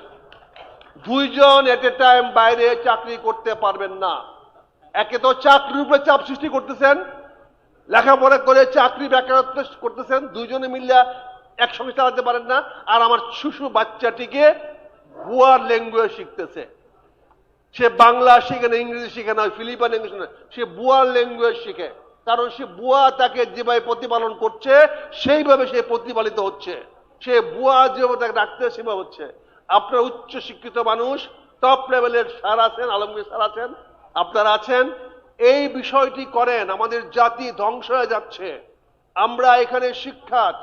2 জন এট এ টাইম বাইরে চাকরি করতে পারবেন না। একে তো চাকরির উপরে চাপ সৃষ্টি করতেছেন, লেখাপড়া করে চাকরি বেকারত্ব করতেছেন, 2 জনে মিলে একসঙ্গে চালাতে পারেন না। আর আমার শিশু বাচ্চাটিকে ভুয়ার ল্যাঙ্গুয়েজ শিখতেছে। সে বাংলা শিখে না, ইংরেজি শিখে না, ফিলিপাইন ইংলিশ না, সে ভুয়ার ল্যাঙ্গুয়েজ শিখে। কারণ সে বুয়া তাকে যেভাবে প্রতিপালন করছে সেইভাবে সে প্রতিপালিত হচ্ছে, সে বুয়া যেভাবে তাকে ডাকতে সেভাবে হচ্ছে। আপনারা উচ্চ শিক্ষিত মানুষ, টপ লেভেলের স্যার আছেন, আলমগীর স্যার আছেন, আপনারা আছেন, এই বিষয়টি করেন। আমাদের জাতি ধ্বংস হয়ে যাচ্ছে। আমরা এখানে শিক্ষাত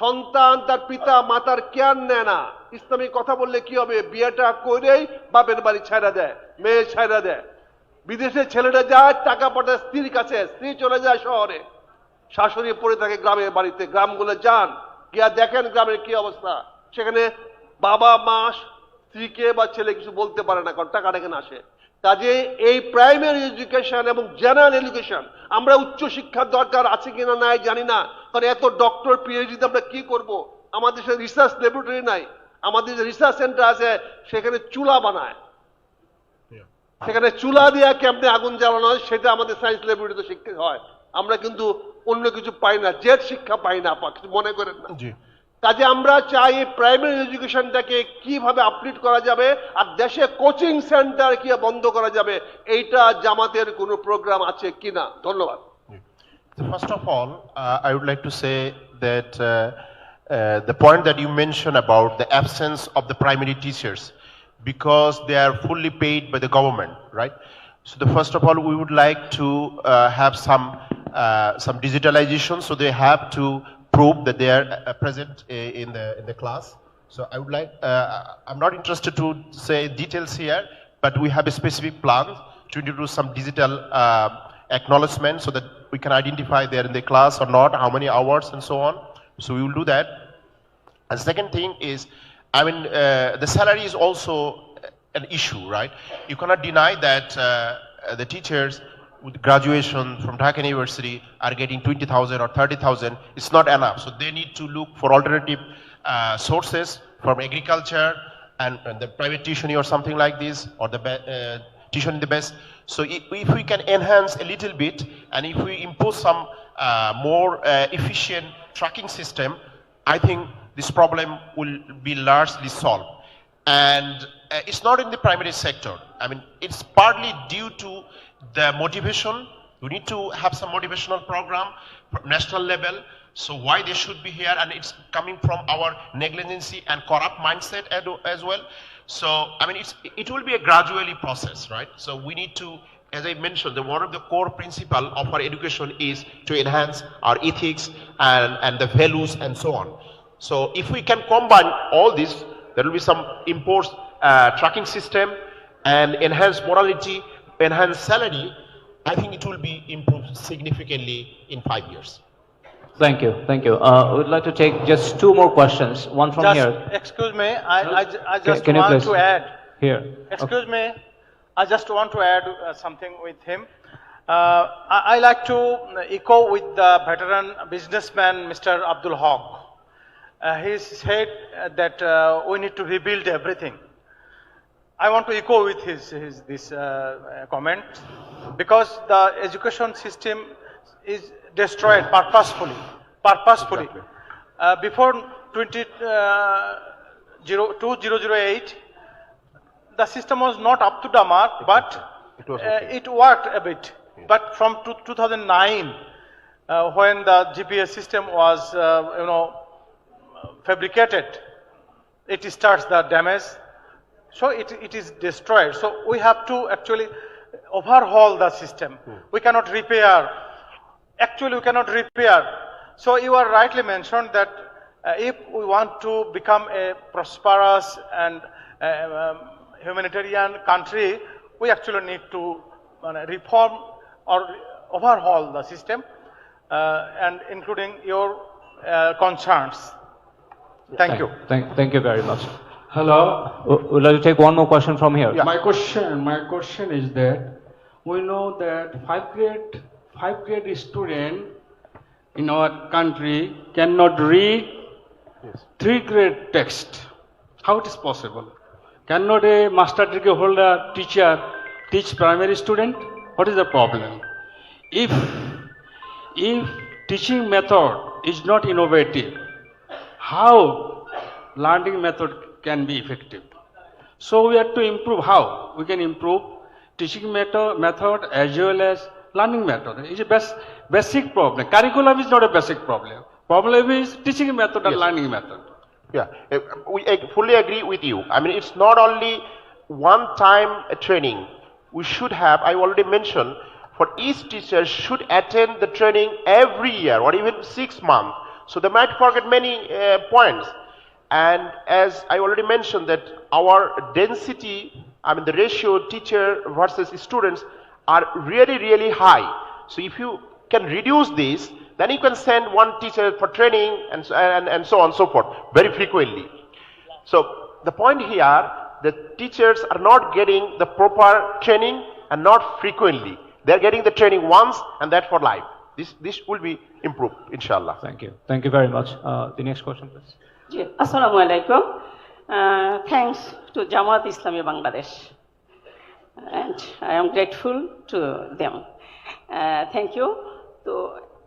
সন্তান তার পিতা মাতার কেয়ার নেয় না। ইসলামিক কথা বললে কি হবে, বিয়েটা করেই বাপের বাড়ি ছাইড়া দেয়, মেয়ে ছাইড়া দেয়। বিদেশে ছেলেটা যায় টাকা পাঠায় স্ত্রীর কাছে, স্ত্রী চলে যায় শহরে, শাশুড়ি পড়ে থাকে গ্রামের বাড়িতে। গ্রামগুলো যান, গিয়া দেখেন গ্রামের কি অবস্থা। সেখানে বাবা মা স্ত্রীকে বা ছেলে কিছু বলতে পারে না, কারণ টাকাটা এখানে আসে। কাজে এই প্রাইমারি এডুকেশন এবং জেনারেল এডুকেশন, আমরা উচ্চ শিক্ষার দরকার আছে কিনা নাই জানি না, কারণ এত ডক্টর পিএইচডি আমরা কি করব? আমাদের দেশে রিসার্চ ল্যাবরেটরি নাই। আমাদের যে রিসার্চ সেন্টার আছে সেখানে চুলা বানায়, সেখানে চুলা দিয়ে কেমনে আগুন জ্বালানো হয় সেটা আমাদের সায়েন্স ল্যাবরেটরিতে শিখতে হয়। আমরা কিন্তু অন্য কিছু পাই না, জেট শিক্ষা পাই না, কিছু মনে করেন না। কাজে আমরা চাই প্রাইমারি এডুকেশনটাকে কিভাবে আপডেট করা যাবে, আর দেশে কোচিং সেন্টার কি বন্ধ করা যাবে, এইটা জামাতের কোনো প্রোগ্রাম আছে কিনা? ধন্যবাদ। So first of all, I would like to say that the point that you mentioned about the absence of the primary teachers, because they are fully paid by the government, right? So the first of all, we would like to have some digitalization, so they have to prove that they are present in the class. So I would like, I'm not interested to say details here, but we have a specific plan to introduce some digital acknowledgement so that we can identify they're in the class or not, how many hours and so on. So we will do that. And second thing is, I mean, the salary is also an issue, right? You cannot deny that the teachers with graduation from Dhaka University are getting 20,000 or 30,000. It's not enough. So they need to look for alternative sources from agriculture and the private tuition or something like this, or the tuition in the best. So if we can enhance a little bit, and if we impose some more efficient tracking system, I think this problem will be largely solved. And it's not in the primary sector. I mean, it's partly due to the motivation. We need to have some motivational program from national level, so why they should be here, and it's coming from our negligence and corrupt mindset as well. So I mean, it will be a gradually process, right? So we need to, as I mentioned, one of the core principle of our education is to enhance our ethics and the values and so on. So if we can combine all this, there will be some imposed tracking system and enhanced morality, enhanced salary. I think it will be improved significantly in 5 years. Thank you, thank you. We'd like to take just 2 more questions. One from here. Excuse me, I just can you want please to add. Here. Excuse me, I just want to add something with him. I like to echo with the veteran businessman, Mr. Abdul Haq. He said that we need to rebuild everything. I want to echo with this comment, because the education system is destroyed purposefully. Exactly. Before 2008, the system was not up to the mark, but it worked a bit. But from 2009, when the GPS system was, fabricated, it starts the damage. So it is destroyed. So we have to actually overhaul the system. We cannot repair. Actually, we cannot repair. So you are rightly mentioned that if we want to become a prosperous and humanitarian country, we actually need to reform or overhaul the system, and including your concerns. Thank you. Thank you very much. Hello. We'd like to take one more question from here. Yeah. My question is that we know that 5th grade student in our country cannot read 3rd grade text. How it is possible? Cannot a master degree holder teacher teach primary student? What is the problem? If teaching method is not innovative, how learning method can be effective? So we have to improve. How we can improve teaching method as well as learning method. It's basic problem. Curriculum is not a basic problem. Problem is teaching method and learning method. Yeah, we fully agree with you. I mean, it's not only one-time training. We should have, I already mentioned, for each teacher should attend the training every year or even 6 months. So they might forget many points. And as I already mentioned that our density, I mean the ratio teacher versus students are really, really high. So if you can reduce this, then you can send one teacher for training and so on and so forth very frequently. So the point here, the teachers are not getting the proper training and not frequently. They're getting the training once and that for life. This will be improved, inshallah. Thank you. Thank you very much. The next question, please. Assalamu alaikum. Thanks to Jamaat Islami Bangladesh. And I am grateful to them. Thank you. তো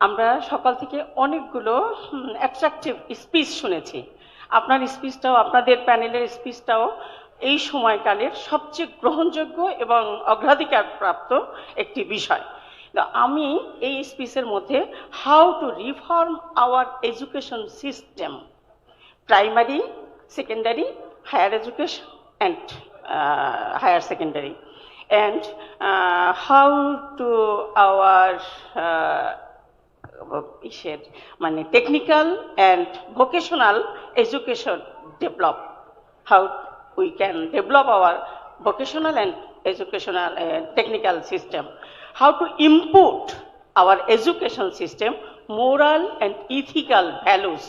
আমরা সকাল থেকে অনেকগুলো attractive speech শুনেছি। আপনার স্পিচটাও, আপনাদের প্যানেলের স্পিচটাও এই সময়কালের সবচেয়ে গ্রহণযোগ্য এবং অগ্রাধিকার প্রাপ্ত একটি বিষয়। আমি এই স্পিচের মধ্যে how to reform our education system, primary, secondary, higher education and higher secondary, and how to our মানে technical and vocational education develop, how we can develop our vocational and educational technical system, how to input our education system moral and ethical values.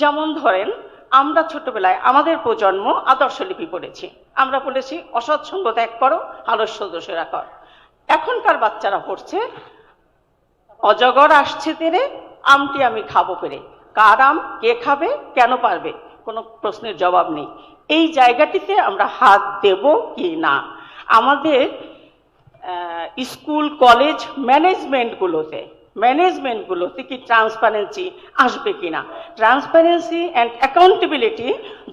যেমন ধরেন আমরা ছোটবেলায় আমাদের প্রজন্ম আদর্শলিপি পড়েছি, আমরা বলেছি অসৎ সঙ্গ ত্যাগ করো, আলস্য দোষেরা কর। এখনকার বাচ্চারা পড়ছে অজগর আসছে তেরে, আমটি আমি খাবো পেরে, কার আম কে খাবে কেন পারবে, কোনো প্রশ্নের জবাব নেই। এই জায়গাটিতে আমরা হাত দেব কি না? আমাদের স্কুল কলেজ ম্যানেজমেন্টগুলোতে কি ট্রান্সপারেন্সি আসবে কিনা? ট্রান্সপারেন্সি অ্যান্ড অ্যাকাউন্টেবিলিটি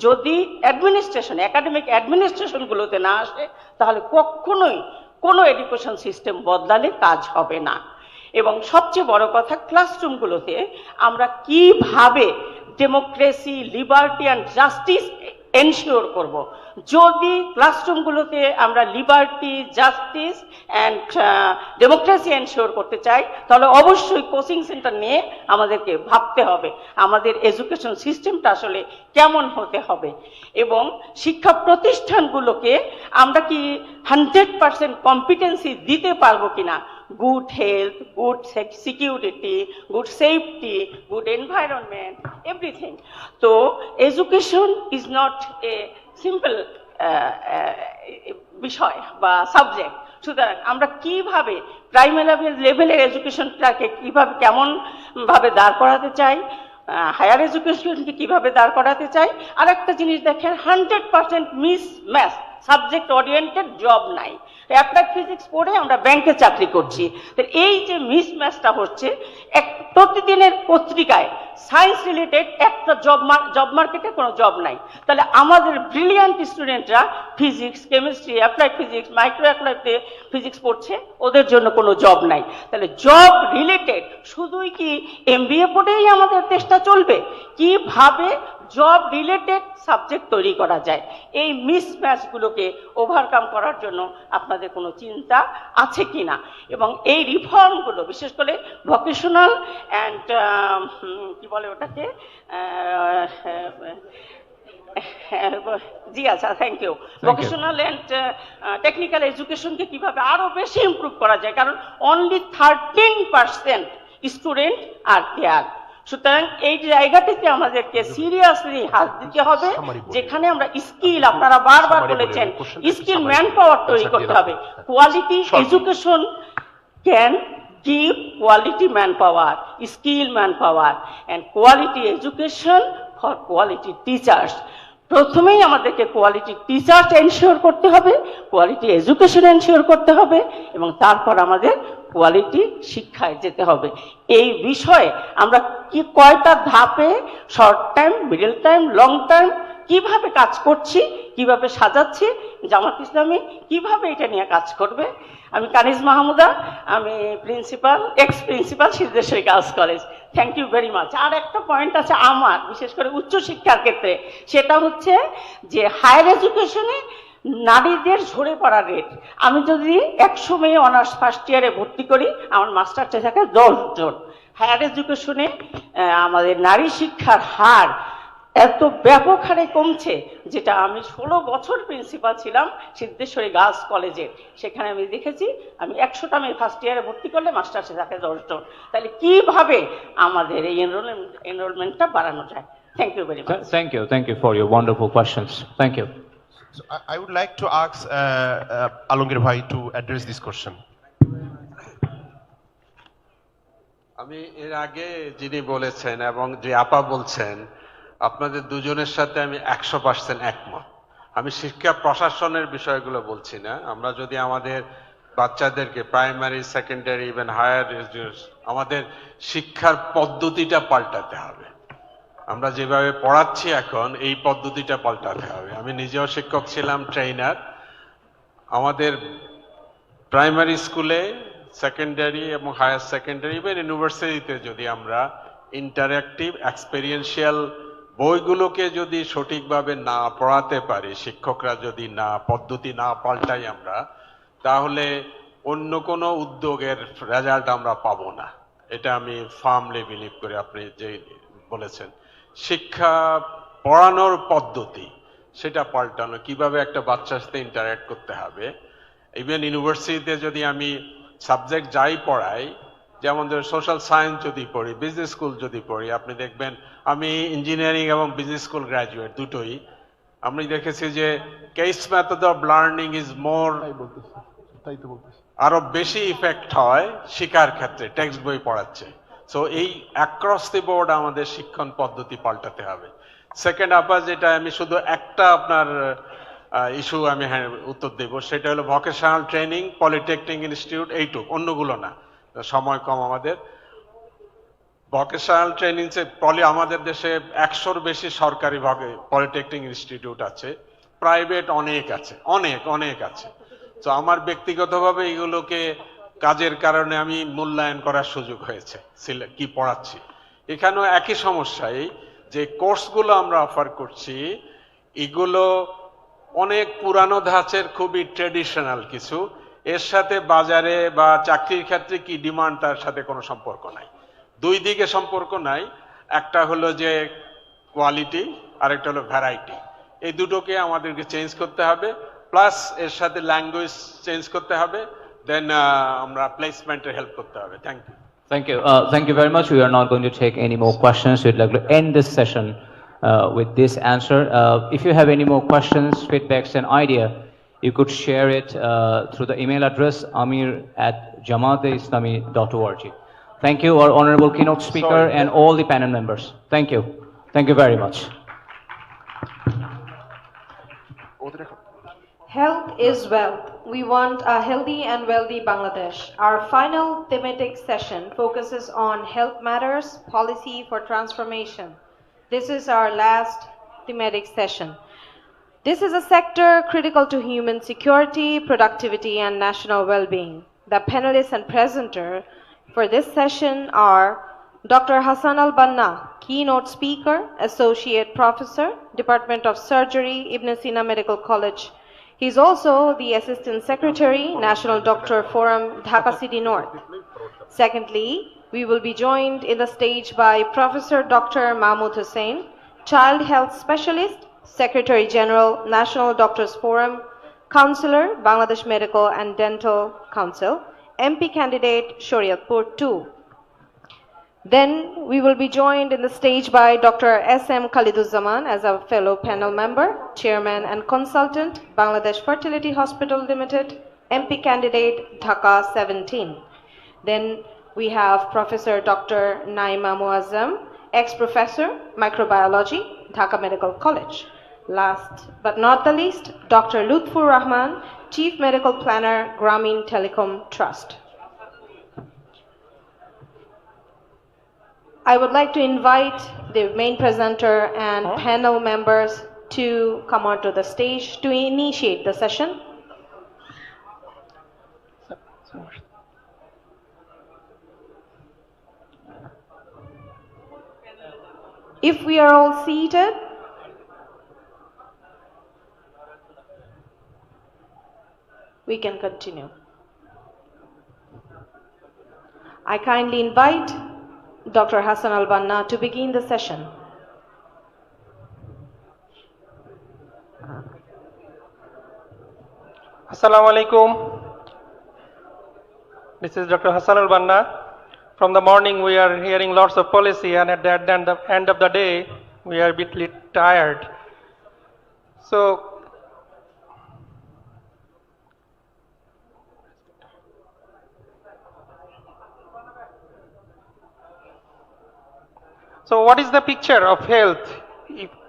যদি অ্যাডমিনিস্ট্রেশন, একাডেমিক অ্যাডমিনিস্ট্রেশনগুলোতে না আসে, তাহলে কখনোই কোনো এডুকেশন সিস্টেম বদলালে কাজ হবে না। এবং সবচেয়ে বড় কথা, ক্লাসরুমগুলোতে আমরা কিভাবে democracy, liberty and justice ensure করব। যদি ক্লাসরুমগুলোতে আমরা liberty, justice and democracy ensure করতে চাই, তাহলে অবশ্যই কোচিং সেন্টার নিয়ে আমাদেরকে ভাবতে হবে আমাদের এডুকেশন সিস্টেমটা আসলে কেমন হতে হবে। এবং শিক্ষা প্রতিষ্ঠানগুলোকে আমরা কি 100% কম্পিটেন্সি দিতে পারবো কিনা? good health, good security, good safety, good environment, everything. So education is not a simple বিষয় বা সাবজেক্ট। সুতরাং আমরা কিভাবে প্রাইমারি লেভেলের এডুকেশনটাকে কিভাবে কেমন ভাবে দাঁড় করাতে চাই, হায়ার এডুকেশনকে কিভাবে দাঁড় করাতে চাই। আর একটা জিনিস দেখেন, 100% মিসম্যাচ, সাবজেক্ট ওরিয়েন্টেড জব নাই। অ্যাপ্লাইড ফিজিক্স পড়ে আমরা ব্যাংকে চাকরি করছি। তো এই যে মিসম্যাচটা হচ্ছে, প্রতিদিনের পত্রিকায় সায়েন্স রিলেটেড একটা জব মার্কেটে কোনো জব নাই। তাহলে আমাদের ব্রিলিয়ান্ট স্টুডেন্টরা physics, chemistry, applied physics, micro applied physics পড়ছে, ওদের জন্য কোনো জব নাই। তাহলে জব রিলেটেড শুধুই কি এমবিএ পড়েই আমাদের দেশটা চলবে? কিভাবে জব রিলেটেড সাবজেক্ট তৈরি করা যায়, এই মিসম্যাচগুলোকে ওভারকাম করার জন্য আপনাদের কোনো চিন্তা আছে কিনা? এবং এই রিফর্মগুলো বিশেষ করে ভোকেশনাল অ্যান্ড কি বলে ওটাকে, জি আচ্ছা, thank you, vocational and technical এডুকেশনকে কিভাবে আরো বেশি ইমপ্রুভ করা যায়, কারণ অনলি 13% স্টুডেন্ট আর দেয়ার। সুতরাং এই জায়গাটিতে আমাদেরকে সিরিয়াসলি হাত দিতে হবে, যেখানে আমরা স্কিল, আপনারা বারবার বলেছেন স্কিল ম্যান পাওয়ার তৈরি করতে হবে। Quality education can give quality manpower, skill manpower and quality education for quality teachers. প্রথমেই আমাদেরকে কোয়ালিটি টিচার্স এনশিওর করতে হবে, কোয়ালিটি এডুকেশন এনশিওর করতে হবে এবং তারপর আমাদের কোয়ালিটি শিক্ষায় যেতে হবে। এই বিষয়ে আমরা কি কয়টা ধাপে, short time, middle time, long time, কিভাবে কাজ করছি, কিভাবে সাজাচ্ছি, জামাত ইসলামী কিভাবে এটা নিয়ে কাজ করবে, আমি কানিজ মাহমুদা, আমি principal, ex principal Siddheswari girls college. Thank you very much. আর একটা পয়েন্ট আছে আমার, বিশেষ করে উচ্চশিক্ষার ক্ষেত্রে, সেটা হচ্ছে যে হায়ার এডুকেশনে নারীদের ঝরে পড়া রেট। আমি যদি 100 মেয়ে অনার্স ফার্স্ট ইয়ারে ভর্তি করি, আমার মাস্টার্সে থাকে 10 জন। হায়ার এডুকেশনে আমাদের নারী শিক্ষার হার এত ব্যাপক হারে কমছে, যেটা আমি 16 বছর প্রিন্সিপাল ছিলাম সিদ্ধেশ্বরী গার্লস কলেজে, সেখানে আমি দেখেছি আমি 100টা মেয়ে ফার্স্ট ইয়ারে ভর্তি করলে মাস্টার্সে থাকে 10 জন। তাহলে কিভাবে আমাদের এই এনরোলমেন্টটা বাড়ানো যায়? Thank you very much. Thank you for your wonderful questions. Thank you. So I would like to ask Alongir Bhai to address this question. আমি এর আগে যিনি বলেছেন এবং যে আপা বলছেন, আপনাদের দুজনের সাথে আমি 100% একমত। আমি শিক্ষা প্রশাসনের বিষয়গুলো বলছি না। আমরা যদি আমাদের বাচ্চাদেরকে primary, secondary, even higher education, আমাদের শিক্ষার পদ্ধতিটা পাল্টাতে হবে। আমরা যেভাবে পড়াচ্ছি এখন, এই পদ্ধতিটা পাল্টাতে হবে। আমি নিজেও শিক্ষক ছিলাম, ট্রেনার। আমাদের প্রাইমারি স্কুলে, সেকেন্ডারি এবং হায়ার সেকেন্ডারি, ইভেন ইউনিভার্সিটিতে যদি আমরা ইন্টারঅ্যাক্টিভ এক্সপেরিয়েন্সিয়াল বইগুলোকে যদি সঠিকভাবে না পড়াতে পারি, শিক্ষকরা যদি না পদ্ধতি না পাল্টাই আমরা, তাহলে অন্য কোনো উদ্যোগের রেজাল্ট আমরা পাবো না। এটা আমি ফার্মলি বিলিভ করি। আপনি যে বলেছেন শিক্ষা পড়ানোর পদ্ধতি, সেটা পাল্টানো, কিভাবে একটা বাচ্চার সাথে ইন্টারঅ্যাক্ট করতে হবে। ইভেন ইউনিভার্সিটিতে যদি আমি সাবজেক্ট যাই পড়াই, যেমন ধরুন সোশ্যাল সায়েন্স যদি পড়ি, বিজনেস স্কুল যদি পড়ি, আপনি দেখবেন আমি ইঞ্জিনিয়ারিং এবং বিজনেস স্কুল গ্র্যাজুয়েট দুটোই। আমি দেখেছি যে case method of learning is more, আরো বেশি ইফেক্ট হয় শিক্ষার ক্ষেত্রে টেক্সট বই পড়াচ্ছে। সো এই অ্যাক্রস দি বোর্ড আমাদের শিক্ষণ পদ্ধতি পাল্টাতে হবে। সেকেন্ড আপা, যেটা আমি শুধু একটা আপনার ইস্যু আমি উত্তর দেব, সেটা হলো ভোকেশনাল ট্রেনিং, পলিটেকনিক ইনস্টিটিউট, এইটুক, অন্যগুলো না, সময় কম আমাদের। ভোকেশনাল ট্রেনিং আমাদের দেশে 100-র বেশি সরকারি পলিটেকনিক ইনস্টিটিউট আছে, প্রাইভেট অনেক আছে, অনেক অনেক আছে। তো আমার ব্যক্তিগতভাবে এগুলোকে কাজের কারণে আমি মূল্যায়ন করার সুযোগ হয়েছে কি পড়াচ্ছি। এখানেও একই সমস্যা, এই যে কোর্সগুলো আমরা অফার করছি, এগুলো অনেক পুরানো ধাঁচের, খুবই ট্রেডিশনাল কিছু। এর সাথে বাজারে বা চাকরির ক্ষেত্রে কি ডিমান্ড, তার সাথে কোনো সম্পর্ক নাই। দুই দিকে সম্পর্ক নাই। একটা হলো যে কোয়ালিটি, আরেকটা হলো ভ্যারাইটি। এই দুটোকে আমাদেরকে চেঞ্জ করতে হবে, প্লাস এর সাথে ল্যাঙ্গুয়েজ চেঞ্জ করতে হবে, দেন আমরা প্লেসমেন্টে হেল্প করতে হবে। Thank you. Thank you very much. We are not going to take any more questions. We'd like to end this session with this answer. If you have any more questions, feedbacks, and idea, you could share it through the email address amir@jamaateislami.org. Thank you, our honorable keynote speaker and all the panel members. Thank you. Thank you very much. Health is wealth. We want a healthy and wealthy Bangladesh. Our final thematic session focuses on health matters, policy for transformation. This is our last thematic session. This is a sector critical to human security, productivity, and national well-being. The panelists and presenter for this session are Dr. Hassan Al-Banna, keynote speaker, associate professor, Department of Surgery, Ibn Sina Medical College. He's also the assistant secretary, National Doctor Forum, Dhaka City North. Secondly, we will be joined in the stage by Professor Dr. Mahmood Hussain, child health specialist, Secretary General, National Doctors Forum, Counselor, Bangladesh Medical and Dental Council, MP candidate, Shariatpur 2. Then we will be joined in the stage by Dr. S.M. Khaliduzzaman as a fellow panel member, chairman and consultant, Bangladesh Fertility Hospital Limited, MP candidate, Dhaka 17. Then we have Professor Dr. Naima Muazzam, ex-professor, microbiology, Dhaka Medical College. Last but not the least, Dr. Lutfur Rahman, Chief Medical Planner, Grameen Telecom Trust. I would like to invite the main presenter and panel members to come onto the stage to initiate the session. If we are all seated, we can continue. I kindly invite Dr. Hassan Al-Banna to begin the session. Assalamu alaikum. This is Dr. Hassan Al-Banna. From the morning we are hearing lots of policy, and at the end of the day we are a bit tired. So what is the picture of health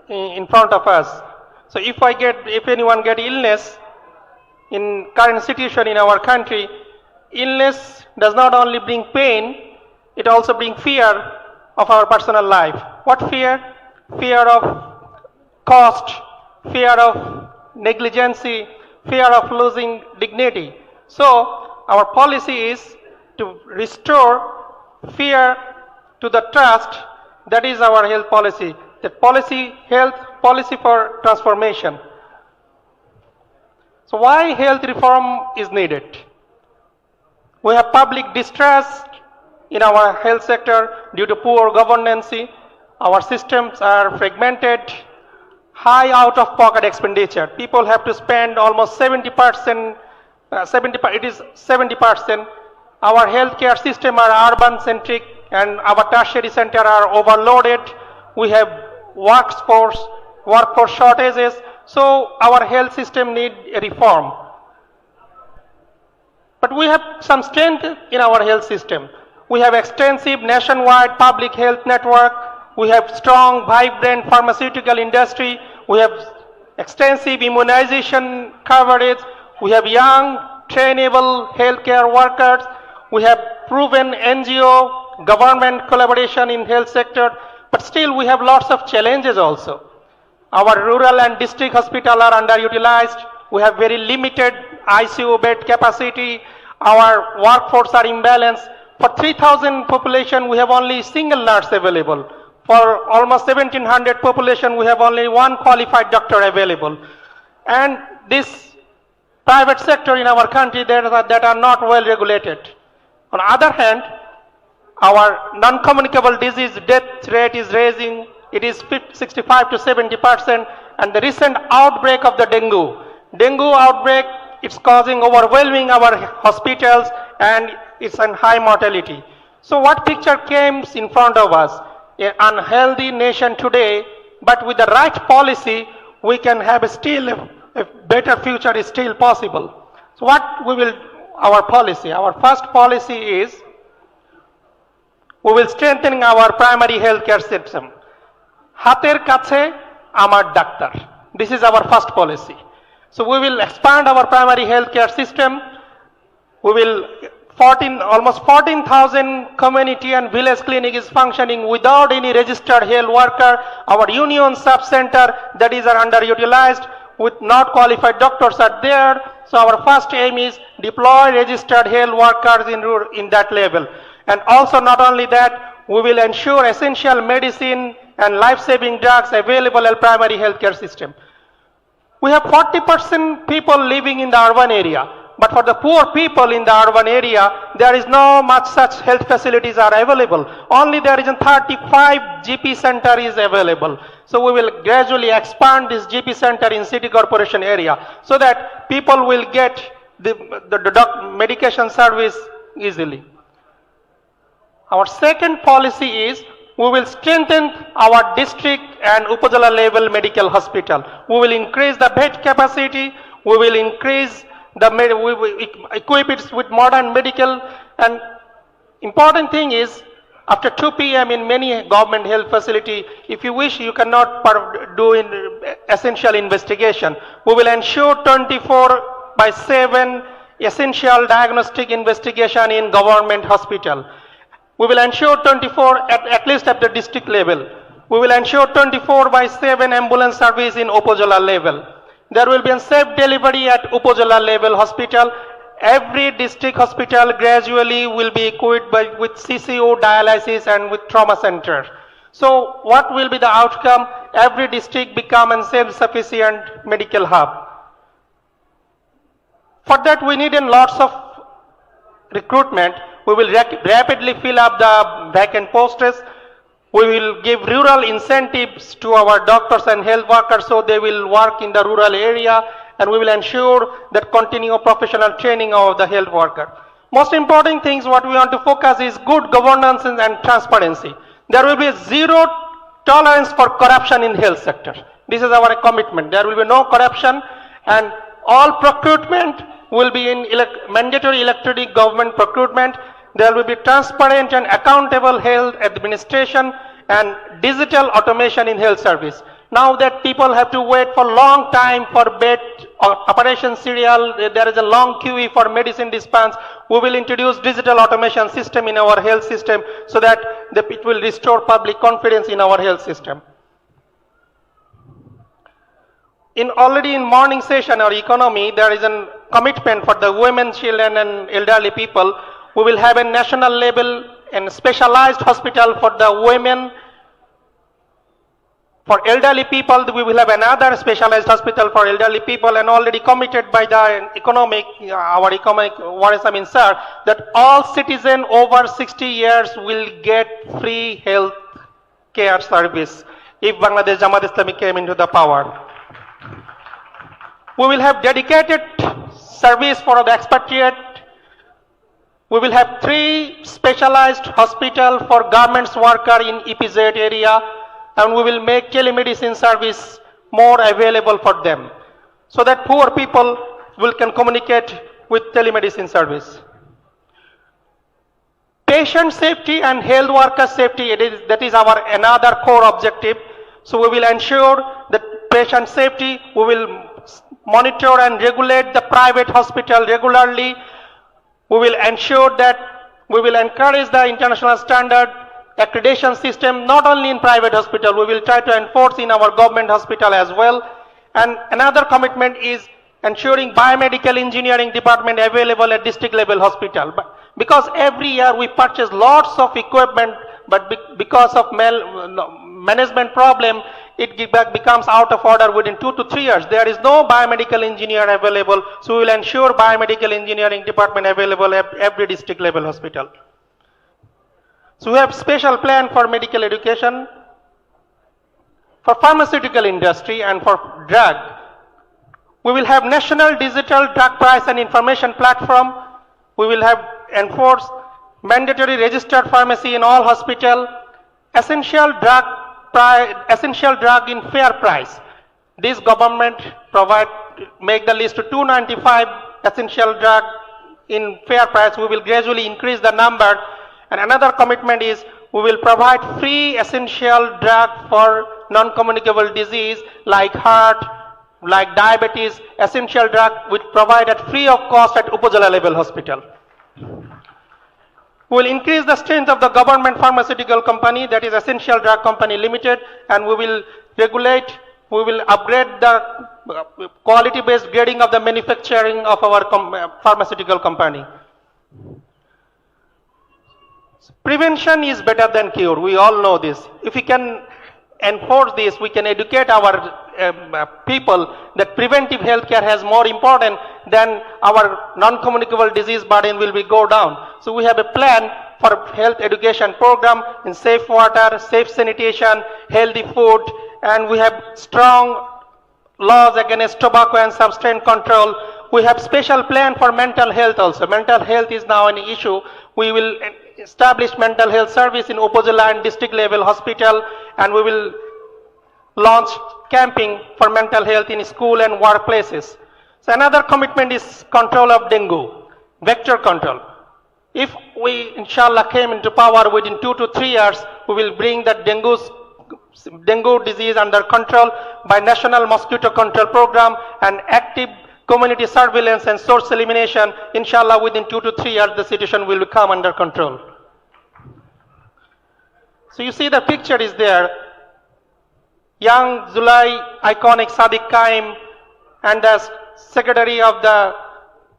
in front of us? So if anyone get illness in current situation in our country, illness does not only bring pain, it also brings fear of our personal life. What fear? Fear of cost, fear of negligence, fear of losing dignity. So our policy is to restore fear to the trust. That is our health policy. The health policy for transformation. So why health reform is needed? We have public distrust in our health sector due to poor governance. Our systems are fragmented, high out-of-pocket expenditure. People have to spend almost 70%, it is 70%. Our healthcare system are urban-centric and our tertiary center are overloaded. We have workforce shortages. So our health system need a reform. But we have some strength in our health system. We have extensive nationwide public health network. We have strong, vibrant pharmaceutical industry. We have extensive immunization coverage. We have young, trainable healthcare workers. We have proven NGO, government collaboration in health sector. But still we have lots of challenges also. Our rural and district hospitals are underutilized. We have very limited ICU bed capacity. Our workforce are imbalanced. For 3,000 population, we have only single nurse available. For almost 1,700 population, we have only one qualified doctor available. And this private sector in our country that are not well regulated. On the other hand, our non-communicable disease death rate is rising. It is 65 to 70%. And the recent outbreak of the dengue outbreak, it's causing overwhelming our hospitals and it's an high mortality. So what picture came in front of us? An unhealthy nation today, but with the right policy, we can have a better future is still possible. So our policy? Our first policy is, we will strengthen our primary healthcare system. Hater kache amar doctor. This is our first policy. So we will expand our primary healthcare system. We will almost 14,000 community and village clinic is functioning without any registered health worker. Our union sub-center that is are underutilized with not qualified doctors are there. So our first aim is deploy registered health workers in that level. And also not only that, we will ensure essential medicine and life-saving drugs available in primary healthcare system. We have 40% people living in the urban area. But for the poor people in the urban area, there is no much such health facilities are available. Only there is a 35 GP center is available. So we will gradually expand this GP center in city corporation area so that people will get the medication service easily. Our second policy is we will strengthen our district and Upazila level medical hospital. We will increase the bed capacity. We will increase we will equip it with modern medical. And important thing is, after 2 p.m. in many government health facility, if you wish, you cannot do essential investigation. We will ensure 24/7 essential diagnostic investigation in government hospital. We will ensure 24 at least at the district level. We will ensure 24/7 ambulance service in Upazila level. There will be a safe delivery at Upazila level hospital. Every district hospital gradually will be equipped with CCO dialysis and with trauma center. So what will be the outcome? Every district become a self-sufficient medical hub. For that we need lots of recruitment. We will rapidly fill up the vacant posts. We will give rural incentives to our doctors and health workers so they will work in the rural area, and we will ensure that continual professional training of the health worker. Most important things what we want to focus is good governance and transparency. There will be zero tolerance for corruption in health sector. This is our commitment. There will be no corruption, and all procurement will be in mandatory electronic government procurement. There will be transparent and accountable health administration and digital automation in health service. Now that people have to wait for long time for bed or operation serial, there is a long queue for medicine dispense. We will introduce digital automation system in our health system so that it will restore public confidence in our health system. Already in morning session or economy, there is a commitment for the women, children and elderly people. We will have a national level and specialized hospital for the women. For elderly people, we will have another specialized hospital for elderly people, and already committed by the our economic Warisam sir, that all citizens over 60 years will get free health care service if Bangladesh Jamaat Islami came into the power. We will have dedicated service for the expatriate. We will have 3 specialized hospitals for garments worker in EPZ area, and we will make telemedicine service more available for them so that poor people can communicate with telemedicine service. Patient safety and health worker safety, that is our another core objective. So we will ensure that patient safety, we will monitor and regulate the private hospital regularly. We will ensure that we will encourage the international standard accreditation system, not only in private hospital, we will try to enforce in our government hospital as well. And another commitment is ensuring biomedical engineering department available at district level hospital. But because every year we purchase lots of equipment, but because of management problem, it becomes out of order within 2 to 3 years. There is no biomedical engineer available, so we will ensure biomedical engineering department available at every district level hospital. So we have special plan for medical education, for pharmaceutical industry and for drug. We will have national digital drug price and information platform. We will have enforced mandatory registered pharmacy in all hospital, essential drug in fair price. This government make the list to 295 essential drug in fair price. We will gradually increase the number. And another commitment is we will provide free essential drug for non-communicable disease like heart, like diabetes, essential drug which provided free of cost at Upazila level hospital. We will increase the strength of the government pharmaceutical company, that is Essential Drug Company Limited, and we will upgrade the quality-based grading of the manufacturing of our pharmaceutical company. Prevention is better than cure. We all know this. If we can enforce this, we can educate our people that preventive health care has more important than our non-communicable disease burden will go down. So we have a plan for health education program in safe water, safe sanitation, healthy food, and we have strong laws against tobacco and substance control. We have special plan for mental health also. Mental health is now an issue. We will establish mental health service in Upazila and district level hospital, and we will launch camping for mental health in school and workplaces. So another commitment is control of dengue, vector control. If we inshallah came into power within 2 to 3 years, we will bring the dengue disease under control by National Mosquito Control Program and active community surveillance and source elimination. Inshallah, within 2 to 3 years, the situation will come under control. So you see the picture is there. Young Zulai, iconic Sadiq Kaim, and the secretary of the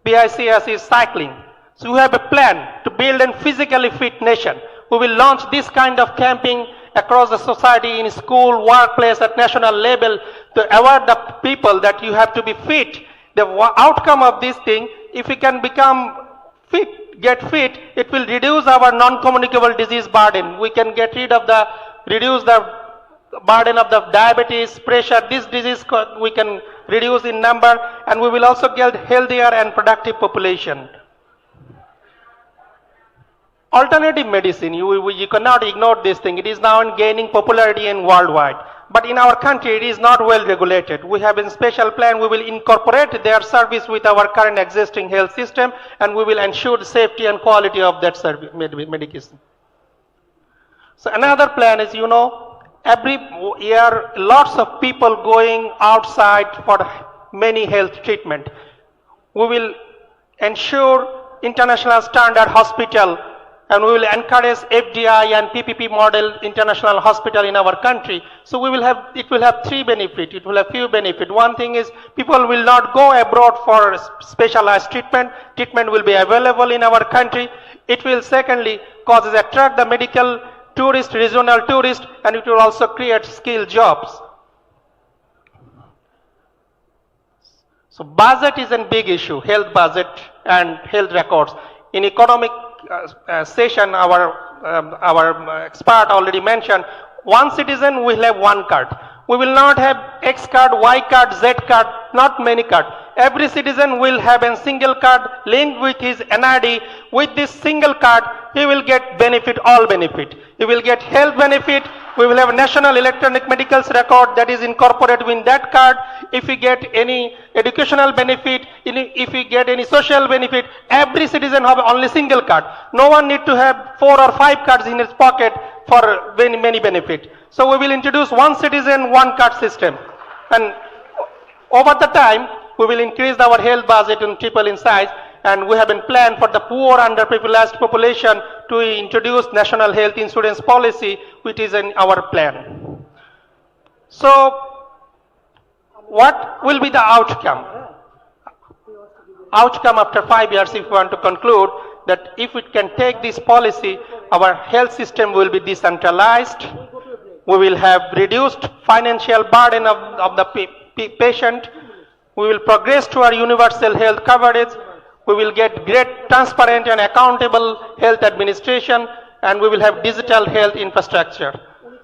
BICS is cycling. So we have a plan to build a physically fit nation. We will launch this kind of camping across the society, in school, workplace, at national level, to aware the people that you have to be fit. The outcome of this thing, if we can become fit, get fit, it will reduce our non-communicable disease burden. We can reduce the burden of the diabetes, pressure. This disease we can reduce in number, and we will also get healthier and productive population. Alternative medicine, you cannot ignore this thing. It is now gaining popularity in worldwide. But in our country, it is not well regulated. We have a special plan. We will incorporate their service with our current existing health system, and we will ensure the safety and quality of that service, medication. So another plan is, every year, lots of people going outside for many health treatment. We will ensure international standard hospital, and we will encourage FDI and PPP model international hospital in our country. So it will have three benefits. It will have few benefits. One thing is people will not go abroad for specialized treatment. Treatment will be available in our country. It will secondly attract the medical tourist, regional tourist, and it will also create skilled jobs. So budget is a big issue, health budget and health records. In economic session, our expert already mentioned, one citizen will have one card. We will not have X card, Y card, Z card, not many cards. Every citizen will have a single card linked with his NID. With this single card, he will get benefit, all benefit. He will get health benefit. We will have a national electronic medicals record that is incorporated in that card. If we get any educational benefit, if we get any social benefit, every citizen have only single card. No one need to have 4 or 5 cards in his pocket for many benefit. So we will introduce one citizen, one card system. And over the time, we will increase our health budget and triple in size, and we have been planned for the poor underprivileged population to introduce national health insurance policy, which is in our plan. So what will be the outcome? Outcome after 5 years, if we want to conclude, that if we can take this policy, our health system will be decentralized. We will have reduced financial burden of the patient. We will progress to our universal health coverage. We will get great transparent and accountable health administration, and we will have digital health infrastructure.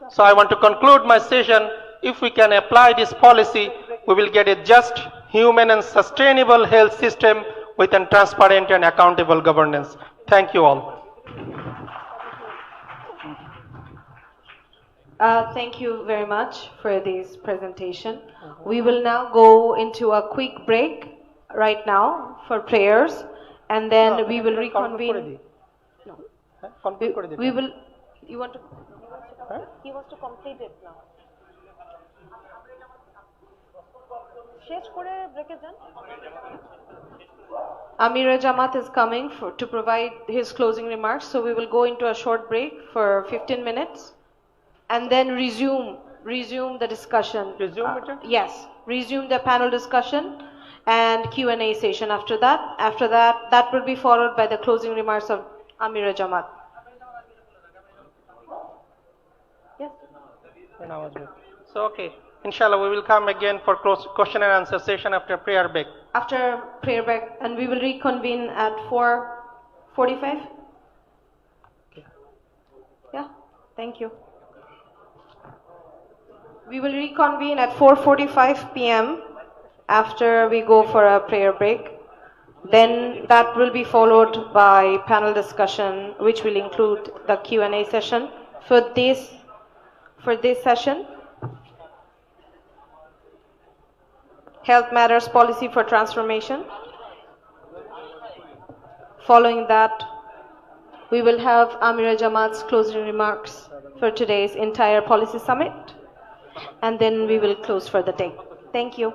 So I want to conclude my session. If we can apply this policy, we will get a just, human and sustainable health system with a transparent and accountable governance. Thank you all. Thank you very much for this presentation. We will now go into a quick break right now for prayers, and then we will reconvene. We will. You want to? He wants to complete it now. Amira Jamaat is coming to provide his closing remarks, so we will go into a short break for 15 minutes and then resume the discussion. Yes, resume the panel discussion and Q&A session after that. After that will be followed by the closing remarks of Amira Jamaat. Yes. So okay. Inshallah, we will come again for question and answer session after prayer break. After prayer break, and we will reconvene at 4:45. Okay. Yeah, thank you. We will reconvene at 4:45 p.m. after we go for a prayer break. Then that will be followed by panel discussion, which will include the Q&A session. For this session, Health Matters Policy for Transformation. Following that, we will have Amira Jamaat's closing remarks for today's entire policy summit, and then we will close for the day. Thank you.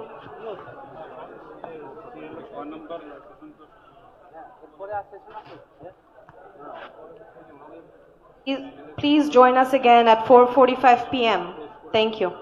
Please join us again at 4:45 p.m. Thank you.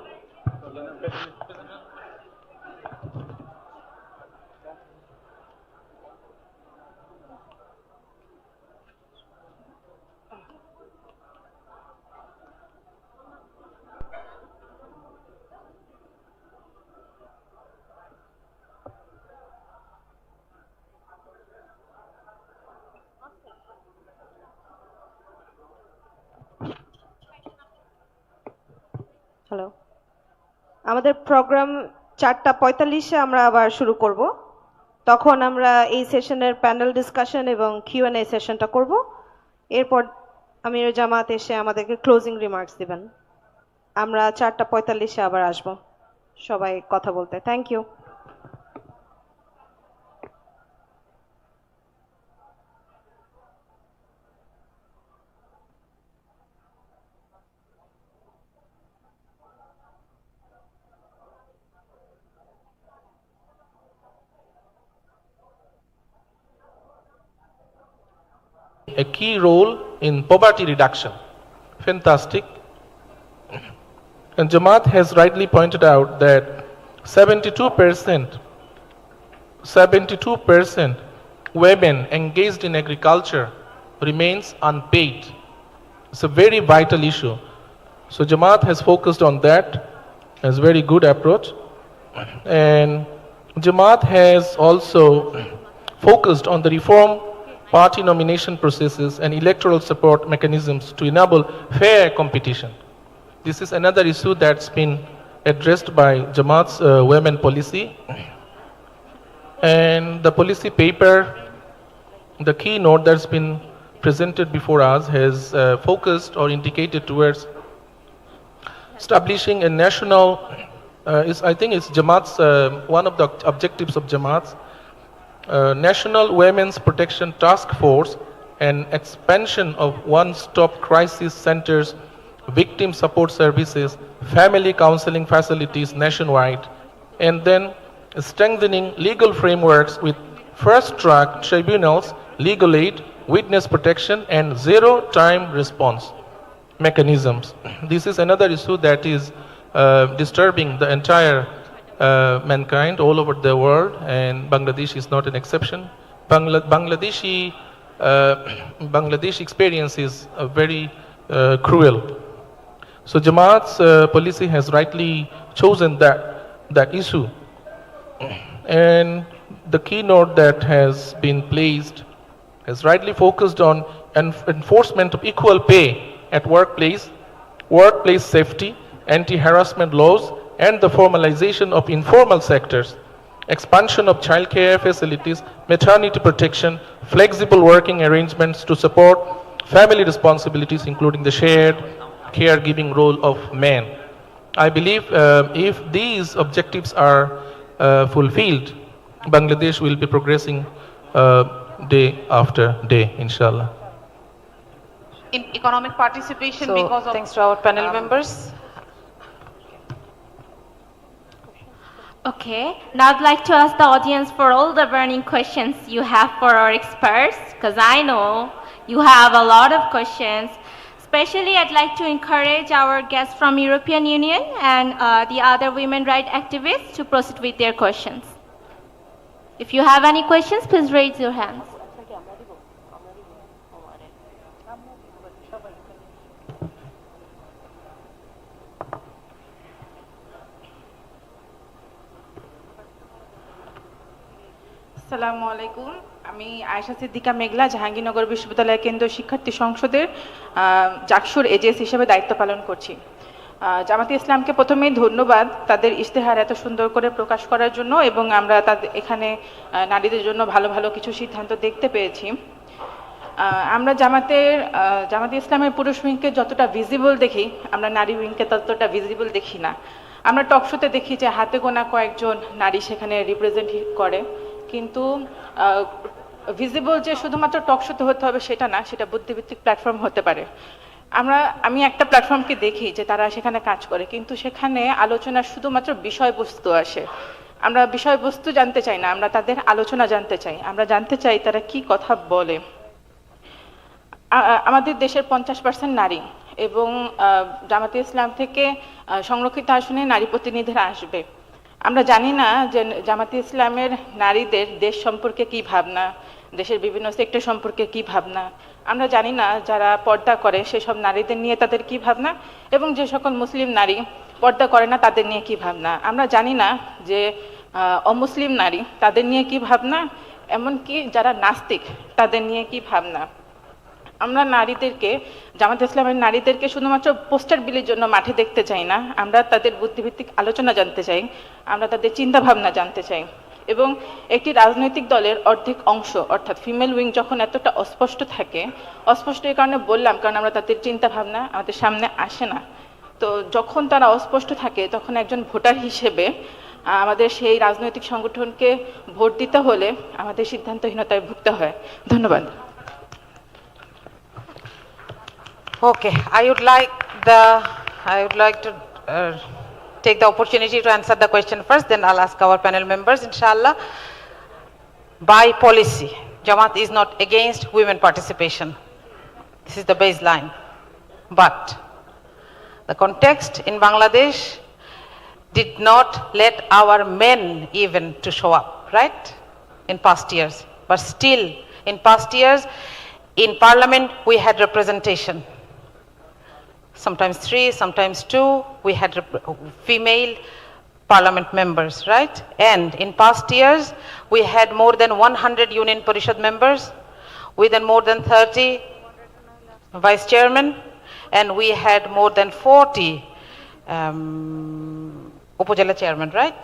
Hello, আমাদের programme 4:45-এ আমরা আবার শুরু করব। তখন আমরা এই সেশনের panel discussion এবং Q&A সেশনটা করব। এরপর আমির জামাত এসে আমাদেরকে ক্লোজিং রিমার্কস দিবেন। আমরা 4:45-এ আবার আসব সবাই কথা বলতে। Thank you. A key role in poverty reduction. Fantastic. And Jamaat has rightly pointed out that 72% women engaged in agriculture remains unpaid. It's a very vital issue. So Jamaat has focused on that as a very good approach. And Jamaat has also focused on the reform party nomination processes and electoral support mechanisms to enable fair competition. This is another issue that's been addressed by Jamaat's women policy. And the policy paper, the keynote that's been presented before us has focused or indicated towards establishing a national, I think it's Jamaat's, one of the objectives of Jamaat's, National Women's Protection Task Force and expansion of one-stop crisis centers, victim support services, family counseling facilities nationwide, and then strengthening legal frameworks with first-track tribunals, legal aid, witness protection, and zero-time response mechanisms. This is another issue that is disturbing the entire mankind all over the world, and Bangladesh is not an exception. Bangladesh experience is very cruel. So Jamaat's policy has rightly chosen that issue, and the keynote that has been placed has rightly focused on enforcement of equal pay at workplace safety, anti-harassment laws, and the formalization of informal sectors, expansion of childcare facilities, maternity protection, flexible working arrangements to support family responsibilities, including the shared caregiving role of men. I believe if these objectives are fulfilled, Bangladesh will be progressing day after day, inshallah. In economic participation, So, because of thanks to our panel members. Okay, now I'd like to ask the audience for all the burning questions you have for our experts, because I know you have a lot of questions. Especially, I'd like to encourage our guests from European Union and the other women rights activists to proceed with their questions. If you have any questions, please raise your hands. আসসালামু আলাইকুম, আমি আয়েশা সিদ্দিকা মেঘলা, জাহাঙ্গীরনগর বিশ্ববিদ্যালয় কেন্দ্রীয় শিক্ষার্থী সংসদের জাকসুর edges হিসেবে দায়িত্ব পালন করছি। জামাতে ইসলামকে প্রথমেই ধন্যবাদ তাদের ইশতেহার এত সুন্দর করে প্রকাশ করার জন্য, এবং আমরা তাদের এখানে নারীদের জন্য ভালো ভালো কিছু সিদ্ধান্ত দেখতে পেয়েছি। আমরা জামাতে ইসলামের পুরুষ উইংকে যতটা ভিজিবল দেখি, আমরা নারী উইংকে ততটা ভিজিবল দেখি না। আমরা টকশোতে দেখি যে হাতে গোনা কয়েকজন নারী সেখানে রিপ্রেজেন্ট করে, কিন্তু ভিজিবল যে শুধুমাত্র টকশোতে হতে হবে সেটা না, সেটা বুদ্ধিভিত্তিক প্ল্যাটফর্ম হতে পারে। আমি একটা প্ল্যাটফর্মকে দেখি যে তারা সেখানে কাজ করে, কিন্তু সেখানে আলোচনার শুধুমাত্র বিষয়বস্তু আসে। আমরা বিষয়বস্তু জানতে চাই না, আমরা তাদের আলোচনা জানতে চাই, আমরা জানতে চাই তারা কি কথা বলে। আমাদের দেশের 50% নারী, এবং জামাতে ইসলাম থেকে সংরক্ষিত আসনে নারী প্রতিনিধিরা আসবে। আমরা জানি না যে জামাতে ইসলামের নারীদের দেশ সম্পর্কে কি ভাবনা, দেশের বিভিন্ন সেক্টর সম্পর্কে কি ভাবনা। আমরা জানি না যারা পর্দা করে সেসব নারীদের নিয়ে তাদের কি ভাবনা, এবং যে সকল মুসলিম নারী পর্দা করে না তাদের নিয়ে কি ভাবনা। আমরা জানি না যে অমুসলিম নারী তাদের নিয়ে কি ভাবনা, এমনকি যারা নাস্তিক তাদের নিয়ে কি ভাবনা। আমরা নারীদেরকে, জামাত ইসলামের নারীদেরকে শুধুমাত্র পোস্টার বিলের জন্য মাঠে দেখতে চাই না, আমরা তাদের বুদ্ধিভিত্তিক আলোচনা জানতে চাই, আমরা তাদের চিন্তা ভাবনা জানতে চাই। এবং একটি রাজনৈতিক দলের অর্ধেক অংশ অর্থাৎ ফিমেল উইং যখন এতটা অস্পষ্ট থাকে, অস্পষ্ট এই কারণে বললাম কারণ আমরা তাদের চিন্তা ভাবনা আমাদের সামনে আসে না। তো যখন তারা অস্পষ্ট থাকে তখন একজন ভোটার হিসেবে আমাদের সেই রাজনৈতিক সংগঠনকে ভোট দিতে হলে আমাদের সিদ্ধান্তহীনতায় ভুগতে হয়। ধন্যবাদ। Okay, I would like to take the opportunity to answer the question first, then I'll ask our panel members, inshallah. By policy, Jamaat is not against women participation. This is the baseline. But the context in Bangladesh did not let our men even to show up, right? In past years. But still, in past years, in parliament, we had representation. Sometimes 3, sometimes 2, we had female parliament members, right? And in past years, we had more than 100 Union Parishad members, with more than 30 vice chairmen, and we had more than 40 Upajala chairman, right?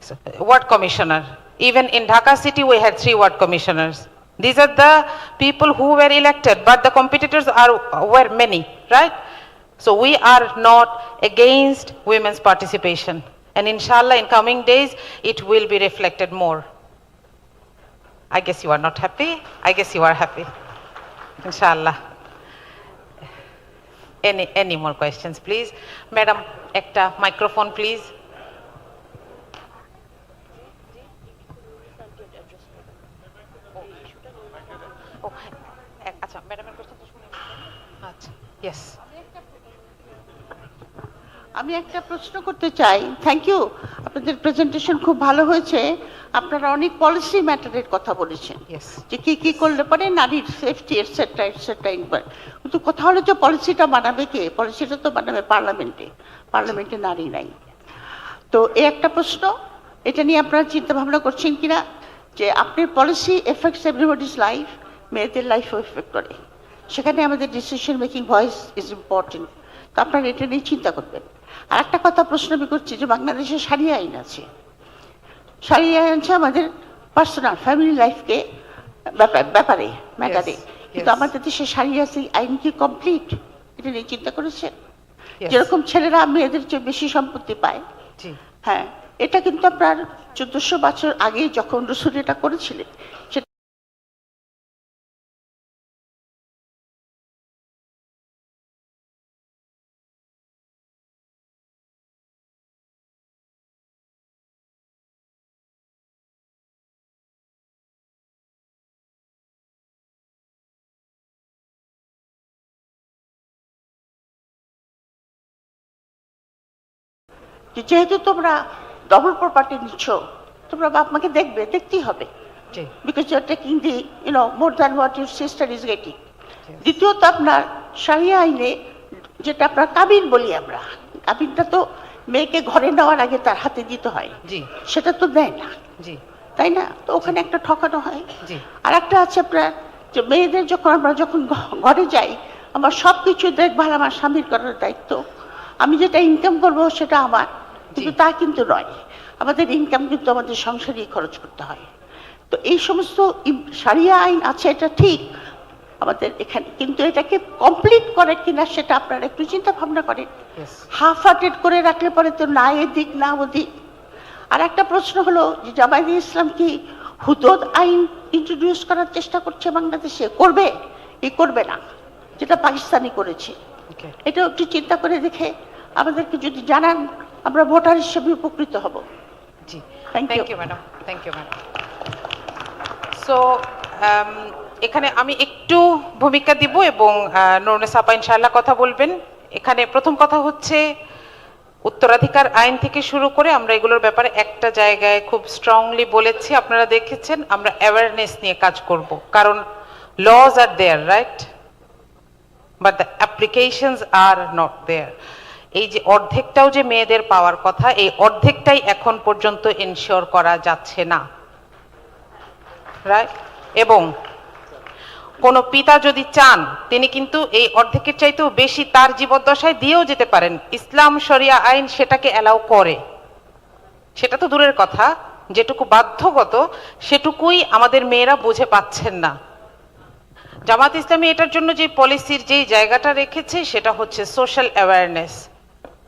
So, ward commissioner. Even in Dhaka city, we had 3 ward commissioners. These are the people who were elected, but the competitors were many, right? So we are not against women's participation. And inshallah, in coming days, it will be reflected more. I guess you are not happy. I guess you are happy. Inshallah. Any more questions, please? Madam, ekta microphone, please. আচ্ছা ম্যাডামের question তো শুনে আচ্ছা yes আমি একটা প্রশ্ন করতে চাই। থ্যাংক ইউ, আপনাদের প্রেজেন্টেশন খুব ভালো হয়েছে। আপনারা অনেক পলিসি ম্যাটারের কথা বলেছেন, যে কি কি করলে পরে নারীর সেফটি এটসেট্রা এটসেট্রা। কিন্তু কথা হলো যে পলিসিটা বানাবে কে? পলিসিটা তো বানাবে পার্লামেন্টে, পার্লামেন্টে নারী নাই। তো এই একটা প্রশ্ন, এটা নিয়ে আপনারা চিন্তা ভাবনা করছেন কিনা যে আপনার পলিসি এফেক্টস এভরিবডিজ লাইফ, মেয়েদের লাইফও এফেক্ট করে, সেখানে আমাদের decision making voice is important. তো আপনারা এটা নিয়ে চিন্তা করবেন। আর একটা কথা প্রশ্ন আমি করছি যে বাংলাদেশে সারিয়া আইন আছে, সারিয়া আইন আছে আমাদের পার্সোনাল ফ্যামিলি লাইফকে ব্যাপারে ম্যাটারে, কিন্তু আমাদের দেশে সারিয়া আইন কি কমপ্লিট? এটা নিয়ে চিন্তা করেছেন? যেরকম ছেলেরা মেয়েদের চেয়ে বেশি সম্পত্তি পায়, হ্যাঁ, এটা কিন্তু আপনার 1400 বছর আগে যখন রসুল এটা করেছিলেন, যেহেতু তোমরা ডবল প্রপার্টি নিচ্ছ, তোমরা বাপ মাকে দেখবে, দেখতেই হবে, because you are taking the more than what your sister is getting. দ্বিতীয়ত আপনার শারিয়া আইনে যেটা আপনার কাবিন বলি আমরা, কাবিনটা তো মেয়েকে ঘরে নেওয়ার আগে তার হাতে দিতে হয়, সেটা তো দেয় না, তাই না? তো ওখানে একটা ঠকানো হয়। আর একটা আছে আপনার যে মেয়েদের আমরা যখন ঘরে যাই, আমার সব কিছু দেখভাল আমার স্বামীর করার দায়িত্ব, আমি যেটা ইনকাম করবো সেটা আমার, কিন্তু তা কিন্তু নয়, আমাদের ইনকাম কিন্তু আমাদের সংসারই খরচ করতে হয়। তো এই সমস্ত শারিয়া আইন আছে, এটা ঠিক আমাদের এখানে, কিন্তু এটাকে কমপ্লিট করে কিনা সেটা আপনারা একটু চিন্তা ভাবনা করেন। হাফ হার্টেড করে রাখলে পরে তো না এদিক না ওদিক। আর একটা প্রশ্ন হলো যে জামায়াতে ইসলাম কি হুদুদ আইন ইন্ট্রোডিউস করার চেষ্টা করছে বাংলাদেশে? করবে কি করবে না, যেটা পাকিস্তানি করেছে? এটাও একটু চিন্তা করে দেখে আমাদেরকে যদি জানান, আমরা ভোটার হিসেবে উপকৃত হব। জি, thank you madam, thank you madam. So এখানে আমি একটু ভূমিকা দিব এবং নুরুন্নেসা আপা ইনশাআল্লাহ কথা বলবেন। এখানে প্রথম কথা হচ্ছে উত্তরাধিকার আইন থেকে শুরু করে আমরা এগুলোর ব্যাপারে একটা জায়গায় খুব স্ট্রংলি বলেছি, আপনারা দেখেছেন, আমরা অ্যাওয়ারনেস নিয়ে কাজ করব, কারণ laws are there, right? But the applications are not there. এই যে অর্ধেকটাও যে মেয়েদের পাওয়ার কথা, এই অর্ধেকটাই এখন পর্যন্ত এনশিওর করা যাচ্ছে না, রাইট? এবং কোনো পিতা যদি চান তিনি কিন্তু এই অর্ধেকের চাইতেও বেশি তার জীবদ্দশায় দিয়েও যেতে পারেন। ইসলাম শরিয়া আইন সেটাকে অ্যালাউ করে। সেটা তো দূরের কথা, যেটুকু বাধ্যগত সেটুকুই আমাদের মেয়েরা বুঝে পাচ্ছেন না। জামাত ইসলামী এটার জন্য যে পলিসির যেই জায়গাটা রেখেছে সেটা হচ্ছে সোশ্যাল অ্যাওয়ারনেস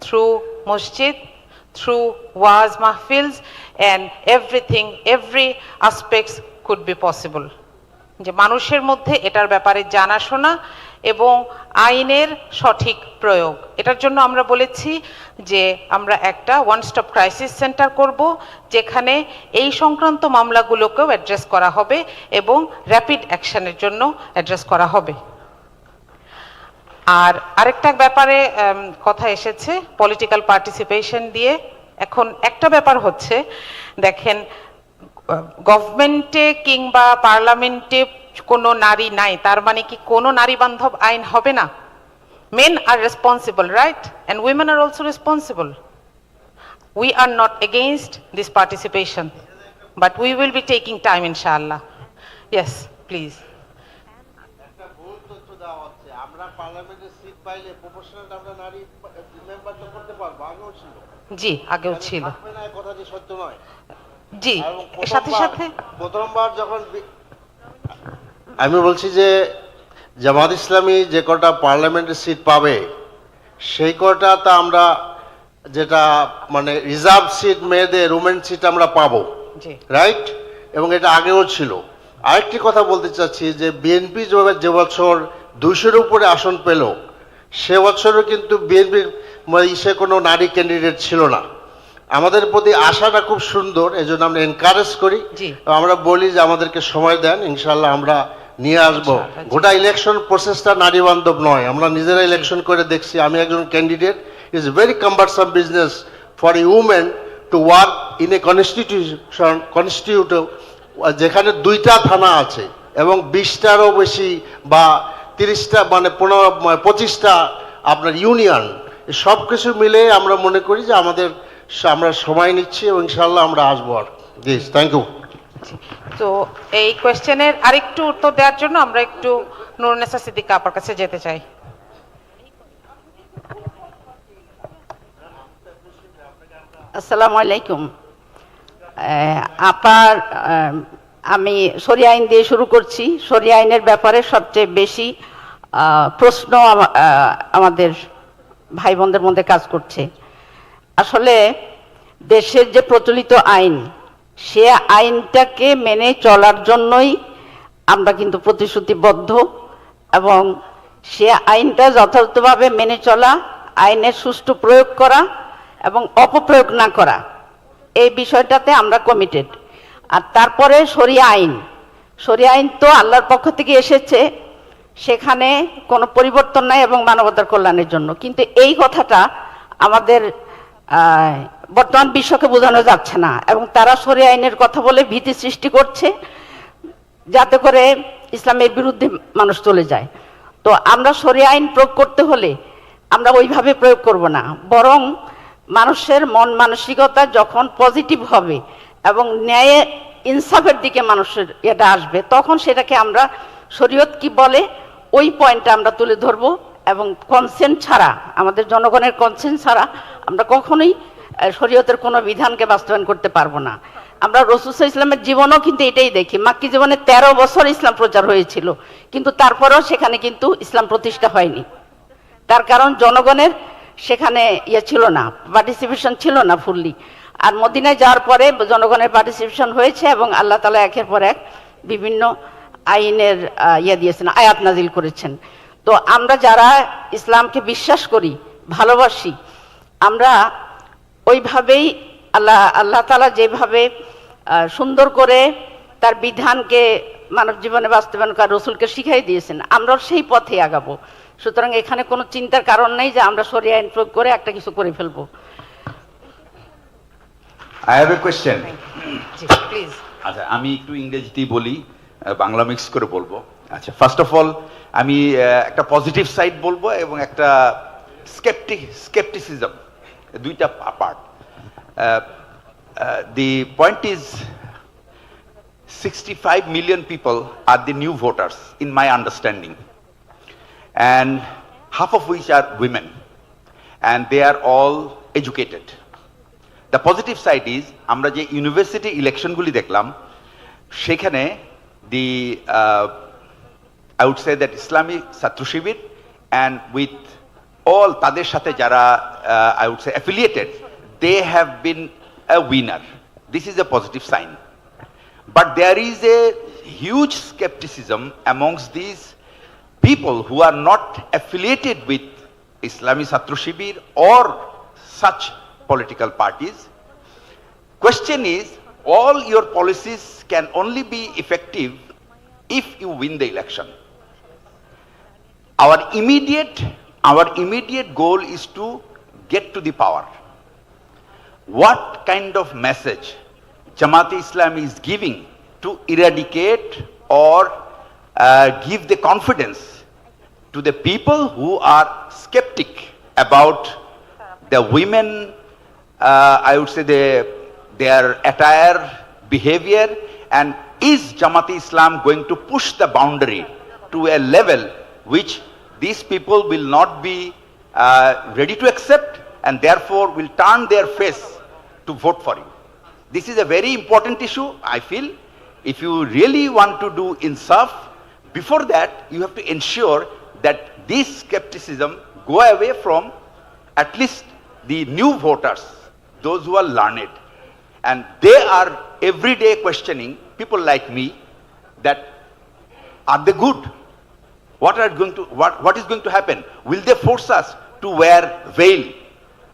থ্রু মসজিদ, থ্রু ওয়াজ মাহফিলস and everything, every aspects could be possible. যে মানুষের মধ্যে এটার ব্যাপারে জানাশোনা এবং আইনের সঠিক প্রয়োগ। এটার জন্য আমরা বলেছি যে আমরা একটা ওয়ান স্টপ ক্রাইসিস সেন্টার করব, যেখানে এই সংক্রান্ত মামলাগুলোকেও অ্যাড্রেস করা হবে এবং র্যাপিড অ্যাকশনের জন্য অ্যাড্রেস করা হবে। আর আরেকটা ব্যাপারে কথা এসেছে পলিটিক্যাল পার্টিসিপেশন দিয়ে। এখন একটা ব্যাপার হচ্ছে, দেখেন গভর্নমেন্টে কিংবা পার্লামেন্টে কোনো নারী নাই তার মানে কি কোনো নারী বান্ধব আইন হবে না? Men are responsible, right? And women are also responsible. We are not against this participation, but we will be taking time, inshallah. Yes, please. জি, আগেও ছিল। জি, সাথে সাথে প্রথমবার যখন আমি বলছি যে জামাত ইসলামী যে কটা পার্লামেন্টের সিট পাবে সেই কটা তা আমরা যেটা মানে রিজার্ভ সিট মেয়েদের উমেন সিট আমরা পাবো, রাইট? এবং এটা আগেও ছিল। আরেকটি কথা বলতে চাচ্ছি যে বিএনপি যে বছর 200-এর উপরে আসন পেল সে বছরও কিন্তু বিএনপির ইসে কোনো নারী ক্যান্ডিডেট ছিল না। আমাদের প্রতি আশাটা খুব সুন্দর, এজন্য আমরা এনকারেজ করি, আমরা বলি যে আমাদেরকে সময় দেন, ইনশাল্লাহ আমরা নিয়ে আসবো। গোটা ইলেকশন প্রসেসটা নারী বান্ধব নয়, আমরা নিজেরা ইলেকশন করে দেখছি। আমি একজন candidate, is very cumbersome business for a women to work in a constitutive যেখানে 2টা থানা আছে এবং 20টারও বেশি বা 30টা মানে 25টা আপনার ইউনিয়ন, সব কিছু মিলে আমরা মনে করি যে আমরা সময় নিচ্ছি এবং ইনশাল্লাহ আমরা আসবো। আর জি, থ্যাংক ইউ। তো এই কোয়েশ্চেনের আরেকটু উত্তর দেওয়ার জন্য আমরা একটু নুরুন্নেসা সিদ্দিকা আপার কাছে যেতে চাই। আসসালামু আলাইকুম। আপার আমি শরিয়া আইন দিয়ে শুরু করছি। শরিয়া আইনের ব্যাপারে সবচেয়ে বেশি প্রশ্ন আমাদের ভাই বোনদের মধ্যে কাজ করছে। আসলে দেশের যে প্রচলিত আইন সে আইনটাকে মেনে চলার জন্যই আমরা কিন্তু প্রতিশ্রুতিবদ্ধ, এবং সে আইনটা যথাযথভাবে মেনে চলা, আইনের সুষ্ঠু প্রয়োগ করা এবং অপপ্রয়োগ না করা, এই বিষয়টাতে আমরা কমিটেড। আর তারপরে শরিয়া আইন তো আল্লাহর পক্ষ থেকে এসেছে, সেখানে কোনো পরিবর্তন নাই এবং মানবতার কল্যাণের জন্য। কিন্তু এই কথাটা আমাদের বর্তমান বিশ্বকে বোঝানো যাচ্ছে না, এবং তারা শরিয়া আইনের কথা বলে ভীতি সৃষ্টি করছে যাতে করে ইসলামের বিরুদ্ধে মানুষ চলে যায়। তো আমরা শরিয়া আইন প্রয়োগ করতে হলে আমরা ওইভাবে প্রয়োগ করব না, বরং মানুষের মন মানসিকতা যখন পজিটিভ হবে এবং ন্যায় ইনসাফের দিকে মানুষের এটা আসবে, তখন সেটাকে আমরা শরীয়ত কি বলে ওই পয়েন্টটা আমরা তুলে ধরবো। এবং কনসেন্ট ছাড়া, আমাদের জনগণের কনসেন্ট ছাড়া আমরা কখনোই শরীয়তের কোনো বিধানকে বাস্তবায়ন করতে পারবো না। আমরা রাসূল সাল্লাল্লাহু আলাইহি ওয়াসাল্লামের জীবনও কিন্তু এটাই দেখি। মাক্কি জীবনে 13 বছর ইসলাম প্রচার হয়েছিল, কিন্তু তারপরেও সেখানে কিন্তু ইসলাম প্রতিষ্ঠা হয়নি। তার কারণ জনগণের সেখানে ছিল না, পার্টিসিপেশন ছিল না ফুললি। আর মদিনায় যাওয়ার পরে জনগণের পার্টিসিপেশন হয়েছে এবং আল্লাহ তাআলা একের পর এক বিভিন্ন আইনের দিয়েছেন, আয়াত নাজিল করেছেন। তো আমরা যারা ইসলামকে বিশ্বাস করি, ভালোবাসি, আমরা ওইভাবেই আল্লাহ তাআলা যেভাবে সুন্দর করে তার বিধানকে মানব জীবনে বাস্তবায়ন করার রাসূলকে শিখাই দিয়েছেন, আমরাও সেই পথে আগাবো। সুতরাং এখানে কোনো চিন্তার কারণ নেই যে আমরা শরিয়া আইন প্রয়োগ করে একটা কিছু করে ফেলবো। I have a question. Please. আচ্ছা, আমি একটু ইংরেজিতেই বলি, বাংলা মিক্স করে বলবো। আচ্ছা, ফার্স্ট অফ অল আমি একটা পজিটিভ সাইড বলবো এবং একটা skepticism, দুইটা part. The point is, 65 million people are the new voters, in my understanding, and half of which are women, and they are all educated. The positive side is, আমরা যে university ইলেকশনগুলি দেখলাম, সেখানে I would say that Islami Satru Shibir and with all তাদের সাথে যারা I would say affiliated, they have been a winner. This is a positive sign. But there is a huge skepticism amongst these people who are not affiliated with Islami Satru Shibir or such political parties. Question is, all your policies can only be effective if you win the election. Our immediate goal is to get to the power. What kind of message Jamaat Islam is giving to eradicate or give the confidence to the people who are skeptic about the women, I would say their attire, behavior, and is Jamaat Islam going to push the boundary to a level which these people will not be ready to accept and therefore will turn their face to vote for you. This is a very important issue, I feel. If you really want to do insaf, before that you have to ensure that this skepticism go away from at least the new voters, those who are learned. And they are every day questioning people like me that are they good? What is going to happen? Will they force us to wear veil?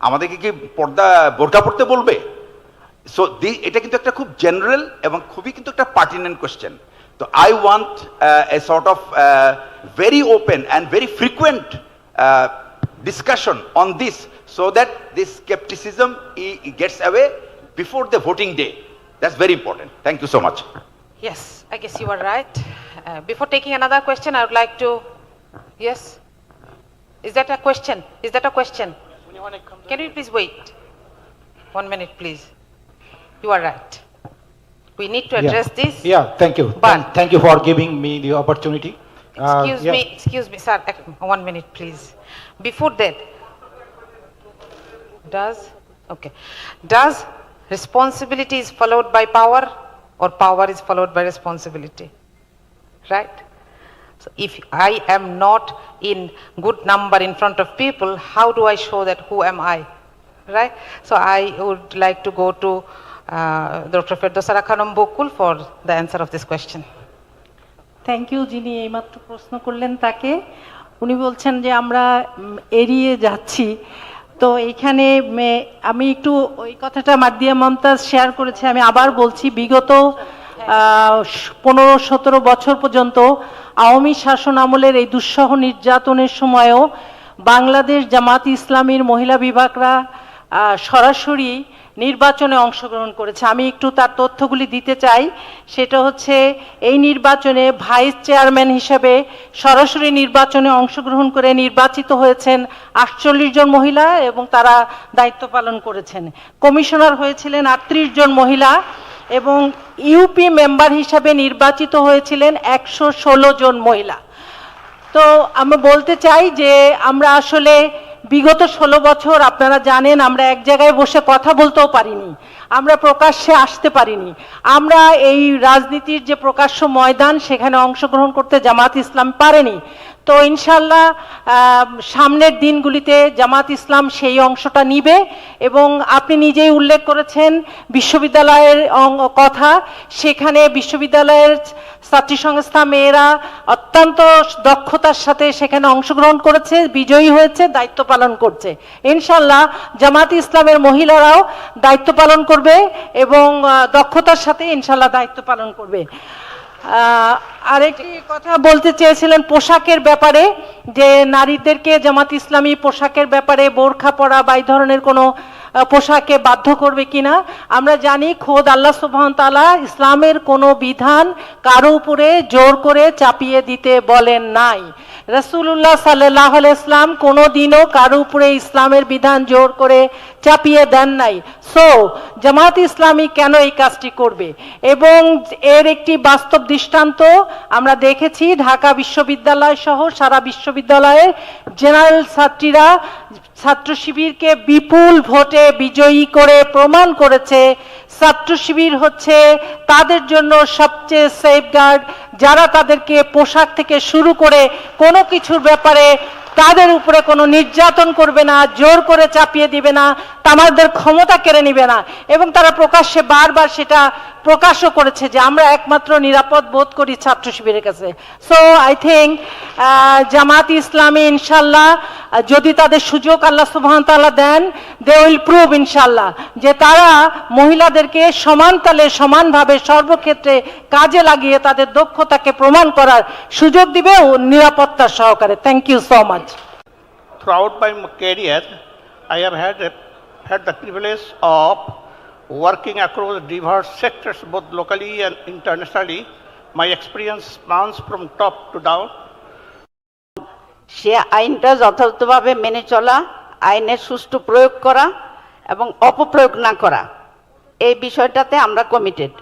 আমাদেরকে কি পর্দা বোরকা পড়তে বলবে? So এটা কিন্তু একটা খুব জেনারেল এবং খুবই কিন্তু একটা পার্টিনেন্ট কোশ্চেন। তো I want a sort of very open and very frequent discussion on this so that this skepticism gets away before the voting day. That's very important. Thank you so much. Yes, I guess you are right. Before taking another question, I would like to, yes? Is that a question? Is that a question? Can you please wait? 1 minute, please. You are right. We need to address this. Yeah, thank you. But thank you for giving me the opportunity. Excuse me, sir. 1 minute, please. Before that, does responsibility is followed by power or power is followed by responsibility? Right? So if I am not in good number in front of people, how do I show that who am I? Right? So I would like to go to Dr. Ferdowsa Khanum Bokul for the answer of this question. Thank you. যিনি এইমাত্র প্রশ্ন করলেন তাকে, উনি বলছেন যে আমরা এড়িয়ে যাচ্ছি। তো এইখানে আমি একটু ওই কথাটা মার্দিয়া মমতাজ শেয়ার করেছে, আমি আবার বলছি, বিগত 15-17 বছর পর্যন্ত আওয়ামী শাসন আমলের এই দুঃসহ নির্যাতনের সময়ও বাংলাদেশ জামাত ইসলামীর মহিলা বিভাগরা সরাসরি নির্বাচনে অংশগ্রহণ করেছে। আমি একটু তার তথ্যগুলি দিতে চাই। সেটা হচ্ছে, এই নির্বাচনে ভাইস চেয়ারম্যান হিসেবে সরাসরি নির্বাচনে অংশগ্রহণ করে নির্বাচিত হয়েছেন 48 জন মহিলা এবং তারা দায়িত্ব পালন করেছেন। কমিশনার হয়েছিলেন 38 জন মহিলা এবং ইউপি মেম্বার হিসাবে নির্বাচিত হয়েছিলেন 116 জন মহিলা। তো আমি বলতে চাই যে আমরা আসলে বিগত 16 বছর আপনারা জানেন আমরা এক জায়গায় বসে কথা বলতেও পারিনি, আমরা প্রকাশ্যে আসতে পারিনি, আমরা এই রাজনীতির যে প্রকাশ্য ময়দান সেখানে অংশগ্রহণ করতে জামাত ইসলাম পারেনি। তো ইনশাল্লাহ সামনের দিনগুলিতে জামাত ইসলাম সেই অংশটা নিবে। এবং আপনি নিজেই উল্লেখ করেছেন বিশ্ববিদ্যালয়ের কথা, সেখানে বিশ্ববিদ্যালয়ের ছাত্রী সংস্থা মেয়েরা অত্যন্ত দক্ষতার সাথে সেখানে অংশগ্রহণ করেছে, বিজয়ী হয়েছে, দায়িত্ব পালন করছে। ইনশাল্লাহ জামাত ইসলামের মহিলারাও দায়িত্ব পালন করবে এবং দক্ষতার সাথে ইনশাল্লাহ দায়িত্ব পালন করবে। আরেকটি কথা বলতে চেয়েছিলেন পোশাকের ব্যাপারে, যে নারীদেরকে জামাত ইসলামী পোশাকের ব্যাপারে বোরখা পরা বা এই ধরনের কোনো পোশাকে বাধ্য করবে কিনা। আমরা জানি খোদ আল্লাহ সুবহান তাআলা ইসলামের কোনো বিধান কারো উপরে জোর করে চাপিয়ে দিতে বলেন নাই। রাসূলুল্লাহ সাল্লাল্লাহু আলাইহি ইসলাম কোনোদিনও কারো উপরে ইসলামের বিধান জোর করে চাপিয়ে দেন নাই। সো জামাত ইসলামী কেন এই কাজটি করবে, এবং এর একটি বাস্তব দৃষ্টান্ত আমরা দেখেছি ঢাকা বিশ্ববিদ্যালয় সহ সারা বিশ্ববিদ্যালয়ের জেনারেল ছাত্রীরা ছাত্র শিবিরকে বিপুল ভোটে বিজয়ী করে প্রমাণ করেছে ছাত্র শিবির হচ্ছে তাদের জন্য সবচেয়ে সেফগার্ড, যারা তাদেরকে পোশাক থেকে শুরু করে কোনো কিছুর ব্যাপারে তাদের উপরে কোনো নির্যাতন করবে না, জোর করে চাপিয়ে দিবে না, তাদের ক্ষমতা কেড়ে নিবে না, এবং তারা প্রকাশ্যে বারবার সেটা প্রকাশও করেছে যে আমরা একমাত্র নিরাপদ বোধ করি ছাত্র শিবিরের কাছে। So I think Jamaat Islami ইনশাল্লাহ যদি তাদের সুযোগ আল্লাহ সুবহান তাআলা দেন, দে উইল প্রুভ ইনশাল্লাহ যে তারা মহিলাদেরকে সমান তালে সমানভাবে সর্বক্ষেত্রে কাজে লাগিয়ে তাদের দক্ষতাকে প্রমাণ করার সুযোগ দিবে ও নিরাপত্তা সহকারে। Thank you so much. Throughout my career, I have had the privilege of working across diverse sectors, both locally and internationally. My experience spans from top to down. সে আইনটা যথাযথভাবে মেনে চলা, আইনের সুষ্ঠু প্রয়োগ করা এবং অপপ্রয়োগ না করা, এই বিষয়টাতে আমরা কমিটেড।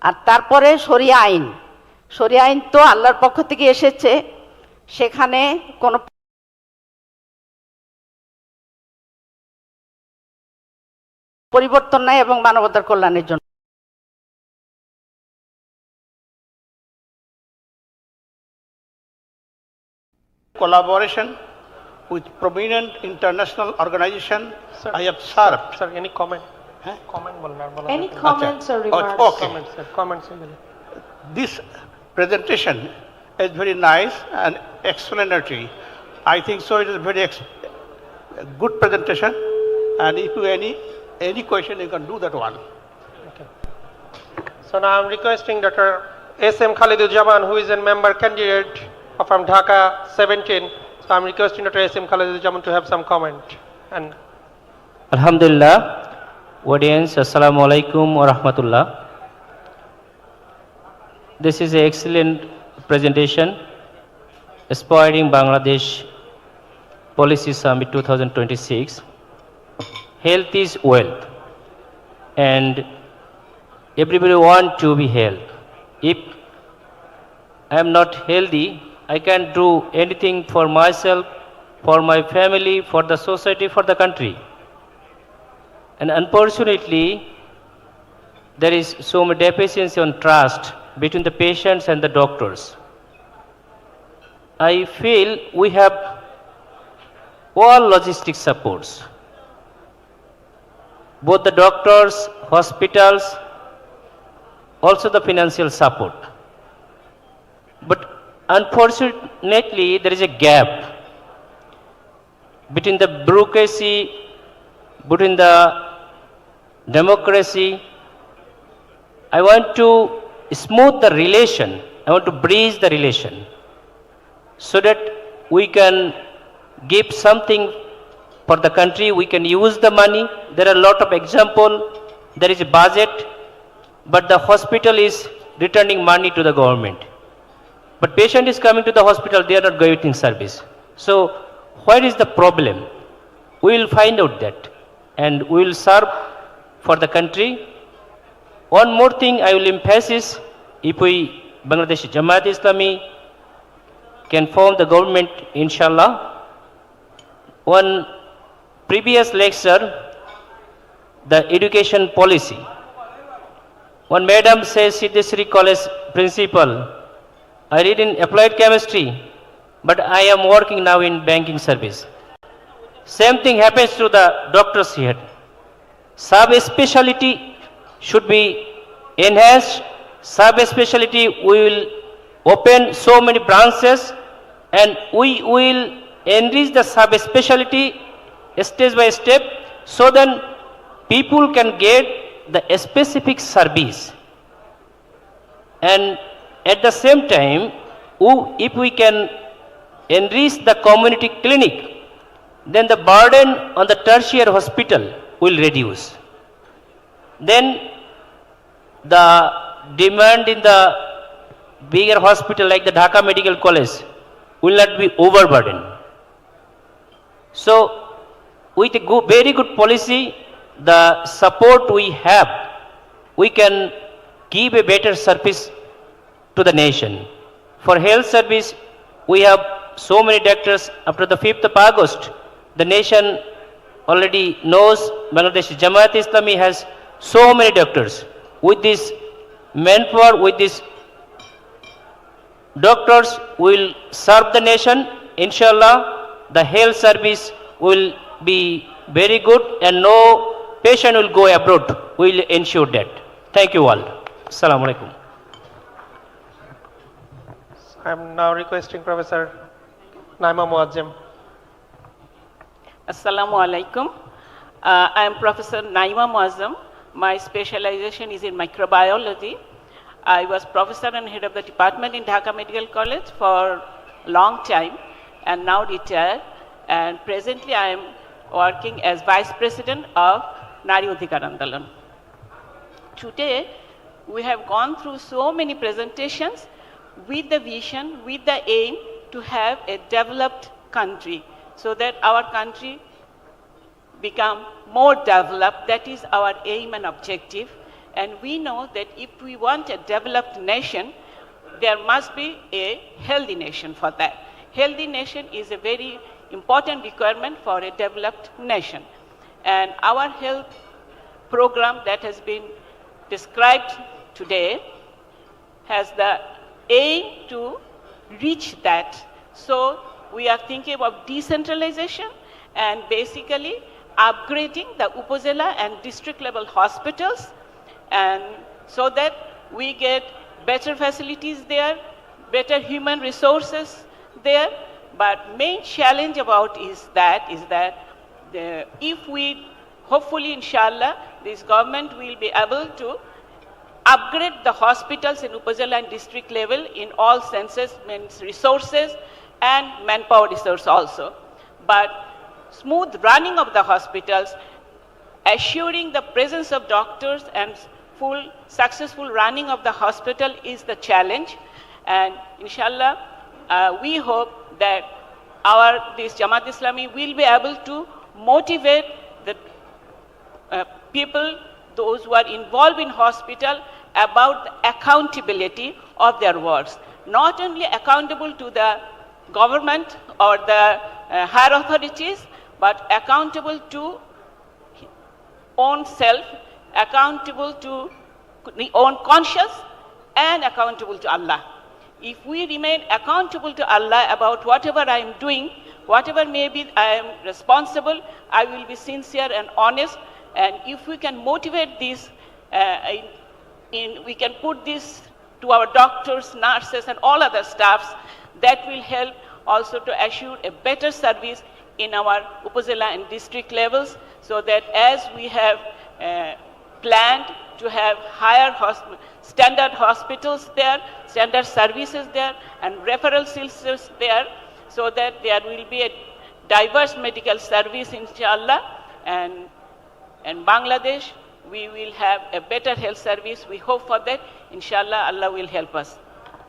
আর তারপরে শরিয়া আইন, শরিয়া আইন তো আল্লাহর পক্ষ থেকে এসেছে, সেখানে কোনো পরিবর্তন নাই এবং মানবতার কল্যাণের জন্য। Collaboration with prominent international organizations I have served. Sir, any comment? Comment Any comments or remarks? Okay. Comments. This presentation is very nice and explanatory. I think so. It is a very good presentation, and if you any question, you can do that one. So now I'm requesting Dr. S.M. Khaliduzzaman, who is a member candidate from Dhaka 17. So I'm requesting Dr. S.M. Khaliduzzaman to have some comment. And Alhamdulillah, audience, Assalamu alaikum wa rahmatullah. This is an excellent presentation, Aspiring Bangladesh Policy Summit 2026. Health is wealth, and everybody want to be healthy. If I am not healthy, I can't do anything for myself, for my family, for the society, for the country. And unfortunately, there is so much deficiency on trust between the patients and the doctors. I feel we have all logistic supports, both the doctors, hospitals, also the financial support. But unfortunately, there is a gap between the bureaucracy, between the democracy. I want to smooth the relation. I want to bridge the relation so that we can give something for the country. We can use the money. There are a lot of examples. There is a budget, but the hospital is returning money to the government. But patient is coming to the hospital, they are not getting service. So where is the problem? We will find out that, and we will serve for the country. One more thing I will emphasize, if we, Bangladesh Jamaat Islami, can form the government, inshallah. One previous lecture, the education policy. One madam says, Siddheshwari College principal, I read in applied chemistry, but I am working now in banking service. Same thing happens to the doctors here. Sub-speciality should be enhanced. Sub-speciality, we will open so many branches, and we will enrich the sub-speciality stage by step, so then people can get the specific service. And at the same time, if we can enrich the community clinic, then the burden on the tertiary hospital will reduce. Then the demand in the bigger hospital like the Dhaka Medical College will not be overburdened. So with a very good policy, the support we have, we can give a better service to the nation. For health service, we have so many doctors. After the 5th of August, the nation already knows Bangladesh Jamaat Islami has so many doctors. With this manpower, with these doctors will serve the nation. Inshallah, the health service will be very good and no patient will go abroad. We will ensure that. Thank you all. Assalamu alaikum. I am now requesting Professor Naima Muazzam. Assalamu alaikum. I am Professor Naima Muazzam. My specialization is in microbiology. I was professor and head of the department in Dhaka Medical College for a long time and now retired. And presently I am working as Vice President of Nari Adhikar Andolan. Today we have gone through so many presentations with the vision, with the aim to have a developed country so that our country become more developed. That is our aim and objective. And we know that if we want a developed nation, there must be a healthy nation for that. Healthy nation is a very important requirement for a developed nation. And our health program that has been described today has the aim to reach that. So we are thinking about decentralization and basically upgrading the Upazila and district level hospitals, and so that we get better facilities there, better human resources there. But main challenge about is that if we, hopefully inshallah, this government will be able to upgrade the hospitals in Upazila and district level in all senses, means resources and manpower resource also. But smooth running of the hospitals, assuring the presence of doctors and full successful running of the hospital is the challenge. And inshallah, we hope that this Jamaat Islami will be able to motivate the people, those who are involved in hospital, about the accountability of their works. Not only accountable to the government or the higher authorities, but accountable to own self, accountable to the own conscience, and accountable to Allah. If we remain accountable to Allah about whatever I am doing, whatever maybe I am responsible, I will be sincere and honest. And if we can motivate this, we can put this to our doctors, nurses, and all other staffs, that will help also to assure a better service in our Upazila and district levels, so that as we have planned to have higher standard hospitals there, standard services there, and referral systems there, so that there will be a diverse medical service, inshallah, and in Bangladesh, we will have a better health service. We hope for that. Inshallah, Allah will help us.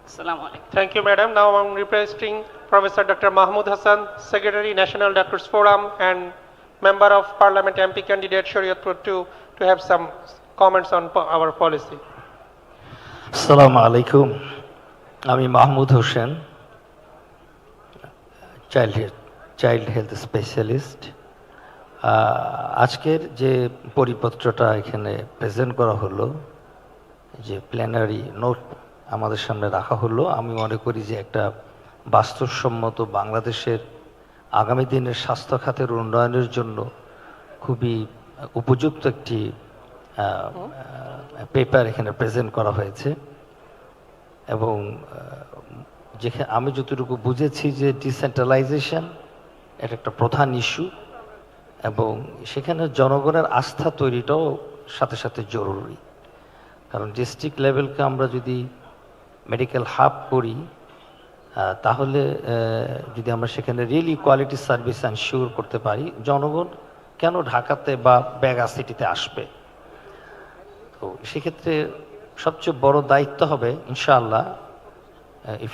Assalamu alaikum. Thank you, madam. Now I'm requesting Professor Dr. Mahmood Hassan, Secretary, National Doctors Forum, and Member of Parliament MP candidate Shariatpur to have some comments on our policy. Assalamu alaikum. Ami Mahmood Hussain, child health specialist. আজকের যে পরিপত্রটা এখানে present করা হলো, যে plenary note আমাদের সামনে রাখা হলো, আমি মনে করি যে একটা বাস্তবসম্মত বাংলাদেশের আগামী দিনের স্বাস্থ্য খাতের উন্নয়নের জন্য খুবই উপযুক্ত একটি পেপার এখানে প্রেজেন্ট করা হয়েছে। এবং যেখানে আমি যতটুকু বুঝেছি যে ডিসেন্ট্রালাইজেশন এটা একটা প্রধান ইস্যু, এবং সেখানে জনগণের আস্থা তৈরিটাও সাথে সাথে জরুরি। কারণ ডিস্ট্রিক্ট লেভেলকে আমরা যদি মেডিকেল হাব করি, তাহলে যদি আমরা সেখানে রিয়েলি কোয়ালিটি সার্ভিস এনশিওর করতে পারি, জনগণ কেন ঢাকাতে বা বেগা সিটিতে আসবে? তো সেক্ষেত্রে সবচেয়ে বড় দায়িত্ব হবে ইনশাআল্লাহ, if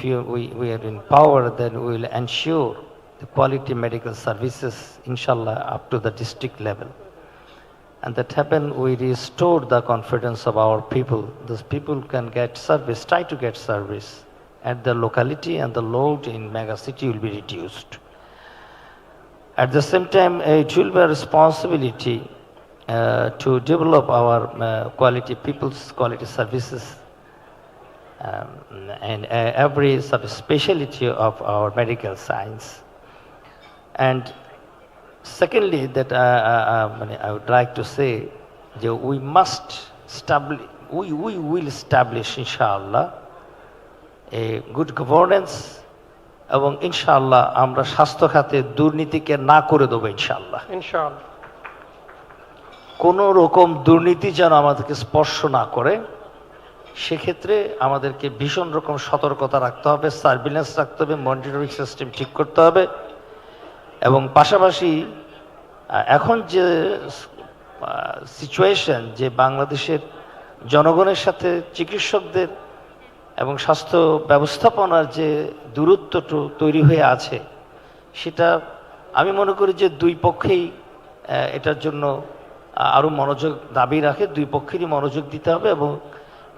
we are in power, then we will ensure the quality medical services inshallah up to the district level, and that happen we restore the confidence of our people. Those people can get service, try to get service at the locality, and the load in mega city will be reduced. At the same time, it will be a responsibility to develop our people's quality services, and every subspecialty of our medical science. And secondly, that I would like to say that we must establish, we will establish inshallah a good governance, এবং ইনশাআল্লাহ আমরা স্বাস্থ্য খাতে দুর্নীতিকে না করে দেবো ইনশাআল্লাহ। ইনশাআল্লাহ কোনো রকম দুর্নীতি যেন আমাদেরকে স্পর্শ না করে, সেক্ষেত্রে আমাদেরকে ভীষণ রকম সতর্কতা রাখতে হবে, সার্ভিলেন্স রাখতে হবে, মনিটরিং সিস্টেম ঠিক করতে হবে, এবং পাশাপাশি এখন যে সিচুয়েশন, যে বাংলাদেশের জনগণের সাথে চিকিৎসকদের এবং স্বাস্থ্য ব্যবস্থাপনার যে দূরত্ব তৈরি হয়ে আছে, সেটা আমি মনে করি যে দুই পক্ষেই এটার জন্য আরও মনোযোগ দাবি রাখে, দুই পক্ষেরই মনোযোগ দিতে হবে এবং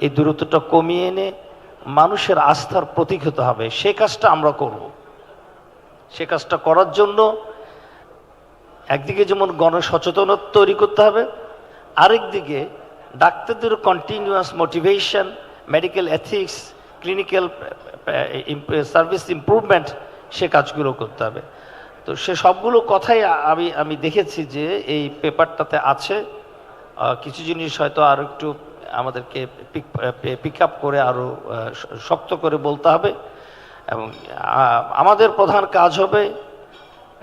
এই দূরত্বটা কমিয়ে এনে মানুষের আস্থার প্রতীক হতে হবে। সে কাজটা আমরা করব। সে কাজটা করার জন্য একদিকে যেমন গণসচেতনতা তৈরি করতে হবে, আরেকদিকে ডাক্তারদের continuous motivation, medical ethics, clinical service improvement, সে কাজগুলো করতে হবে। তো সে সবগুলো কথাই আমি দেখেছি যে এই পেপারটাতে আছে। কিছু জিনিস হয়তো আরও একটু আমাদেরকে পিক আপ করে আরও শক্ত করে বলতে হবে, এবং আমাদের প্রধান কাজ হবে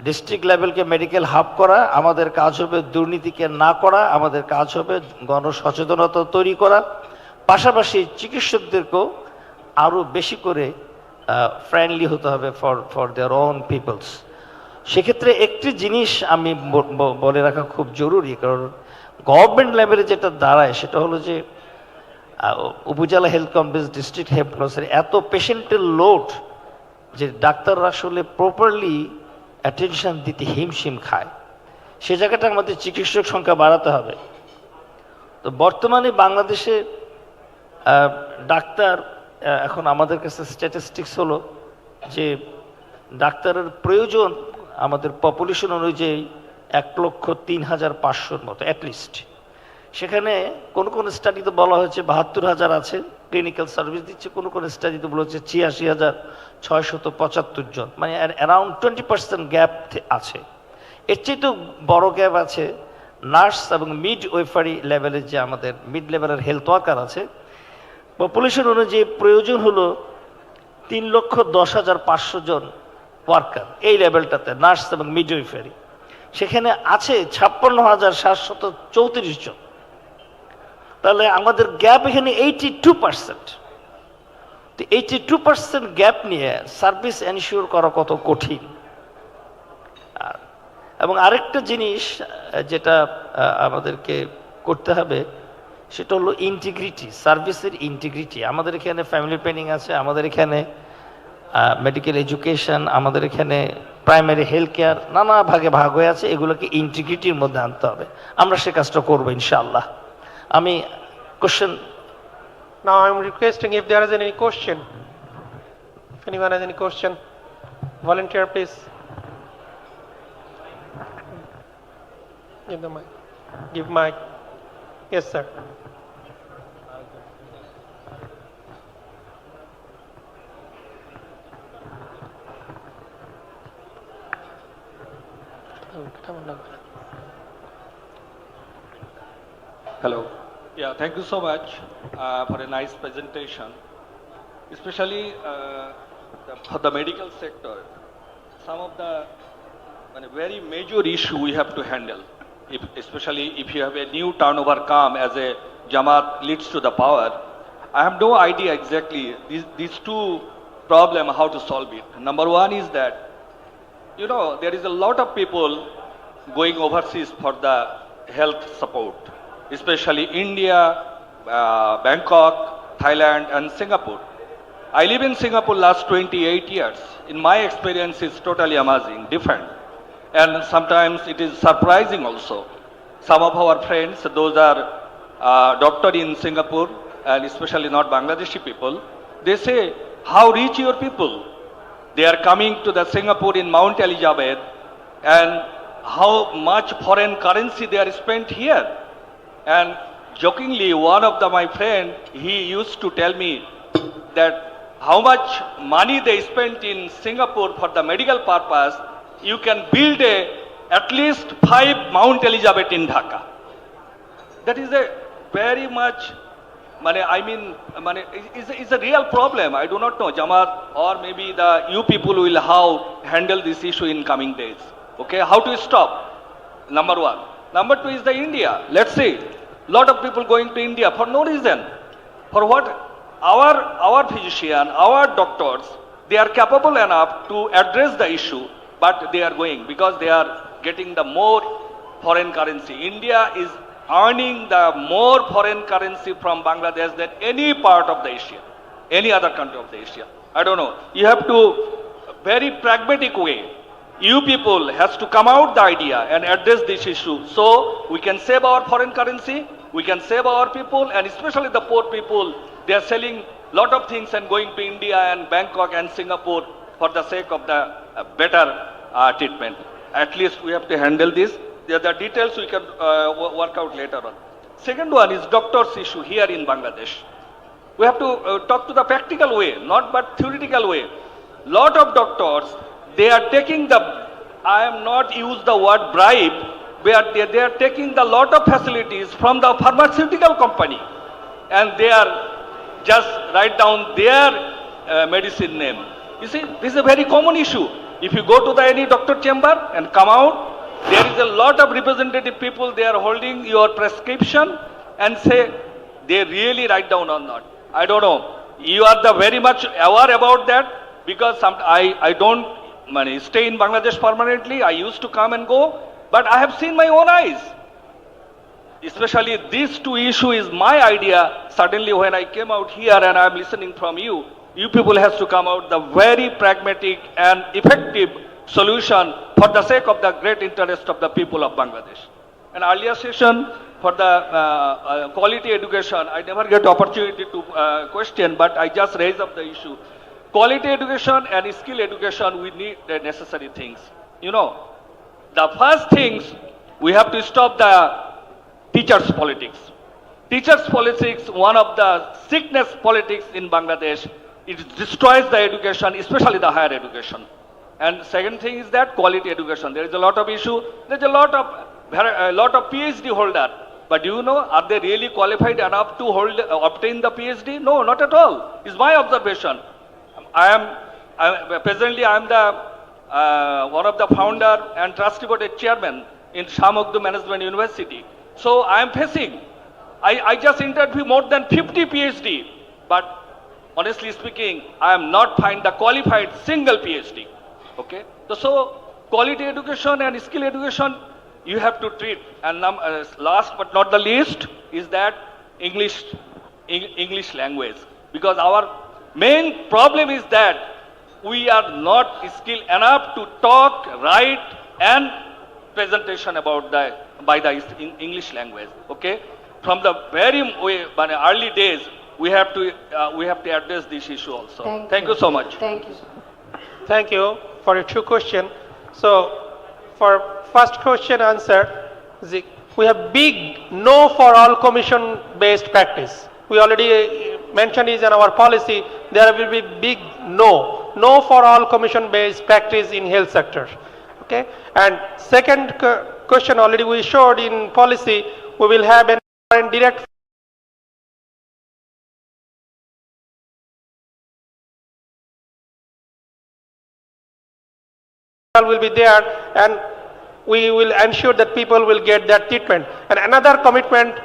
ডিস্ট্রিক্ট লেভেলকে মেডিকেল হাব করা, আমাদের কাজ হবে দুর্নীতিকে না করা, আমাদের কাজ হবে গণসচেতনতা তৈরি করা, পাশাপাশি চিকিৎসকদেরকেও আরও বেশি করে ফ্রেন্ডলি হতে হবে ফর দেয়ার ওন পিপলস। সেক্ষেত্রে একটি জিনিস আমি বলে রাখা খুব জরুরি, কারণ গভর্নমেন্ট লেভেলে যেটা দাঁড়ায় সেটা হলো যে উপজেলা হেলথ কমপ্লেক্স, ডিস্ট্রিক্ট হেলথ কমপ্লেক্সের এত পেশেন্টের লোড যে ডাক্তাররা আসলে প্রপারলি অ্যাটেনশন দিতে হিমশিম খায়। সে জায়গাটা আমাদের চিকিৎসক সংখ্যা বাড়াতে হবে। তো বর্তমানে বাংলাদেশে ডাক্তার, এখন আমাদের কাছে স্ট্যাটিস্টিক্স হলো যে ডাক্তারের প্রয়োজন আমাদের পপুলেশন অনুযায়ী 1,03,500 মতো অ্যাটলিস্ট। সেখানে কোন স্টাডিতে বলা হয়েছে 72,000 আছে ক্লিনিক্যাল সার্ভিস দিচ্ছে, কোন স্টাডিতে বলা হচ্ছে 86,675 জন, মানে অ্যারাউন্ড 20% গ্যাপ আছে। এর চেয়ে তো বড় গ্যাপ আছে নার্স এবং মিড ওয়েফারি লেভেলের, যে আমাদের মিড লেভেলের হেলথ ওয়ার্কার আছে। পপুলেশন অনুযায়ী প্রয়োজন হলো 3,10,500 জন ওয়ার্কার এই লেভেলটাতে, নার্স এবং মিড ওয়েফারি। সেখানে আছে 56,734 জন। তাহলে আমাদের গ্যাপ এখানে 82%। তো 82% গ্যাপ নিয়ে সার্ভিস এনশিওর করা কত কঠিন। এবং আরেকটা জিনিস যেটা আমাদেরকে করতে হবে সেটা হলো ইন্টিগ্রিটি, সার্ভিসের ইন্টিগ্রিটি। আমাদের এখানে ফ্যামিলি প্ল্যানিং আছে, আমাদের এখানে মেডিকেল এডুকেশন, আমাদের এখানে প্রাইমারি হেলথ কেয়ার, নানা ভাগে ভাগ হয়ে আছে। এগুলোকে ইন্টিগ্রিটির মধ্যে আনতে হবে। আমরা সে কাজটা করবো ইনশাআল্লাহ। আমি question, now I'm requesting if there is any question, if anyone has any question, volunteer please. Give the mic. Give mic. Yes sir. Hello. Yeah, thank you so much for a nice presentation. Especially for the medical sector, some of the very major issue we have to handle. Especially if you have a new turnover come as a Jamaat leads to the power, I have no idea exactly these two problem how to solve it. Number one is that, you know, there is a lot of people going overseas for the health support, especially India, Bangkok, Thailand, and Singapore. I live in Singapore last 28 years. In my experience, it's totally amazing, different. And sometimes it is surprising also. Some of our friends, those are doctors in Singapore, and especially not Bangladeshi people, they say, how rich your people? They are coming to the Singapore in Mount Elizabeth, and how much foreign currency they are spent here. And jokingly, one of my friend, he used to tell me that how much money they spent in Singapore for the medical purpose, you can build at least 5 Mount Elizabeth in Dhaka. That is a very much, it's a real problem. I do not know, Jamaat or maybe you people will how handle this issue in coming days. Okay, how to stop? Number one. Number two is the India. Let's see, lot of people going to India for no reason. For what? Our physician, our doctors, they are capable enough to address the issue, but they are going because they are getting the more foreign currency. India is earning the more foreign currency from Bangladesh than any part of the Asia, any other country of the Asia. I don't know. You have to, very pragmatic way, you people has to come out the idea and address this issue so we can save our foreign currency, we can save our people, and especially the poor people. They are selling lot of things and going to India and Bangkok and Singapore for the sake of the better treatment. At least we have to handle this. The details we can work out later on. Second one is doctors' issue here in Bangladesh. We have to talk to the practical way, not but theoretical way. Lot of doctors, they are taking I am not use the word bribe, but they are taking the lot of facilities from the pharmaceutical company, and they are just write down their medicine name. You see, this is a very common issue. If you go to any doctor chamber and come out, there is a lot of representative people, they are holding your prescription and say, they really write down or not. I don't know. You are very much aware about that because I don't stay in Bangladesh permanently. I used to come and go, but I have seen my own eyes. Especially these two issues is my idea. Suddenly when I came out here and I am listening from you, you people has to come out the very pragmatic and effective solution for the sake of the great interest of the people of Bangladesh. An earlier session for the quality education, I never get opportunity to question, but I just raise up the issue. Quality education and skill education, we need the necessary things. You know, the first things, we have to stop the teachers' politics. Teachers' politics, one of the sickness politics in Bangladesh, it destroys the education, especially the higher education. And second thing is that quality education. There is a lot of issue. There is a lot of PhD holder. But do you know, are they really qualified enough to obtain the PhD? No, not at all. It's my observation. Presently I am the one of the founder and trustee board chairman in Shamogdu Management University. So I am facing, I just interviewed more than 50 PhD, but honestly speaking, I am not find the qualified single PhD. Okay, so quality education and skill education, you have to treat. And last but not the least is that English language, because our main problem is that we are not skilled enough to talk, write, and presentation about by the English language. Okay, from the very early days, we have to address this issue also. Thank you so much. Thank you. Thank you for your two questions. So, for first question answer, we have big no for all commission-based practice. We already mentioned is in our policy, there will be big no for all commission-based practice in health sector. Okay, and second question already we showed in policy, we will have an direct will be there, and we will ensure that people will get that treatment. And another commitment,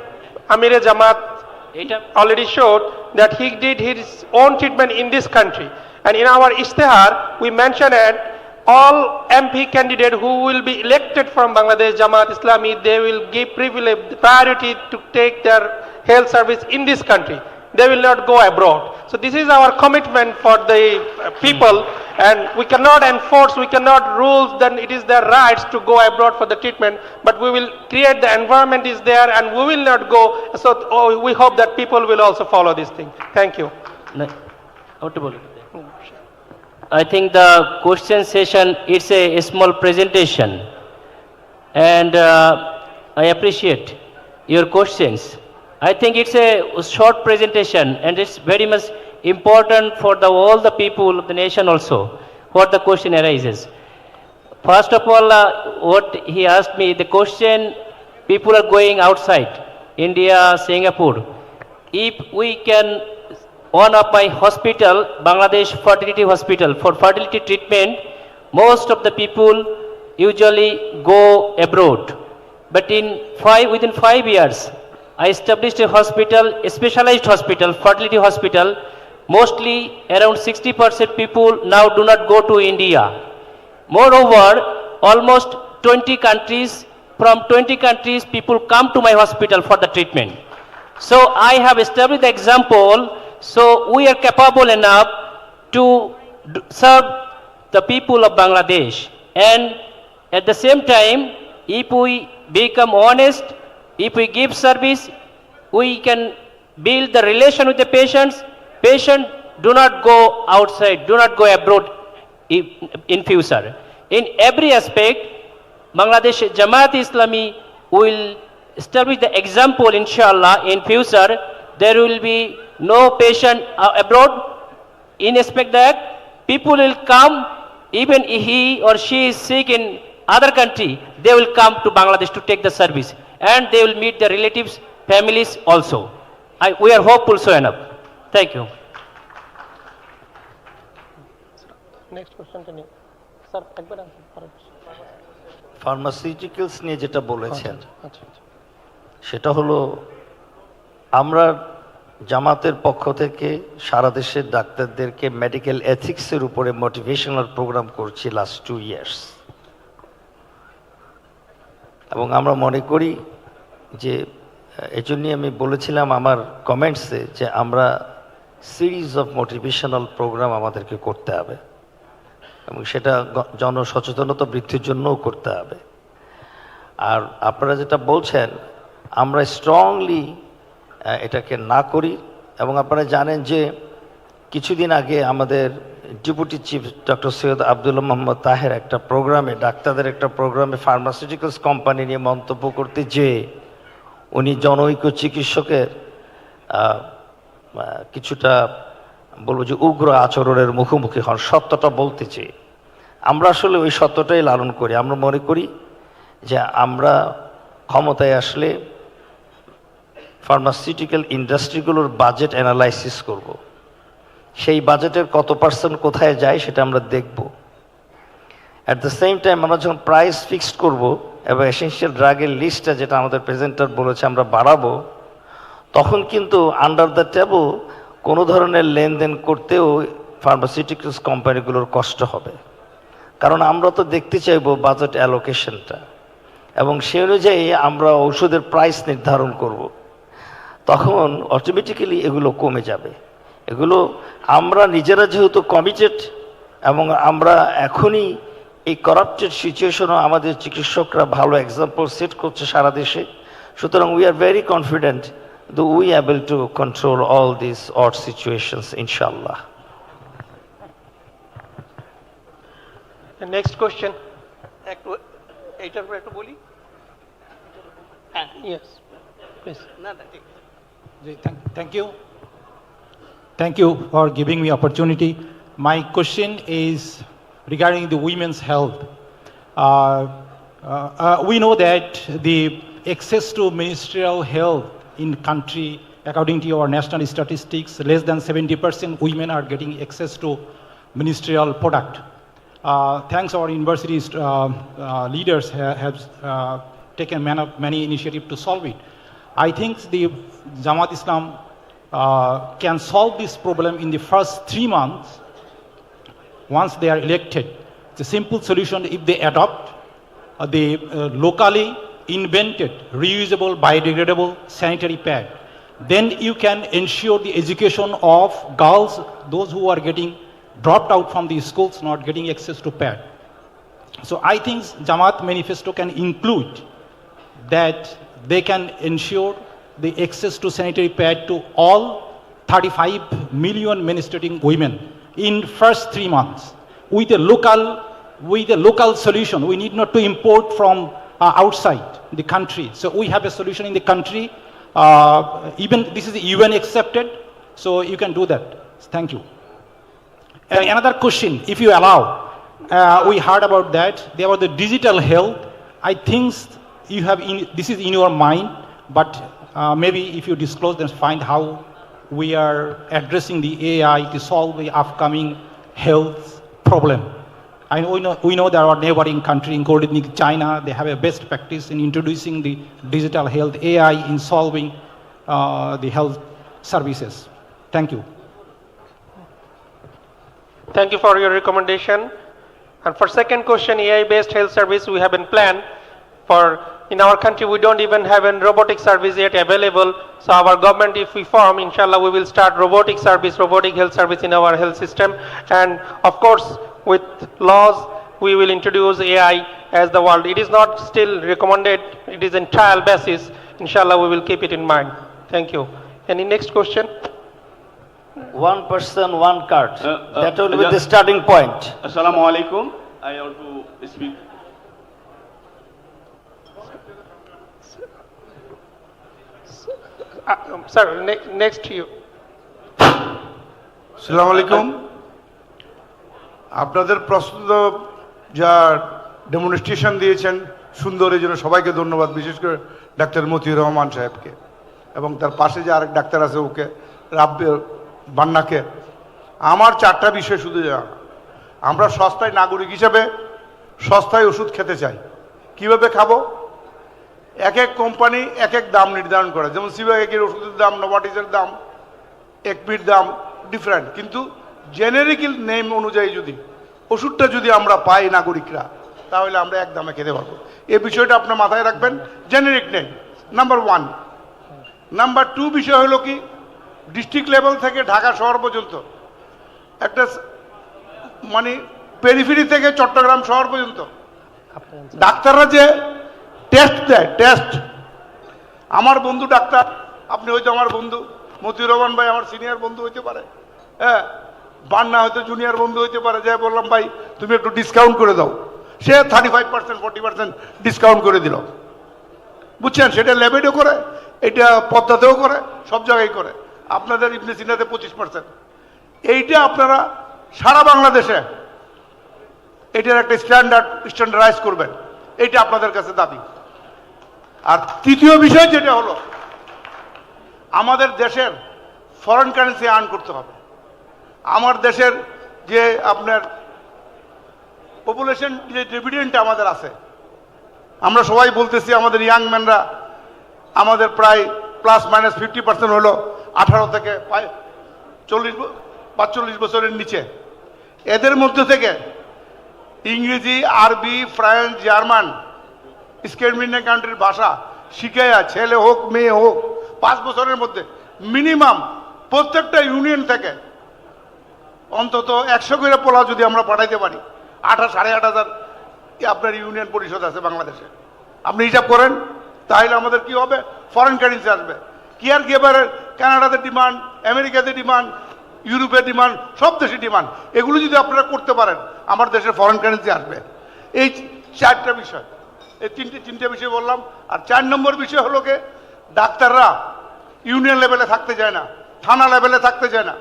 Amir Jamaat already showed that he did his own treatment in this country. And in our Ishtihar, we mentioned all MP candidates who will be elected from Bangladesh Jamaat Islami, they will give privilege, priority to take their health service in this country. They will not go abroad. So this is our commitment for the people, and we cannot enforce, we cannot rule, then it is their rights to go abroad for the treatment, but we will create the environment is there and we will not go. So we hope that people will also follow this thing. Thank you. I think the question session, it's a small presentation, and I appreciate your questions. I think it's a short presentation, and it's very much important for all the people of the nation also, what the question arises. First of all, what he asked me, the question, people are going outside, India, Singapore. If we can, one of my hospital, Bangladesh Fertility Hospital, for fertility treatment, most of the people usually go abroad. But within 5 years, I established a hospital, a specialized hospital, fertility hospital. Mostly around 60% people now do not go to India. Moreover, almost 20 countries, from 20 countries, people come to my hospital for the treatment. So I have established the example, so we are capable enough to serve the people of Bangladesh. And at the same time, if we become honest, if we give service, we can build the relation with the patients. Patients do not go outside, do not go abroad in future. In every aspect, Bangladesh Jamaat Islami will establish the example, inshallah, in future. There will be no patient abroad. In respect that, people will come, even he or she is sick in other country, they will come to Bangladesh to take the service. And they will meet their relatives, families also. We are hopeful so enough. Thank you. Next question, can you, sir, pharmaceuticals নিয়ে যেটা বলেছেন সেটা হলো আমরা জামাতের পক্ষ থেকে সারা দেশের ডাক্তারদেরকে মেডিকেল এথিক্সের উপরে মোটিভেশনাল প্রোগ্রাম করছি লাস্ট 2 ইয়ার্স, এবং আমরা মনে করি যে এজন্যই আমি বলেছিলাম আমার কমেন্টসে যে আমরা সিরিজ অফ মোটিভেশনাল প্রোগ্রাম আমাদেরকে করতে হবে, এবং সেটা জনসচেতনতা বৃদ্ধির জন্যও করতে হবে। আর আপনারা যেটা বলছেন আমরা স্ট্রংলি এটাকে না করি, এবং আপনারা জানেন যে কিছুদিন আগে আমাদের deputy chief doctor Syed Abdullah Mohammad Taher একটা প্রোগ্রামে, ডাক্তারদের একটা প্রোগ্রামে ফার্মাসিউটিক্যালস কোম্পানি নিয়ে মন্তব্য করতে যে উনি জনৈক্য চিকিৎসকের কিছুটা বলবো যে উগ্র আচরণের মুখোমুখি হন। সত্যটা বলতে চেয়ে আমরা আসলে ওই সত্যটাই লালন করি। আমরা মনে করি যে আমরা ক্ষমতায় আসলে ফার্মাসিউটিক্যাল ইন্ডাস্ট্রিগুলোর বাজেট অ্যানালাইসিস করব, সেই বাজেটের কত পার্সেন্ট কোথায় যায় সেটা আমরা দেখব। অ্যাট দ্য সেম টাইম আমরা যখন প্রাইস ফিক্সড করব এবং এসেনশিয়াল ড্রাগের লিস্টটা যেটা আমাদের প্রেজেন্টার বলেছে আমরা বাড়াবো, তখন কিন্তু আন্ডার দ্য টেবল কোনো ধরনের লেনদেন করতেও ফার্মাসিউটিক্যালস কোম্পানিগুলোর কষ্ট হবে, কারণ আমরা তো দেখতে চাইবো বাজেট অ্যালোকেশনটা, এবং সে অনুযায়ী আমরা ঔষধের প্রাইস নির্ধারণ করব। তখন অটোমেটিক্যালি এগুলো কমে যাবে। এগুলো আমরা নিজেরা যেহেতু কমিটেড, এবং আমরা এখনই এই করাপ্টেড সিচুয়েশনও আমাদের চিকিৎসকরা ভালো এক্সাম্পল সেট করছে সারা দেশে, সুতরাং we are very confident that we are able to control all these odd situations, inshallah. The next question. Yes, please. Thank you. Thank you for giving me opportunity. My question is regarding the women's health. We know that the access to ministerial health in country, according to our national statistics, less than 70% women are getting access to ministerial product. Thanks our university's leaders have taken many initiatives to solve it. I think the Jamaat Islam can solve this problem in the first 3 months once they are elected. It's a simple solution if they adopt the locally invented, reusable, biodegradable sanitary pad. Then you can ensure the education of girls, those who are getting dropped out from the schools, not getting access to pad. So I think Jamaat manifesto can include that they can ensure the access to sanitary pad to all 35 million menstruating women in first 3 months with a local solution. We need not to import from outside the country. So we have a solution in the country. Even this is UN accepted, so you can do that. Thank you. Another question, if you allow, we heard about that. There was the digital health. I think you have this is in your mind, but maybe if you disclose, then find how we are addressing the AI to solve the upcoming health problem. I know we know that our neighboring country, including China, they have a best practice in introducing the digital health AI in solving the health services. Thank you. Thank you for your recommendation. And for second question, AI-based health service, we have been planned for, in our country, we don't even have a robotic service yet available. So our government, if we form, inshallah, we will start robotic health service in our health system. And of course, with laws, we will introduce AI as the world. It is not still recommended, it is in trial basis. Inshallah, we will keep it in mind. Thank you. Any next question? One person, one card. That will be the starting point. Assalamu alaikum. I want to speak. Sir, next to you. আসসালামু আলাইকুম আপনাদের প্রস্তুত যা demonstration দিয়েছেন সুন্দর এই জন্য সবাইকে ধন্যবাদ বিশেষ করে ডাক্তার মতিউর রহমান সাহেবকে এবং তার পাশে যে আরেক ডাক্তার আছে ওকে বান্নাকে আমার 4টা বিষয় শুধু জানা আমরা সস্তায় নাগরিক হিসেবে সস্তায় ওষুধ খেতে চাই কিভাবে খাবো এক এক কোম্পানি এক এক দাম নির্ধারণ করে যেমন সিবাগের ওষুধের দাম নোভাটিসের দাম একপির দাম ডিফারেন্ট কিন্তু জেনেরিক নেম অনুযায়ী যদি ওষুধটা যদি আমরা পাই নাগরিকরা তাহলে আমরা এক দামে খেতে পারবো এই বিষয়টা আপনার মাথায় রাখবেন জেনেরিক নেম নাম্বার 1 নাম্বার 2 বিষয় হলো কি ডিস্ট্রিক্ট লেভেল থেকে ঢাকা শহর পর্যন্ত একটা মানে পেরিফেরি থেকে চট্টগ্রাম শহর পর্যন্ত ডাক্তাররা যে টেস্ট দেয় টেস্ট আমার বন্ধু ডাক্তার আপনি হয়তো আমার বন্ধু মতিউর রহমান ভাই আমার সিনিয়র বন্ধু হইতে পারে হ্যাঁ বান্না হয়তো জুনিয়র বন্ধু হইতে পারে যাই বললাম ভাই তুমি একটু ডিসকাউন্ট করে দাও সে 35% 40% ডিসকাউন্ট করে দিল বুঝছেন সেটা ল্যাবেডও করে এটা পদ্মাতেও করে সব জায়গায় করে আপনাদের ইবনে সিনাতে 25% এইটা আপনারা সারা বাংলাদেশে এটার একটা স্ট্যান্ডার্ডাইজ করবেন এইটা আপনাদের কাছে দাবি আর তৃতীয় বিষয় যেটা হলো আমাদের দেশের ফরেন কারেন্সি আর্ন করতে হবে আমার দেশের যে আপনার পপুলেশন যে ডিভিডেন্ট আমাদের আছে আমরা সবাই বলতেছি আমাদের ইয়াং ম্যানরা আমাদের প্রায় +- 50% হলো 18 থেকে 45 বছরের নিচে এদের মধ্যে থেকে ইংরেজি আরবি ফ্রেঞ্চ জার্মান স্ক্যান্ডিনেভিয়ান কান্ট্রির ভাষা শিখায়া ছেলে হোক মেয়ে হোক 5 বছরের মধ্যে মিনিমাম প্রত্যেকটা ইউনিয়ন থেকে অন্তত 100 করে পোলা যদি আমরা পাঠাইতে পারি 8,500 আপনার ইউনিয়ন পরিষদ আছে বাংলাদেশে আপনি হিসাব করেন তাহলে আমাদের কি হবে ফরেন কারেন্সি আসবে কেয়ার গিভারের কানাডাতে ডিমান্ড আমেরিকাতে ডিমান্ড ইউরোপের ডিমান্ড সব দেশে ডিমান্ড এগুলো যদি আপনারা করতে পারেন আমার দেশের ফরেন কারেন্সি আসবে এই 4টা বিষয় এই তিনটে বিষয় বললাম আর 4 নম্বর বিষয় হলো কি ডাক্তাররা ইউনিয়ন লেভেলে থাকতে চায় না থানা লেভেলে থাকতে চায় না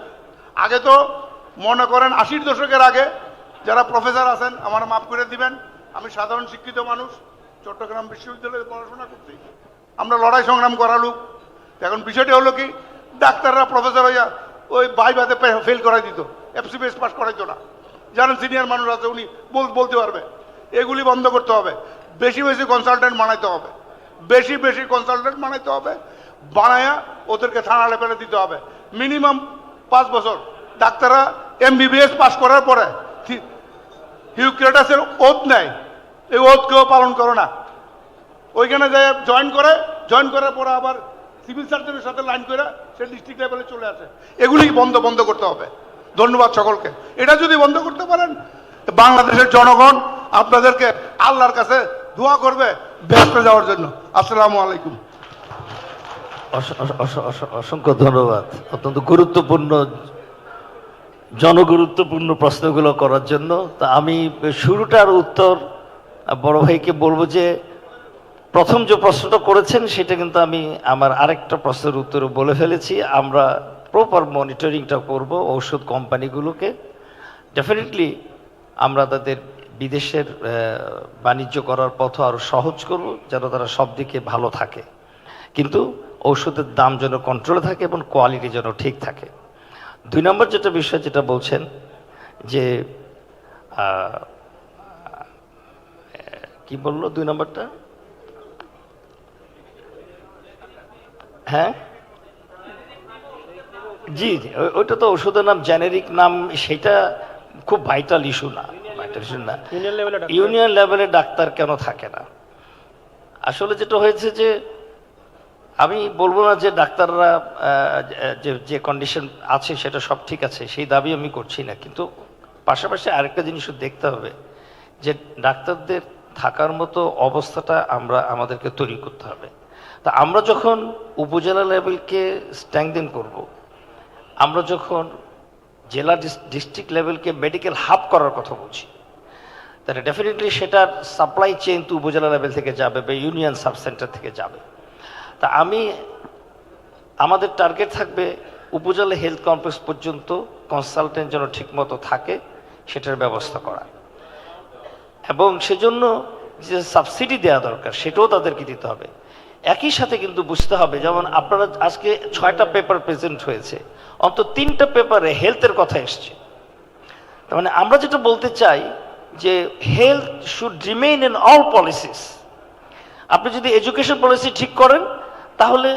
আগে তো মনে করেন 80-র দশকের আগে যারা প্রফেসর আছেন আমার মাফ করে দিবেন আমি সাধারণ শিক্ষিত মানুষ চট্টগ্রাম বিশ্ববিদ্যালয়ে পড়াশোনা করছি আমরা লড়াই সংগ্রাম করা লোক এখন বিষয়টা হলো কি ডাক্তাররা প্রফেসর হইয়া ওই ভাইভাতে ফেল করাই দিত এফসিবিএস পাস করাইতো না যারা সিনিয়র মানুষ আছে উনি বলতে পারবে এগুলি বন্ধ করতে হবে বেশি বেশি কনসালটেন্ট বানাইতে হবে বেশি বেশি কনসালটেন্ট বানাইতে হবে বানায়া ওদেরকে থানা লেভেলে দিতে হবে মিনিমাম 5 বছর ডাক্তাররা এমবিবিএস পাস করার পরে হিউক্রেটাসের ওথ নেয়, এই ওথ কেউ পালন করে না। ওইখানে যে জয়েন করার পরে আবার সিভিল সার্জনের সাথে লাইন করে সে ডিস্ট্রিক্ট লেভেলে চলে আসে। এগুলি বন্ধ করতে হবে। ধন্যবাদ সকলকে। এটা যদি বন্ধ করতে পারেন, বাংলাদেশের জনগণ আপনাদেরকে আল্লাহর কাছে দোয়া করবে ব্যস্ত যাওয়ার জন্য। আসসালামু আলাইকুম। অসংখ্য ধন্যবাদ অত্যন্ত গুরুত্বপূর্ণ জনগুরুত্বপূর্ণ প্রশ্নগুলো করার জন্য। তা আমি শুরুটার উত্তর বড় ভাইকে বলবো যে প্রথম যে প্রশ্নটা করেছেন সেটা কিন্তু আমি আমার আরেকটা প্রশ্নের উত্তরে বলে ফেলেছি। আমরা প্রপার মনিটরিংটা করব ঔষধ কোম্পানিগুলোকে। ডেফিনেটলি আমরা তাদের বিদেশের বাণিজ্য করার পথ আরও সহজ করব যেন তারা সব দিকে ভালো থাকে, কিন্তু ঔষধের দাম যেন কন্ট্রোলে থাকে এবং কোয়ালিটি যেন ঠিক থাকে। 2 নম্বর যেটা বিষয় যেটা বলছেন যে কি বললো 2 নম্বরটা? হ্যাঁ জি, ওইটা তো ওষুধের নাম জেনেরিক নাম, সেটা খুব ভাইটাল ইস্যু না। ইউনিয়ন লেভেলে ডাক্তার কেন থাকে না? আসলে যেটা হয়েছে যে আমি বলবো না যে ডাক্তাররা যে কন্ডিশন আছে সেটা সব ঠিক আছে, সেই দাবি আমি করছি না, কিন্তু পাশাপাশি আরেকটা জিনিসও দেখতে হবে যে ডাক্তারদের থাকার মতো অবস্থাটা আমাদেরকে তৈরি করতে হবে। তা আমরা যখন উপজেলা লেভেলকে স্ট্রেংথেন করব, আমরা যখন জেলা ডিস্ট্রিক্ট লেভেলকে মেডিকেল হাব করার কথা বলছি, তাহলে ডেফিনেটলি সেটার সাপ্লাই চেইন তো উপজেলা লেভেল থেকে যাবে বা ইউনিয়ন সাব সেন্টার থেকে যাবে। তা আমাদের টার্গেট থাকবে উপজেলা হেলথ কমপ্লেক্স পর্যন্ত কনসালটেন্ট যেন ঠিকমতো থাকে সেটার ব্যবস্থা করা, এবং সেজন্য যে সাবসিডি দেওয়া দরকার সেটাও তাদেরকে দিতে হবে। একই সাথে কিন্তু বুঝতে হবে, যেমন আপনারা আজকে 6টা পেপার প্রেজেন্ট হয়েছে, অন্তত 3টা পেপারে হেলথের কথা এসছে। তার মানে আমরা যেটা বলতে চাই যে health should remain in all policies. আপনি যদি এডুকেশন পলিসি ঠিক করেন তাহলে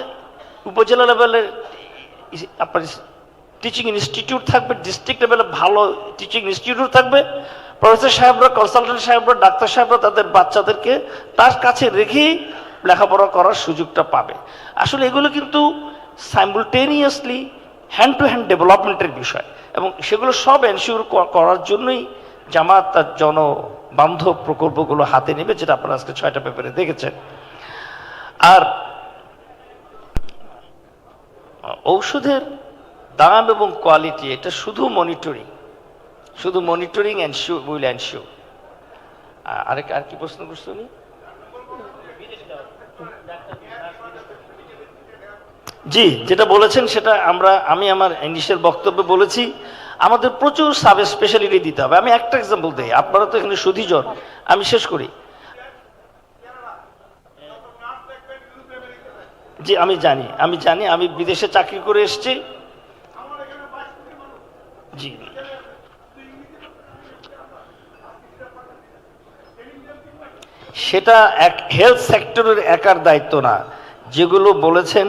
উপজেলা লেভেলে আপনার টিচিং ইনস্টিটিউট থাকবে, ডিস্ট্রিক্ট লেভেলে ভালো টিচিং ইনস্টিটিউট থাকবে, প্রফেসর সাহেবরা, কনসালটেন্ট সাহেবরা, ডাক্তার সাহেবরা তাদের বাচ্চাদেরকে তার কাছে রেখেই লেখাপড়া করার সুযোগটা পাবে। আসলে এগুলো কিন্তু সাইমুলটেনিয়াসলি হ্যান্ড টু হ্যান্ড ডেভেলপমেন্টের বিষয়, এবং সেগুলো সব এনশিওর করার জন্যই জামাত তার জনবান্ধব প্রকল্পগুলো হাতে নেবে, যেটা আপনারা আজকে 6টা পেপারে দেখেছেন। আর ঔষধের দাম এবং কোয়ালিটি এটা শুধু মনিটরিং উইল এনশিওর। আর কি প্রশ্ন করছো উনি? জি, যেটা বলেছেন সেটা আমি আমার ইনিশিয়াল বক্তব্যে বলেছি, আমাদের প্রচুর সাব স্পেশালিটি দিতে হবে। আমি একটা এক্সাম্পল দিই, আপনারা তো এখানে সুধীজন, আমি শেষ করি। জি আমি জানি, আমি বিদেশে চাকরি করে এসেছি। জি সেটা হেলথ সেক্টরের একার দায়িত্ব না। যেগুলো বলেছেন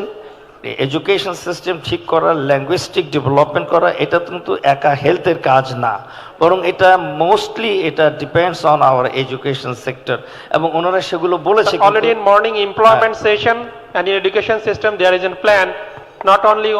এডুকেশন সিস্টেম ঠিক করা, ল্যাঙ্গুয়েস্টিক ডেভেলপমেন্ট করা, এটা কিন্তু একা হেলথের কাজ না, বরং এটা মোস্টলি এটা depends on our education sector, এবং ওনারা সেগুলো বলেছে। Already in morning employment session and in education system there is a plan, not only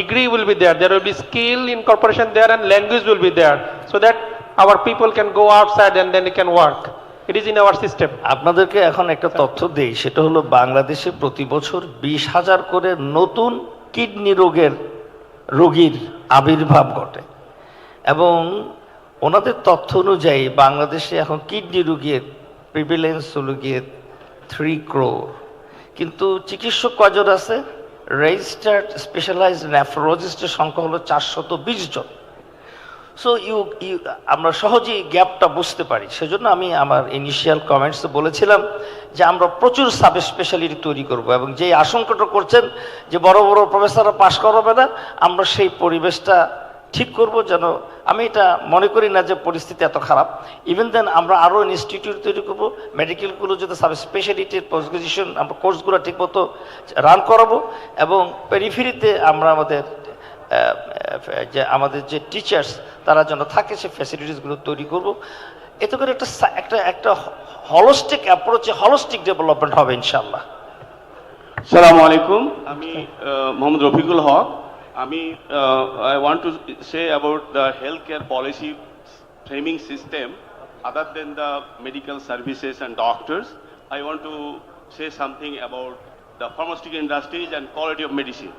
degree will be there will be skill incorporation there and language will be there, so that our people can go outside and then they can work. It is in our system. আপনাদেরকে এখন একটা তথ্য দেই, সেটা হলো বাংলাদেশে প্রতি বছর 20,000 করে নতুন কিডনি রোগীর আবির্ভাব ঘটে, এবং ওনাদের তথ্য অনুযায়ী বাংলাদেশে এখন কিডনি রোগীর প্রিভিলেন্স হলো গিয়ে 3 crore, কিন্তু চিকিৎসক কজন আছে? রেজিস্টার্ড স্পেশালাইজড নেফ্রোলজিস্টের সংখ্যা হলো 420 জন। সো আমরা সহজেই গ্যাপটা বুঝতে পারি। সেজন্য আমি আমার ইনিশিয়াল কমেন্টসে বলেছিলাম যে আমরা প্রচুর সাব স্পেশালিটি তৈরি করব, এবং যে আশঙ্কাটা করছেন যে বড় বড় প্রফেসররা পাশ করাবে না, আমরা সেই পরিবেশটা ঠিক করব যেন। আমি এটা মনে করি না যে পরিস্থিতি এত খারাপ। ইভেন দেন আমরা আরও ইনস্টিটিউট তৈরি করব, মেডিকেলগুলো যাতে সাব স্পেশালিটির পোস্ট গ্রাজুয়েশন আমরা কোর্সগুলো ঠিকমতো রান করাবো, এবং পেরিফেরিতে আমরা আমাদের যে আমাদের যে টিচার্স তারা যেন থাকে, সে ফ্যাসিলিটিসগুলো তৈরি করব। এতে করে একটা হলিস্টিক অ্যাপ্রোচে হলিস্টিক ডেভেলপমেন্ট হবে ইনশাআল্লাহ। Assalamu alaikum. আমি Mohammad Rafiqul Haq. I want to say about the healthcare policy framing system. Other than the medical services and doctors, I want to say something about the pharmaceutical industries and quality of medicine.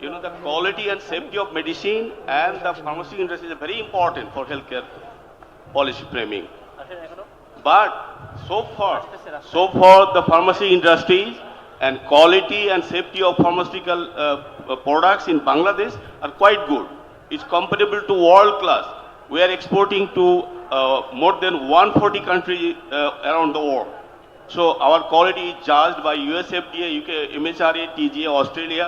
You know, the quality and safety of medicine and the pharmaceutical industry is very important for healthcare policy framing. But so far the pharmacy industries and quality and safety of pharmaceutical products in Bangladesh are quite good. It's comparable to world class. We are exporting to more than 140 countries around the world. So our quality is judged by US FDA, UK, MHRA, TGA, Australia.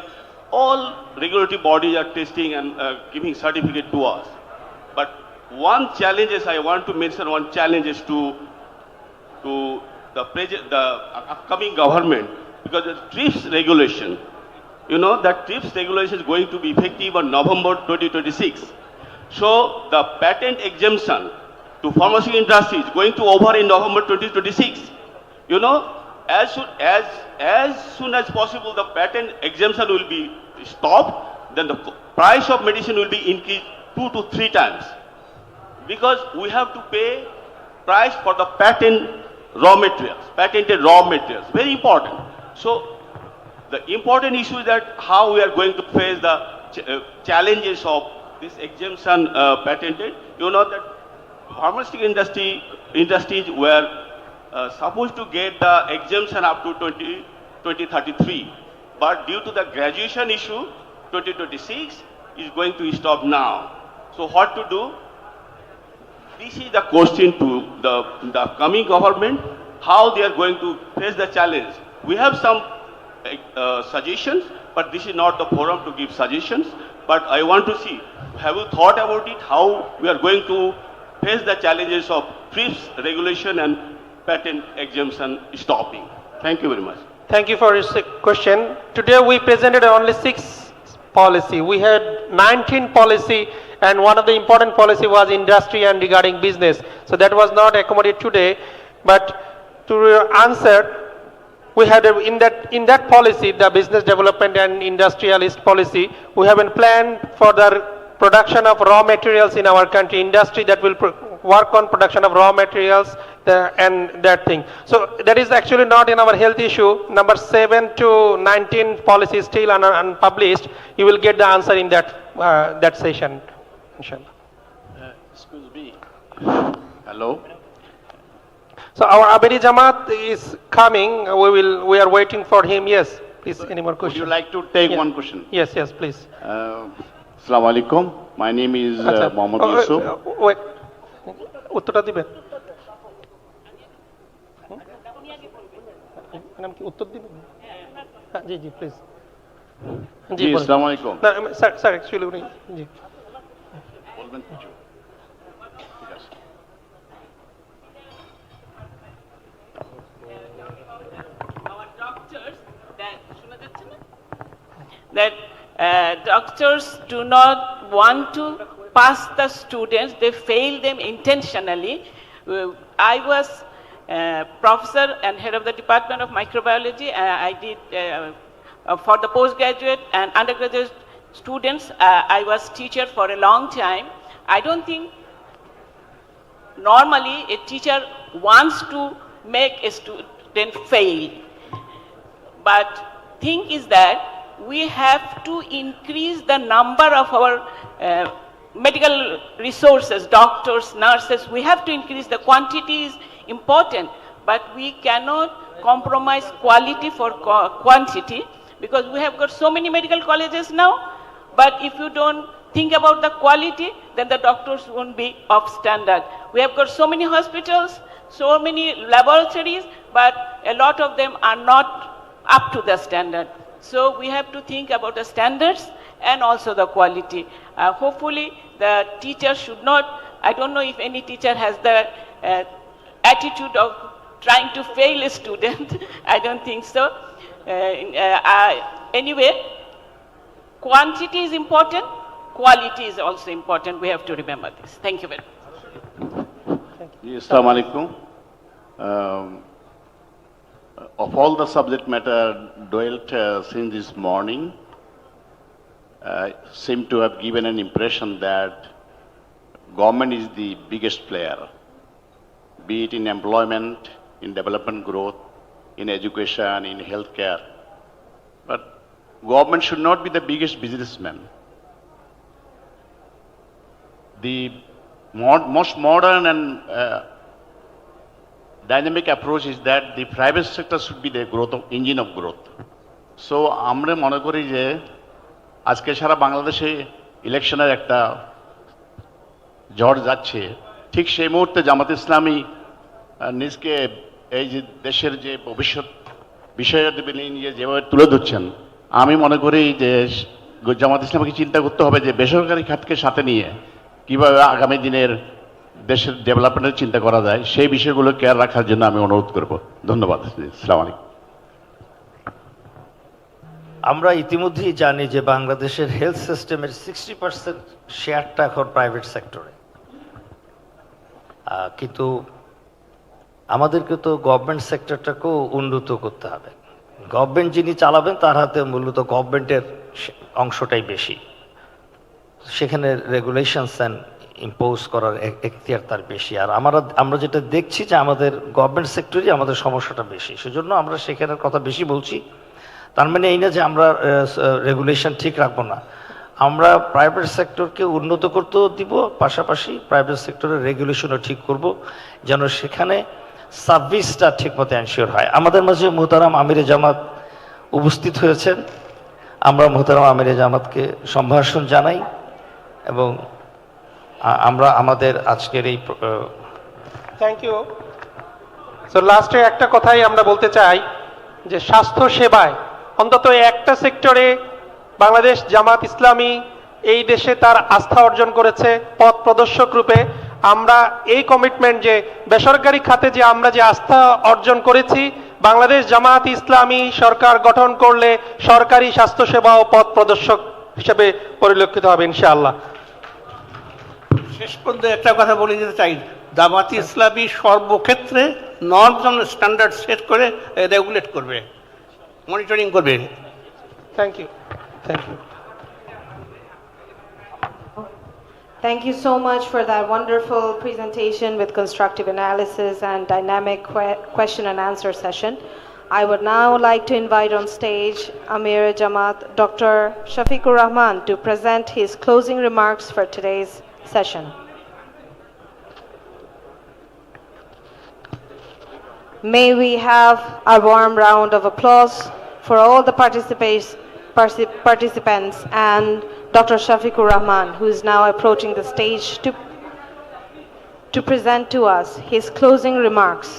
All regulatory bodies are testing and giving certificate to us. But one challenge is, I want to mention one challenge is to the upcoming government, because the TRIPS regulation, you know, that TRIPS regulation is going to be effective on November 2026. So the patent exemption to pharmaceutical industry is going to over in November 2026. You know, as soon as possible the patent exemption will be stopped, then the price of medicine will be increased 2 to 3 times. Because we have to pay price for the patented raw materials, very important. So the important issue is that how we are going to face the challenges of this exemption patented. You know that pharmaceutical industries were supposed to get the exemption up to 2033, but due to the graduation issue, 2026 is going to stop now. So what to do? This is the question to the coming government, how they are going to face the challenge. We have some suggestions, but this is not the forum to give suggestions. But I want to see, have you thought about it, how we are going to face the challenges of TRIPS regulation and patent exemption stopping? Thank you very much. Thank you for your question. Today we presented only 6 policy. We had 19 policy, and one of the important policy was industry and regarding business. So that was not accommodated today. But to answer, we had in that policy, the business development and industrialist policy, we have a plan for the production of raw materials in our country, industry that will work on production of raw materials and that thing. So that is actually not in our health issue. Number 7 to 19 policy is still unpublished. You will get the answer in that session, inshallah. Excuse me. Hello. So our Abedi Jamaat is coming. We are waiting for him. Yes, please. Any more questions? Would you like to take one question? Yes, please. Assalamu alaikum. My name is Mohammad Yusuf. Wait. উত্তরটা দিবেন? নাম কি উত্তর দিবেন? হ্যাঁ, জি please. জি, আসসালামু আলাইকুম। না স্যার অ্যাকচুয়ালি উনি জি বলবেন কিছু? ঠিক আছে। That doctors do not want to pass the students, they fail them intentionally. I was professor and head of the Department of Microbiology. I did for the postgraduate and undergraduate students, I was teacher for a long time. I don't think normally a teacher wants to make a student fail. But thing is that we have to increase the number of our medical resources, doctors, nurses. We have to increase the quantity is important, but we cannot compromise quality for quantity, because we have got so many medical colleges now, but if you don't think about the quality, then the doctors won't be of standard. We have got so many hospitals, so many laboratories, but a lot of them are not up to the standard. So we have to think about the standards and also the quality. Hopefully the teacher should not, I don't know if any teacher has the attitude of trying to fail a student. I don't think so. Anyway, quantity is important, quality is also important. We have to remember this. Thank you very much. Assalamu alaikum. Of all the subject matter dwelt since this morning, seem to have given an impression that government is the biggest player, be it in employment, in development growth, in education, in healthcare. But government should not be the biggest businessman. The most modern and dynamic approach is that the private sector should be the growth of engine of growth. So আমরা মনে করি যে আজকে সারা বাংলাদেশে ইলেকশনের একটা ঝড় যাচ্ছে, ঠিক সেই মুহূর্তে জামাত ইসলামী নিজকে এই যে দেশের যে ভবিষ্যৎ বিষয়াদি নিয়ে যেভাবে তুলে ধরছেন, আমি মনে করি যে জামাত ইসলামকে চিন্তা করতে হবে যে বেসরকারি খাতকে সাথে নিয়ে কিভাবে আগামী দিনের দেশের ডেভেলপমেন্টের চিন্তা করা যায়, সেই বিষয়গুলো কেয়ার রাখার জন্য আমি অনুরোধ করব। ধন্যবাদ। আসসালামু আলাইকুম। আমরা ইতিমধ্যেই জানি যে বাংলাদেশের হেলথ সিস্টেমের 60% শেয়ারটা এখন প্রাইভেট সেক্টরে, কিন্তু আমাদেরকে তো গভর্নমেন্ট সেক্টরটাকেও উন্নত করতে হবে। গভর্নমেন্ট যিনি চালাবেন তার হাতে মূলত গভর্নমেন্টের অংশটাই বেশি, সেখানে রেগুলেশনস অ্যান্ড ইম্পোজ করার এখতিয়ার তার বেশি। আর আমরা যেটা দেখছি যে আমাদের গভর্নমেন্ট সেক্টরই আমাদের সমস্যাটা বেশি, সেজন্য আমরা সেখানের কথা বেশি বলছি। তার মানে এই না যে আমরা রেগুলেশন ঠিক রাখবো না, আমরা প্রাইভেট সেক্টরকে উন্নত করতেও দিব, পাশাপাশি প্রাইভেট সেক্টরের রেগুলেশনও ঠিক করব, যেন সেখানে সার্ভিসটা ঠিকমতো এনশিওর হয়। আমাদের মাঝে মোহতারাম আমিরে জামাত উপস্থিত হয়েছেন, আমরা মোহতারাম আমিরে জামাতকে সম্ভাষণ জানাই এবং আমরা আমাদের আজকের এই থ্যাংক ইউ। সো লাস্টে একটা কথাই আমরা বলতে চাই যে স্বাস্থ্য সেবায় অন্তত একটা সেক্টরে বাংলাদেশ জামাত ইসলামী এই দেশে তার আস্থা অর্জন করেছে পথ প্রদর্শক রূপে। আমরা এই কমিটমেন্ট যে বেসরকারি খাতে যে আমরা যে আস্থা অর্জন করেছি, বাংলাদেশ জামাত ইসলামী সরকার গঠন করলে সরকারি স্বাস্থ্যসেবা ও পথ প্রদর্শক হিসেবে পরিলক্ষিত হবে ইনশাআল্লাহ। শেষ পর্যন্ত একটা কথা বলে যেতে চাই, জামাত ইসলামী সর্বক্ষেত্রে নর্মস এবং স্ট্যান্ডার্ড সেট করে রেগুলেট করবে, মনিটরিং করবে। Thank you. Thank you. Thank you so much for that wonderful presentation with constructive analysis and dynamic question and answer session. I would now like to invite on stage Amir Jamaat Dr. Shafiqur Rahman to present his closing remarks for today's session. May we have a warm round of applause for all the participants and Dr. Shafiqur Rahman, who is now approaching the stage to present to us his closing remarks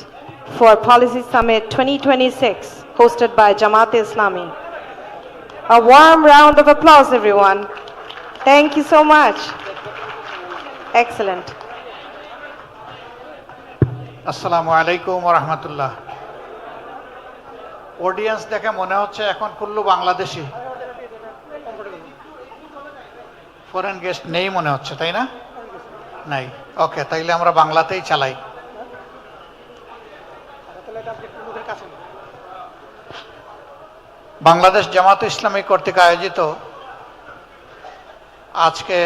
for Policy Summit 2026, hosted by Jamaat Islami. A warm round of applause, everyone. Thank you so much. Excellent. আসসালামু আলাইকুম ওয়া রাহমাতুল্লাহ। Audience দেখে মনে হচ্ছে এখন কুল্লু Bangladeshi, foreign guest নেই মনে হচ্ছে, তাই না? নাই। ওকে, তাইলে আমরা বাংলাতেই চালাই। বাংলাদেশ জামাত ইসলামী কর্তৃক আয়োজিত আজকে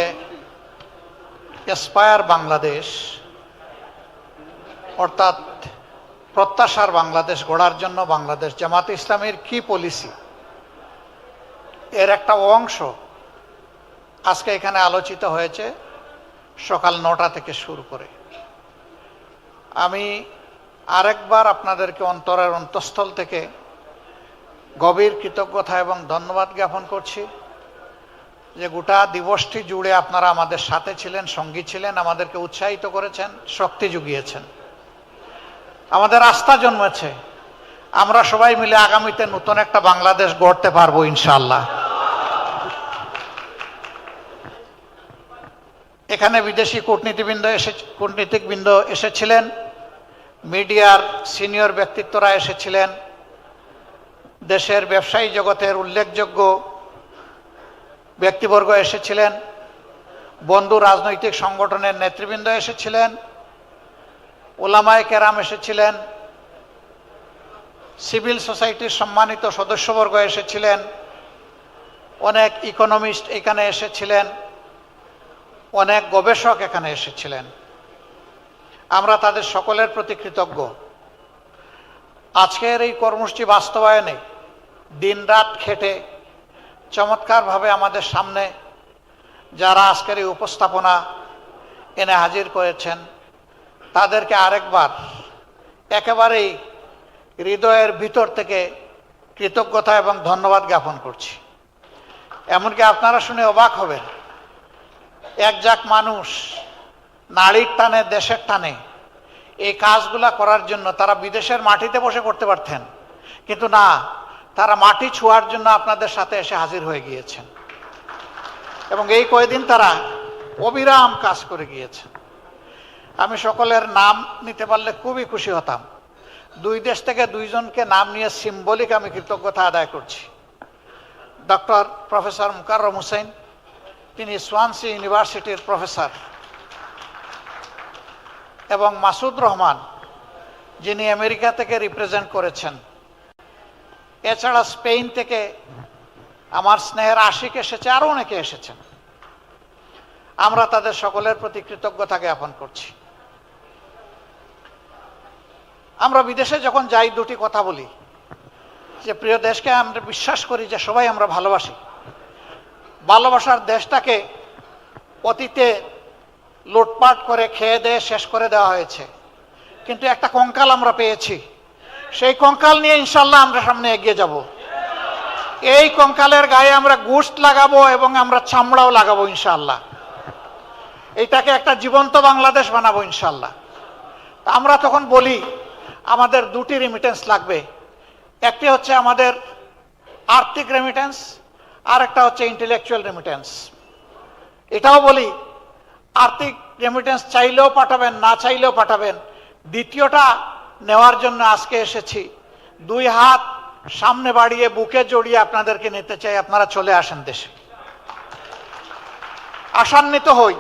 এসপায়ার বাংলাদেশ, অর্থাৎ প্রত্যাশার বাংলাদেশ গড়ার জন্য বাংলাদেশ জামাত ইসলামীর কি পলিসি, এর একটা অংশ আজকে এখানে আলোচিত হয়েছে সকাল 9টা থেকে শুরু করে। আমি আরেকবার আপনাদেরকে অন্তরের অন্তঃস্থল থেকে গভীর কৃতজ্ঞতা এবং ধন্যবাদ জ্ঞাপন করছি যে গোটা দিবসটি জুড়ে আপনারা আমাদের সাথে ছিলেন, সঙ্গী ছিলেন, আমাদেরকে উৎসাহিত করেছেন, শক্তি জুগিয়েছেন, আমাদের আস্থা জন্মেছে। আমরা সবাই মিলে আগামীতে নতুন একটা বাংলাদেশ গড়তে পারবো ইনশাআল্লাহ। এখানে বিদেশি কূটনীতিকবৃন্দ এসেছিলেন, মিডিয়ার সিনিয়র ব্যক্তিত্বরা এসেছিলেন, দেশের ব্যবসায়ী জগতের উল্লেখযোগ্য ব্যক্তিবর্গ এসেছিলেন, বন্ধু রাজনৈতিক সংগঠনের নেতৃবৃন্দ এসেছিলেন, ওলামায়ে কেরাম এসেছিলেন, সিভিল সোসাইটির সম্মানিত সদস্যবর্গ এসেছিলেন, অনেক ইকোনমিস্ট এখানে এসেছিলেন, অনেক গবেষক এখানে এসেছিলেন। আমরা তাদের সকলের প্রতি কৃতজ্ঞ। আজকের এই কর্মসূচি বাস্তবায়নে দিনরাত খেটে চমৎকারভাবে আমাদের সামনে যারা আজকের এই উপস্থাপনা এনে হাজির করেছেন তাদেরকে আরেকবার একেবারেই হৃদয়ের ভিতর থেকে কৃতজ্ঞতা এবং ধন্যবাদ জ্ঞাপন করছি। এমনকি আপনারা শুনে অবাক হবেন, একজাক মানুষ নারীর টানে দেশের টানে এই কাজগুলা করার জন্য তারা বিদেশের মাটিতে বসে করতে পারতেন, কিন্তু না, তারা মাটি ছোঁয়ার জন্য আপনাদের সাথে এসে হাজির হয়ে গিয়েছেন এবং এই কয়েকদিন তারা অবিরাম কাজ করে গিয়েছেন। আমি সকলের নাম নিতে পারলে খুবই খুশি হতাম। দুই দেশ থেকে দুইজনকে নাম নিয়ে সিম্বলিক আমি কৃতজ্ঞতা আদায় করছি। ডক্টর প্রফেসর মুকাররম হোসেন, তিনি সোয়ানসি ইউনিভার্সিটির প্রফেসর, এবং মাসুদ রহমান যিনি আমেরিকা থেকে রিপ্রেজেন্ট করেছেন। এছাড়া স্পেন থেকে আমার স্নেহের আশিক এসেছে, আরও অনেকে এসেছেন। আমরা তাদের সকলের প্রতি কৃতজ্ঞতা জ্ঞাপন করছি। আমরা বিদেশে যখন যাই দুটি কথা বলি যে প্রিয় দেশকে আমরা বিশ্বাস করি যে সবাই আমরা ভালোবাসি। ভালোবাসার দেশটাকে অতীতে লুটপাট করে খেয়ে দিয়ে শেষ করে দেওয়া হয়েছে, কিন্তু একটা কঙ্কাল আমরা পেয়েছি। সেই কঙ্কাল নিয়ে ইনশাল্লাহ আমরা সামনে এগিয়ে যাব। এই কঙ্কালের গায়ে আমরা গোশত লাগাবো এবং আমরা চামড়াও লাগাবো ইনশাল্লাহ। এইটাকে একটা জীবন্ত বাংলাদেশ বানাবো ইনশাল্লাহ। আমরা তখন বলি আমাদের দুটি রেমিটেন্স লাগবে, একটি হচ্ছে আমাদের আর্থিক রেমিটেন্স, আর একটা হচ্ছে ইন্টেলেকচুয়াল রেমিটেন্স। এটাও বলি আর্থিক রেমিটেন্স চাইলেও পাঠাবেন, না চাইলেও পাঠাবেন। দ্বিতীয়টা নেওয়ার জন্য আজকে এসেছি। দুই হাত সামনে বাড়িয়ে বুকে জড়িয়ে আপনাদেরকে নিতে চাই, আপনারা চলে আসেন দেশে। আশান্বিত হই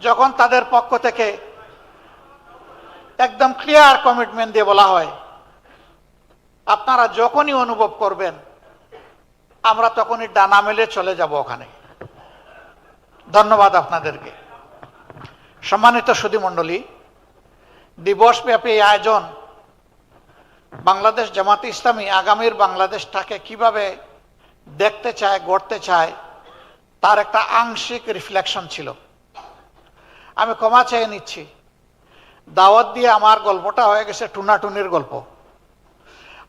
যখন তাদের পক্ষ থেকে একদম ক্লিয়ার কমিটমেন্ট দিয়ে বলা হয় আপনারা যখনই অনুভব করবেন আমরা তখনই ডানা মেলে চলে যাব ওখানে। ধন্যবাদ আপনাদেরকে। সম্মানিত সুধীমণ্ডলী, দিবসব্যাপী এই আয়োজন বাংলাদেশ জামাতে ইসলামী আগামীর বাংলাদেশটাকে কিভাবে দেখতে চায়, গড়তে চায়, তার একটা আংশিক রিফ্লেকশন ছিল। আমি ক্ষমা চেয়ে নিচ্ছি, দাওয়াত দিয়ে আমার গল্পটা হয়ে গেছে টুনাটুনির গল্প।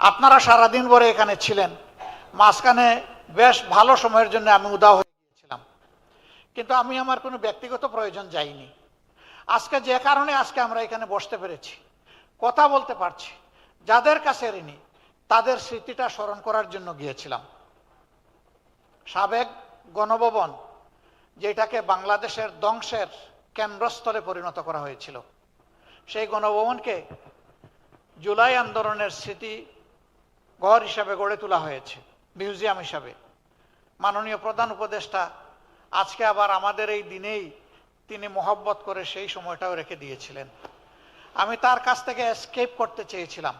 আপনারা সারাদিন ভরে এখানে ছিলেন, মাঝখানে বেশ ভালো সময়ের জন্য আমি উদাও হয়ে গিয়েছিলাম, কিন্তু আমি আমার কোনো ব্যক্তিগত প্রয়োজন যাইনি। আজকে যে কারণে আজকে আমরা এখানে বসতে পেরেছি, কথা বলতে পারছি, যাদের কাছে ঋণী তাদের স্মৃতিটা স্মরণ করার জন্য গিয়েছিলাম। সাবেক গণভবন, যেটাকে বাংলাদেশের ধ্বংসের কেন্দ্রস্থলে পরিণত করা হয়েছিল, সেই গণভবনকে জুলাই আন্দোলনের স্মৃতি ঘর হিসাবে গড়ে তোলা হয়েছে, মিউজিয়াম হিসাবে। মাননীয় প্রধান উপদেষ্টা আজকে আবার আমাদের এই দিনেই তিনি মহব্বত করে সেই সময়টাও রেখে দিয়েছিলেন। আমি তার কাছ থেকে এসকেপ করতে চেয়েছিলাম,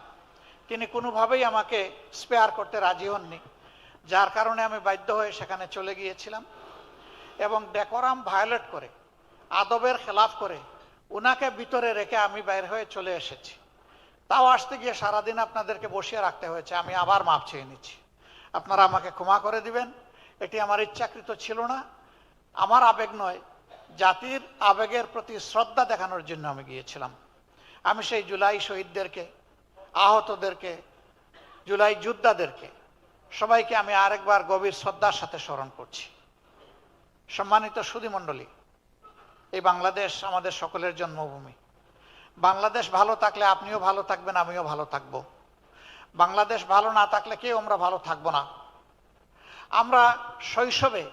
তিনি কোনোভাবেই আমাকে স্পেয়ার করতে রাজি হননি, যার কারণে আমি বাধ্য হয়ে সেখানে চলে গিয়েছিলাম এবং ডেকোরাম ভায়োলেট করে, আদবের খেলাফ করে উনাকে ভিতরে রেখে আমি বাইরে হয়ে চলে এসেছি। তাও আসতে গিয়ে সারাদিন আপনাদেরকে বসিয়ে রাখতে হয়েছে। আমি আবার মাপ চেয়ে নিচ্ছি, আপনারা আমাকে ক্ষমা করে দিবেন। এটি আমার ইচ্ছাকৃত ছিল না, আমার আবেগ নয়, জাতির আবেগের প্রতি শ্রদ্ধা দেখানোর জন্য আমি গিয়েছিলাম। আমি সেই জুলাই শহীদদেরকে, আহতদেরকে, জুলাই যোদ্ধাদেরকে সবাইকে আমি আরেকবার গভীর শ্রদ্ধার সাথে স্মরণ করছি। সম্মানিত সুধীমণ্ডলী, এই বাংলাদেশ আমাদের সকলের জন্মভূমি। বাংলাদেশ ভালো থাকলে আপনিও ভালো থাকবেন, আমিও ভালো থাকব। বাংলাদেশ ভালো না থাকলে কেউ আমরা ভালো থাকবো না। আমরা শৈশবে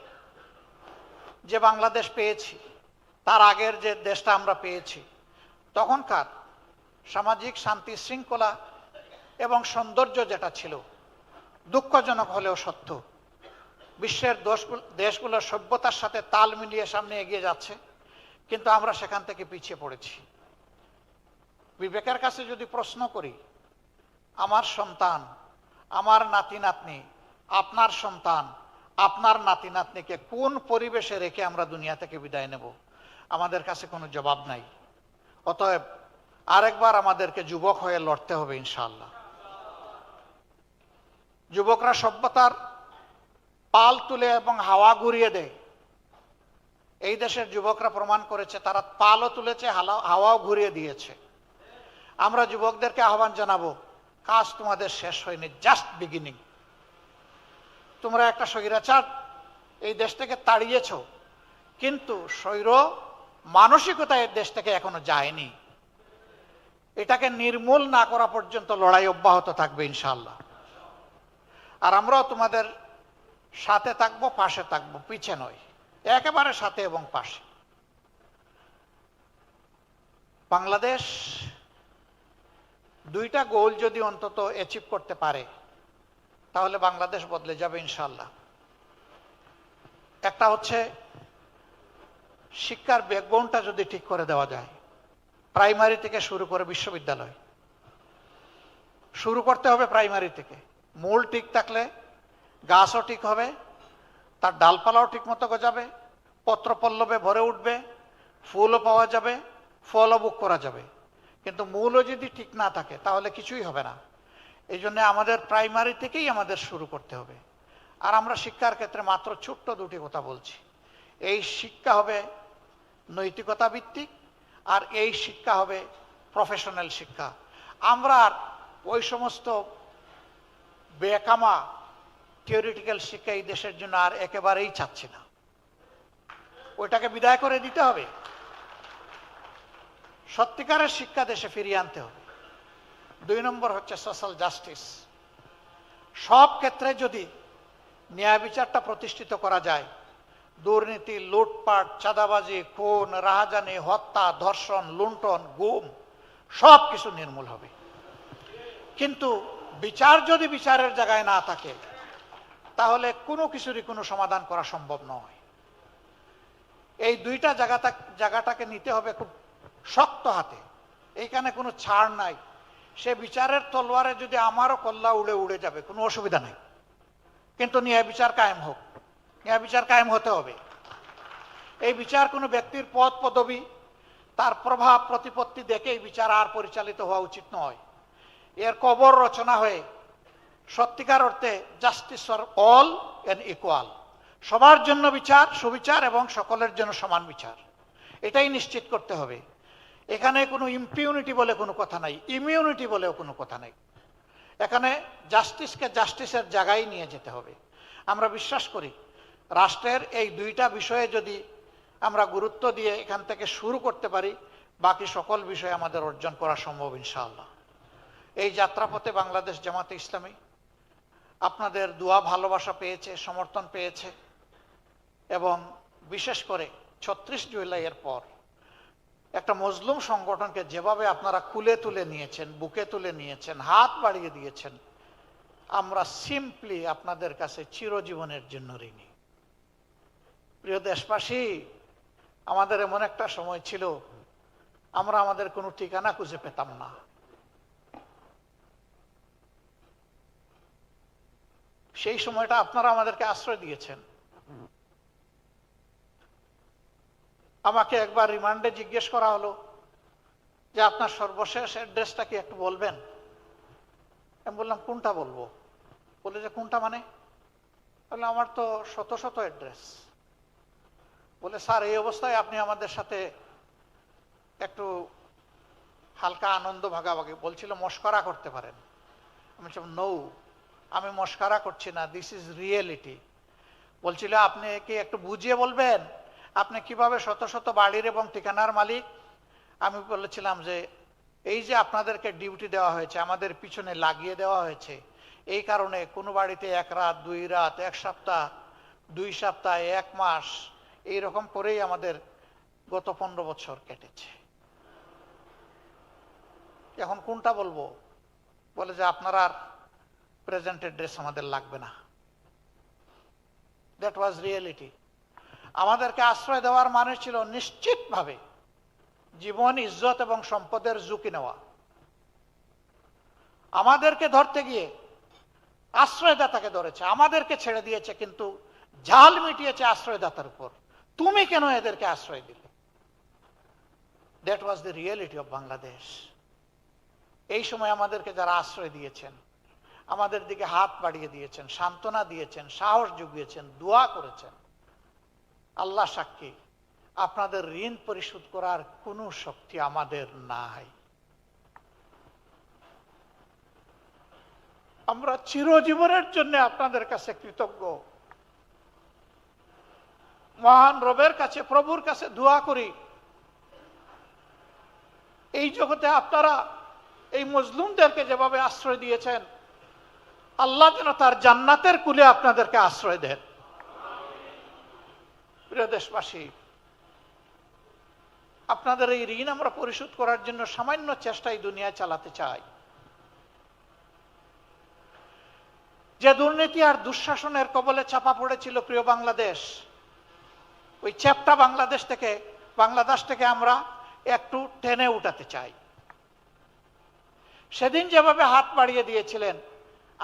যে বাংলাদেশ পেয়েছি, তার আগের যে দেশটা আমরা পেয়েছি, তখনকার সামাজিক শান্তি শৃঙ্খলা এবং সৌন্দর্য যেটা ছিল, দুঃখজনক হলেও সত্য, বিশ্বের দেশগুলোর সভ্যতার সাথে তাল মিলিয়ে সামনে এগিয়ে যাচ্ছে, কিন্তু আমরা সেখান থেকে পিছিয়ে পড়েছি। বিবেকের কাছে যদি প্রশ্ন করি, আমার সন্তান, আমার নাতি নাতনি, আপনার সন্তান, আপনার নাতি নাতনিকে কোন পরিবেশে রেখে আমরা দুনিয়া থেকে বিদায় নেব, আমাদের কাছে কোনো জবাব নাই। অতএব আরেকবার আমাদেরকে যুবক হয়ে লড়তে হবে ইনশাআল্লাহ। যুবকরা সভ্যতার পাল তুলে এবং হাওয়া ঘুরিয়ে দেয়। এই দেশের যুবকরা প্রমাণ করেছে তারা পালও তুলেছে, হাওয়াও ঘুরিয়ে দিয়েছে। আমরা যুবকদেরকে আহ্বান জানাবো, কাজ তোমাদের শেষ হয়নি, জাস্ট বিগিনিং। তোমরা একটা স্বৈরাচার এই দেশ থেকে তাড়িয়েছ, কিন্তু স্বৈর মানসিকতা এই দেশ থেকে এখনো যায়নি। এটাকে নির্মূল না করা পর্যন্ত লড়াই অব্যাহত থাকবে ইনশাআল্লাহ। আর আমরাও তোমাদের সাথে থাকবো, পাশে থাকবো, পিছে নয়, একেবারে সাথে এবং পাশে। বাংলাদেশ দুইটা গোল যদি অন্তত অ্যাচিভ করতে পারে, তাহলে বাংলাদেশ বদলে যাবে ইনশাআল্লাহ। একটা হচ্ছে শিক্ষার ব্যাকবোনটা যদি ঠিক করে দেওয়া যায়, প্রাইমারি থেকে শুরু করে বিশ্ববিদ্যালয়, শুরু করতে হবে প্রাইমারি থেকে। মূল ঠিক থাকলে গাছও ঠিক হবে, তার ডালপালাও ঠিক মতো গজাবে, পত্রপল্লবে ভরে উঠবে, ফুলও পাওয়া যাবে, ফলও ভোগ করা যাবে। কিন্তু মূলও যদি ঠিক না থাকে তাহলে কিছুই হবে না। এই জন্য আমাদের প্রাইমারি থেকেই আমাদের শুরু করতে হবে। আর আমরা শিক্ষার ক্ষেত্রে মাত্র ছোট্ট দুটি কথা বলছি। এই শিক্ষা হবে নৈতিকতা ভিত্তিক, আর এই শিক্ষা হবে প্রফেশনাল শিক্ষা। আমরা আর ওই সমস্ত বেকামা থিওরিটিক্যাল শিক্ষা এই দেশের জন্য আর একেবারেই চাচ্ছি না। ওইটাকে বিদায় করে দিতে হবে। সত্যিকারের শিক্ষা দেশে ফিরিয়ে আনতে হবে। 2 নম্বর হচ্ছে সোশ্যাল জাস্টিস। সব ক্ষেত্রে যদি ন্যায় বিচারটা প্রতিষ্ঠিত করা যায়, দুর্নীতি, লুটপাট, চাঁদাবাজি, খুন, রাহাজানি, হত্যা, ধর্ষণ, লুণ্ঠন, গুম সব কিছু নির্মূল হবে। কিন্তু বিচার যদি বিচারের জায়গায় না থাকে, তাহলে কোনো কিছুরই কোনো সমাধান করা সম্ভব নয়। এই দুইটা জায়গাটাকে নিতে হবে খুব শক্ত হাতে। এইখানে কোনো ছাড় নাই। সে বিচারের তলোয়ারে যদি আমারও কল্লা উড়ে উড়ে যাবে, কোনো অসুবিধা নেই, কিন্তু ন্যায় বিচার কায়েম হোক। ন্যায় বিচার কায়েম হতে হবে। এই বিচার কোনো ব্যক্তির পদ পদবি, তার প্রভাব প্রতিপত্তি দেখে এই বিচার আর পরিচালিত হওয়া উচিত নয়। এর কবর রচনা হয়ে সত্যিকার অর্থে justice for all and equal, সবার জন্য বিচার, সুবিচার এবং সকলের জন্য সমান বিচার, এটাই নিশ্চিত করতে হবে। এখানে কোনো ইম্পিউনিটি বলে কোনো কথা নাই, ইমিউনিটি বলেও কোনো কথা নাই। এখানে জাস্টিসকে জাস্টিসের জায়গায় নিয়ে যেতে হবে। আমরা বিশ্বাস করি রাষ্ট্রের এই দুইটা বিষয়ে যদি আমরা গুরুত্ব দিয়ে এখান থেকে শুরু করতে পারি, বাকি সকল বিষয় আমাদের অর্জন করা সম্ভব ইনশাআল্লাহ। এই যাত্রাপথে বাংলাদেশ জামাতে ইসলামী আপনাদের দোয়া ভালোবাসা পেয়েছে, সমর্থন পেয়েছে, এবং বিশেষ করে 36 জুলাইয়ের পর একটা মজলুম সংগঠনকে যেভাবে আপনারা কুলে তুলে নিয়েছেন, বুকে তুলে নিয়েছেন, হাত বাড়িয়ে দিয়েছেন, আমরা সিম্পলি আপনাদের কাছে চিরজীবনের জন্য ঋণী। প্রিয় দেশবাসী, আমাদের এমন একটা সময় ছিল আমরা আমাদের কোনো ঠিকানা খুঁজে পেতাম না। সেই সময়টা আপনারা আমাদেরকে আশ্রয় দিয়েছেন। আমাকে একবার রিমান্ডে জিজ্ঞেস করা হলো যে আপনার সর্বশেষ অ্যাড্রেসটা কি একটু বলবেন। আমি বললাম কোনটা বলবো? বলে যে কোনটা মানে? বললাম আমার তো শত শত অ্যাড্রেস। বলে স্যার এই অবস্থায় আপনি আমাদের সাথে একটু হালকা আনন্দ ভাগাভাগি, বলছিল মস্করা করতে পারেন। আমি বলছিলাম নো, আমি মস্করা করছি না, দিস ইজ রিয়েলিটি। বলছিল আপনি কি একটু বুঝিয়ে বলবেন আপনি কিভাবে শত শত বাড়ির এবং ঠিকানার মালিক? আমি বলেছিলাম যে এই যে আপনাদেরকে ডিউটি দেওয়া হয়েছে, আমাদের পিছনে লাগিয়ে দেওয়া হয়েছে, এই কারণে কোনো বাড়িতে 1 রাত 2 রাত, 1 সপ্তাহ, 2 সপ্তাহ, 1 মাস, এইরকম করেই আমাদের গত 15 বছর কেটেছে। এখন কোনটা বলবো? বলে যে আপনার আর প্রেজেন্ট অ্যাড্রেস আমাদের লাগবে না। That was reality. আমাদেরকে আশ্রয় দেওয়ার মানে ছিল নিশ্চিতভাবে জীবন, ইজ্জত এবং সম্পদের ঝুঁকি নেওয়া। আমাদেরকে ধরতে গিয়ে আশ্রয়দাতাকে ধরেছে, আমাদেরকে ছেড়ে দিয়েছে, কিন্তু জাল মিটিয়েছে আশ্রয়দাতার উপর। তুমি কেন এদেরকে আশ্রয় দিলে? That was the reality of Bangladesh. এই সময় আমাদেরকে যারা আশ্রয় দিয়েছেন, আমাদের দিকে হাত বাড়িয়ে দিয়েছেন, সান্ত্বনা দিয়েছেন, সাহস জুগিয়েছেন, দোয়া করেছেন, আল্লাহ সাক্ষী, আপনাদের ঋণ পরিশোধ করার কোনো শক্তি আমাদের নাই। আমরা চিরজীবনের জন্য আপনাদের কাছে কৃতজ্ঞ। মহান রবের কাছে, প্রভুর কাছে দোয়া করি, এই জগতে আপনারা এই মজলুমদেরকে যেভাবে আশ্রয় দিয়েছেন, আল্লাহ যেন তার জান্নাতের কুলে আপনাদেরকে আশ্রয় দেন। প্রিয় দেশবাসী, আপনাদের এই ঋণ আমরা পরিশোধ করার জন্য সামান্য চেষ্টা এই দুনিয়ায় চালাতে চাই। যে দুর্নীতি আর দুঃশাসনের কবলে চাপা পড়েছিল প্রিয় বাংলাদেশ, ওই চ্যাপ্টা বাংলাদেশ থেকে আমরা একটু টেনে উঠাতে চাই। সেদিন যেভাবে হাত বাড়িয়ে দিয়েছিলেন,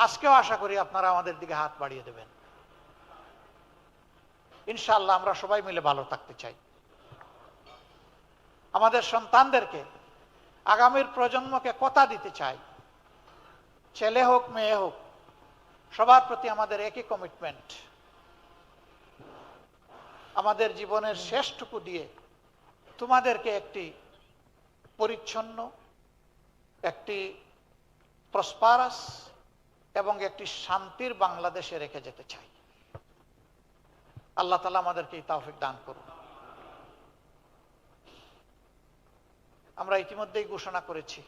আজকেও আশা করি আপনারা আমাদের দিকে হাত বাড়িয়ে দেবেন। ইনশাআল্লাহ আমরা সবাই মিলে ভালো থাকতে চাই। আমাদের সন্তানদেরকে, আগামীর প্রজন্মকে কথা দিতে চাই, ছেলে হোক মেয়ে হোক, সবার প্রতি আমাদের একই কমিটমেন্ট। আমাদের জীবনের শেষটুকু দিয়ে তোমাদেরকে একটি পরিচ্ছন্ন, একটি প্রসপারাস এবং একটি শান্তির বাংলাদেশে রেখে যেতে চাই। আল্লাহ তাআলা আমাদেরকে এই তৌফিক দান করুন। আমরা ইতিমধ্যেই ঘোষণা করেছি,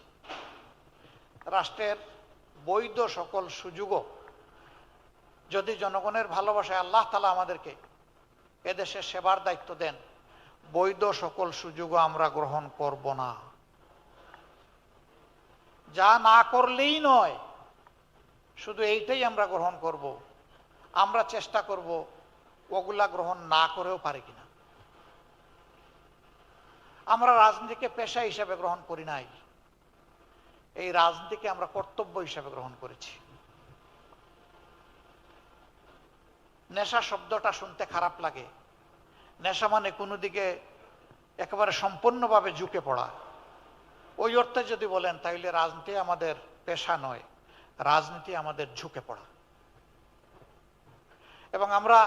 রাষ্ট্রের বৈধ সকল সুযোগও যদি জনগণের ভালোবাসায় আল্লাহ তাআলা আমাদেরকে এদেশের সেবার দায়িত্ব দেন, বৈধ সকল সুযোগও আমরা গ্রহণ করব না। যা না করলেই নয়, শুধু এইটাই আমরা গ্রহণ করব। আমরা চেষ্টা করব ওগুলা গ্রহণ না করেও পারি কিনা। আমরা রাজনীতিকে পেশা হিসেবে গ্রহণ করি নাই, এই রাজনীতিকে আমরা কর্তব্য হিসেবে গ্রহণ করেছি। নেশা শব্দটা শুনতে খারাপ লাগে। নেশা মানে কোনো দিকে একেবারে সম্পূর্ণভাবে ঝুঁকে পড়া। ওই অর্থে যদি বলেন, তাইলে রাজনীতি আমাদের পেশা নয়, রাজনীতি আমাদের ঝুঁকে পড়া। এবং আমরা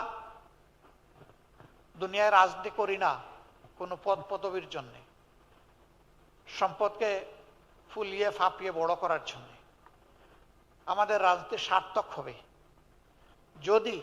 দুনিয়ায় রাজনীতি করি না কোনো পদ পদবীর জন্যে, সম্পদকে ফুলিয়ে ফাঁপিয়ে বড় করার জন্য। আমাদের রাজনীতি সার্থক হবে যদি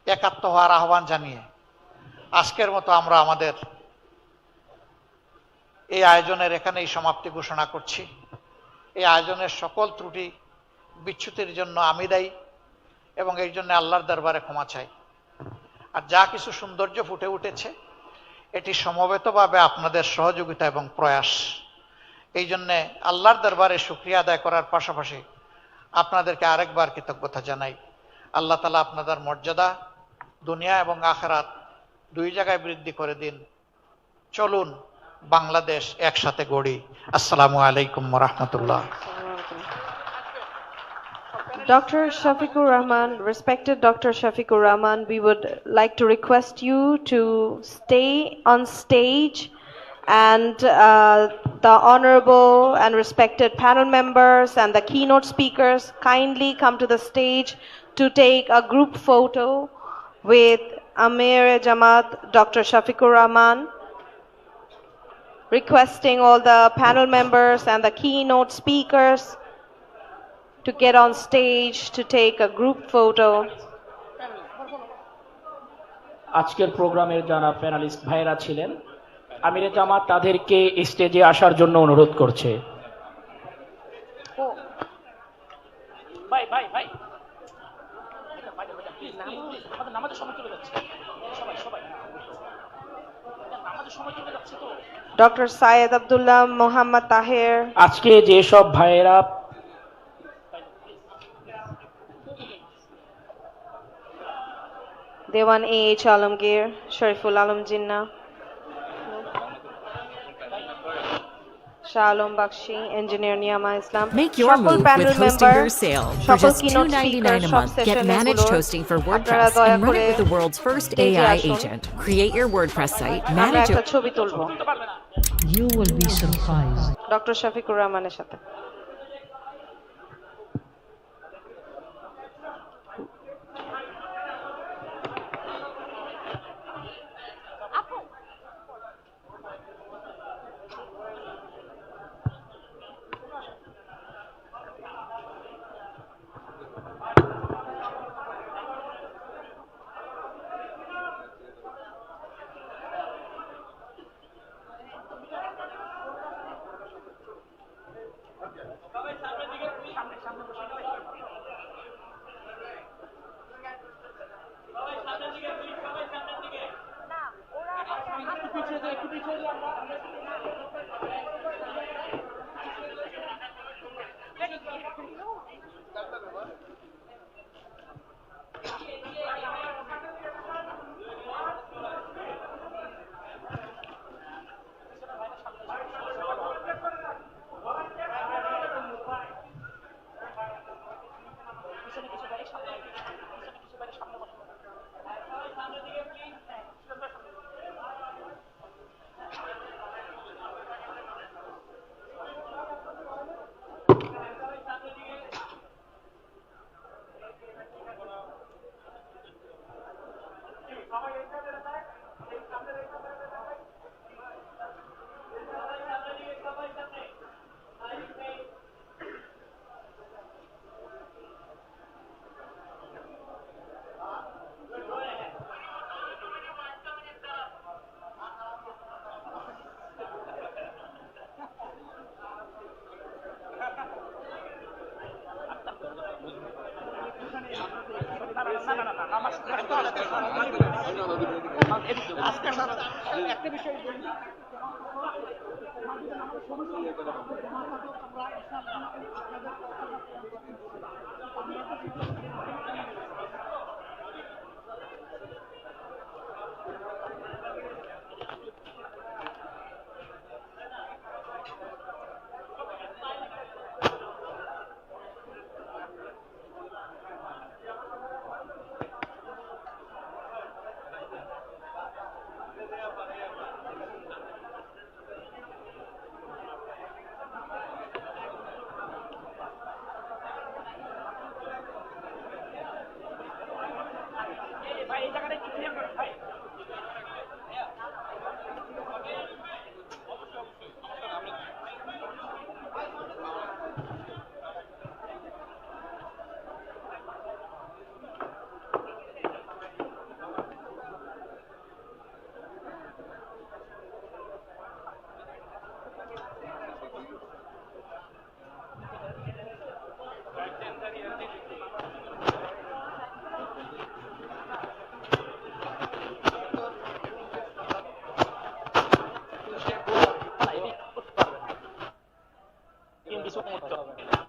একাত্ম হওয়ার আহ্বান জানিয়ে আজকের মতো আমরা আমাদের এই আয়োজনের এখানেই সমাপ্তি ঘোষণা করছি। এই আয়োজনের সকল ত্রুটি বিচ্যুতির জন্য আমি দায়ী এবং এই জন্য আল্লাহর দরবারে ক্ষমা চাই। আর যা কিছু সৌন্দর্য ফুটে উঠেছে, এটি সমবেতভাবে আপনাদের সহযোগিতা এবং প্রয়াস। এই জন্যে আল্লাহর দরবারে শুকরিয়া আদায় করার পাশাপাশি আপনাদেরকে আরেকবার কৃতজ্ঞতা জানাই। আল্লাহ তাআলা আপনাদের মর্যাদা দুনিয়া এবং আখিরাত দুই জায়গায় বৃদ্ধি করে দিন। চলুন বাংলাদেশ একসাথে গড়ি। আসসালামু আলাইকুম ওয়া রাহমাতুল্লাহ। Dr. Shafiqur Rahman, respected Dr. Shafiqur Rahman, we would like to request you to stay on stage, and the honorable and respected panel members and the keynote speakers kindly come to the stage to take a group photo with Amir Jamaat Dr. Shafiqur Rahman, requesting all the panel members and the keynote speakers to get on stage to take a group photo. আজকের প্রোগ্রামের যারা panelist ভাইরা ছিলেন, আমিরে জামাত তাদেরকে স্টেজে আসার জন্য অনুরোধ করছে। Dr. Syed Abdullah Muhammad Tahir, আজকে যেসব ভাইয়েরা Dewan A.H. Alamgir, Shariful Alam Jinnah, Shah Alam Bakshi, Engineer Niyama Islam. Make your move with hosting your sale. For just $2.99 a month, get managed hosting for WordPress and run it with the world's first AI agent. Create your WordPress site, manage it. You will be surprised. Dr. Shafiqur Rahmaner সাথে। কিছু করতে হবে না।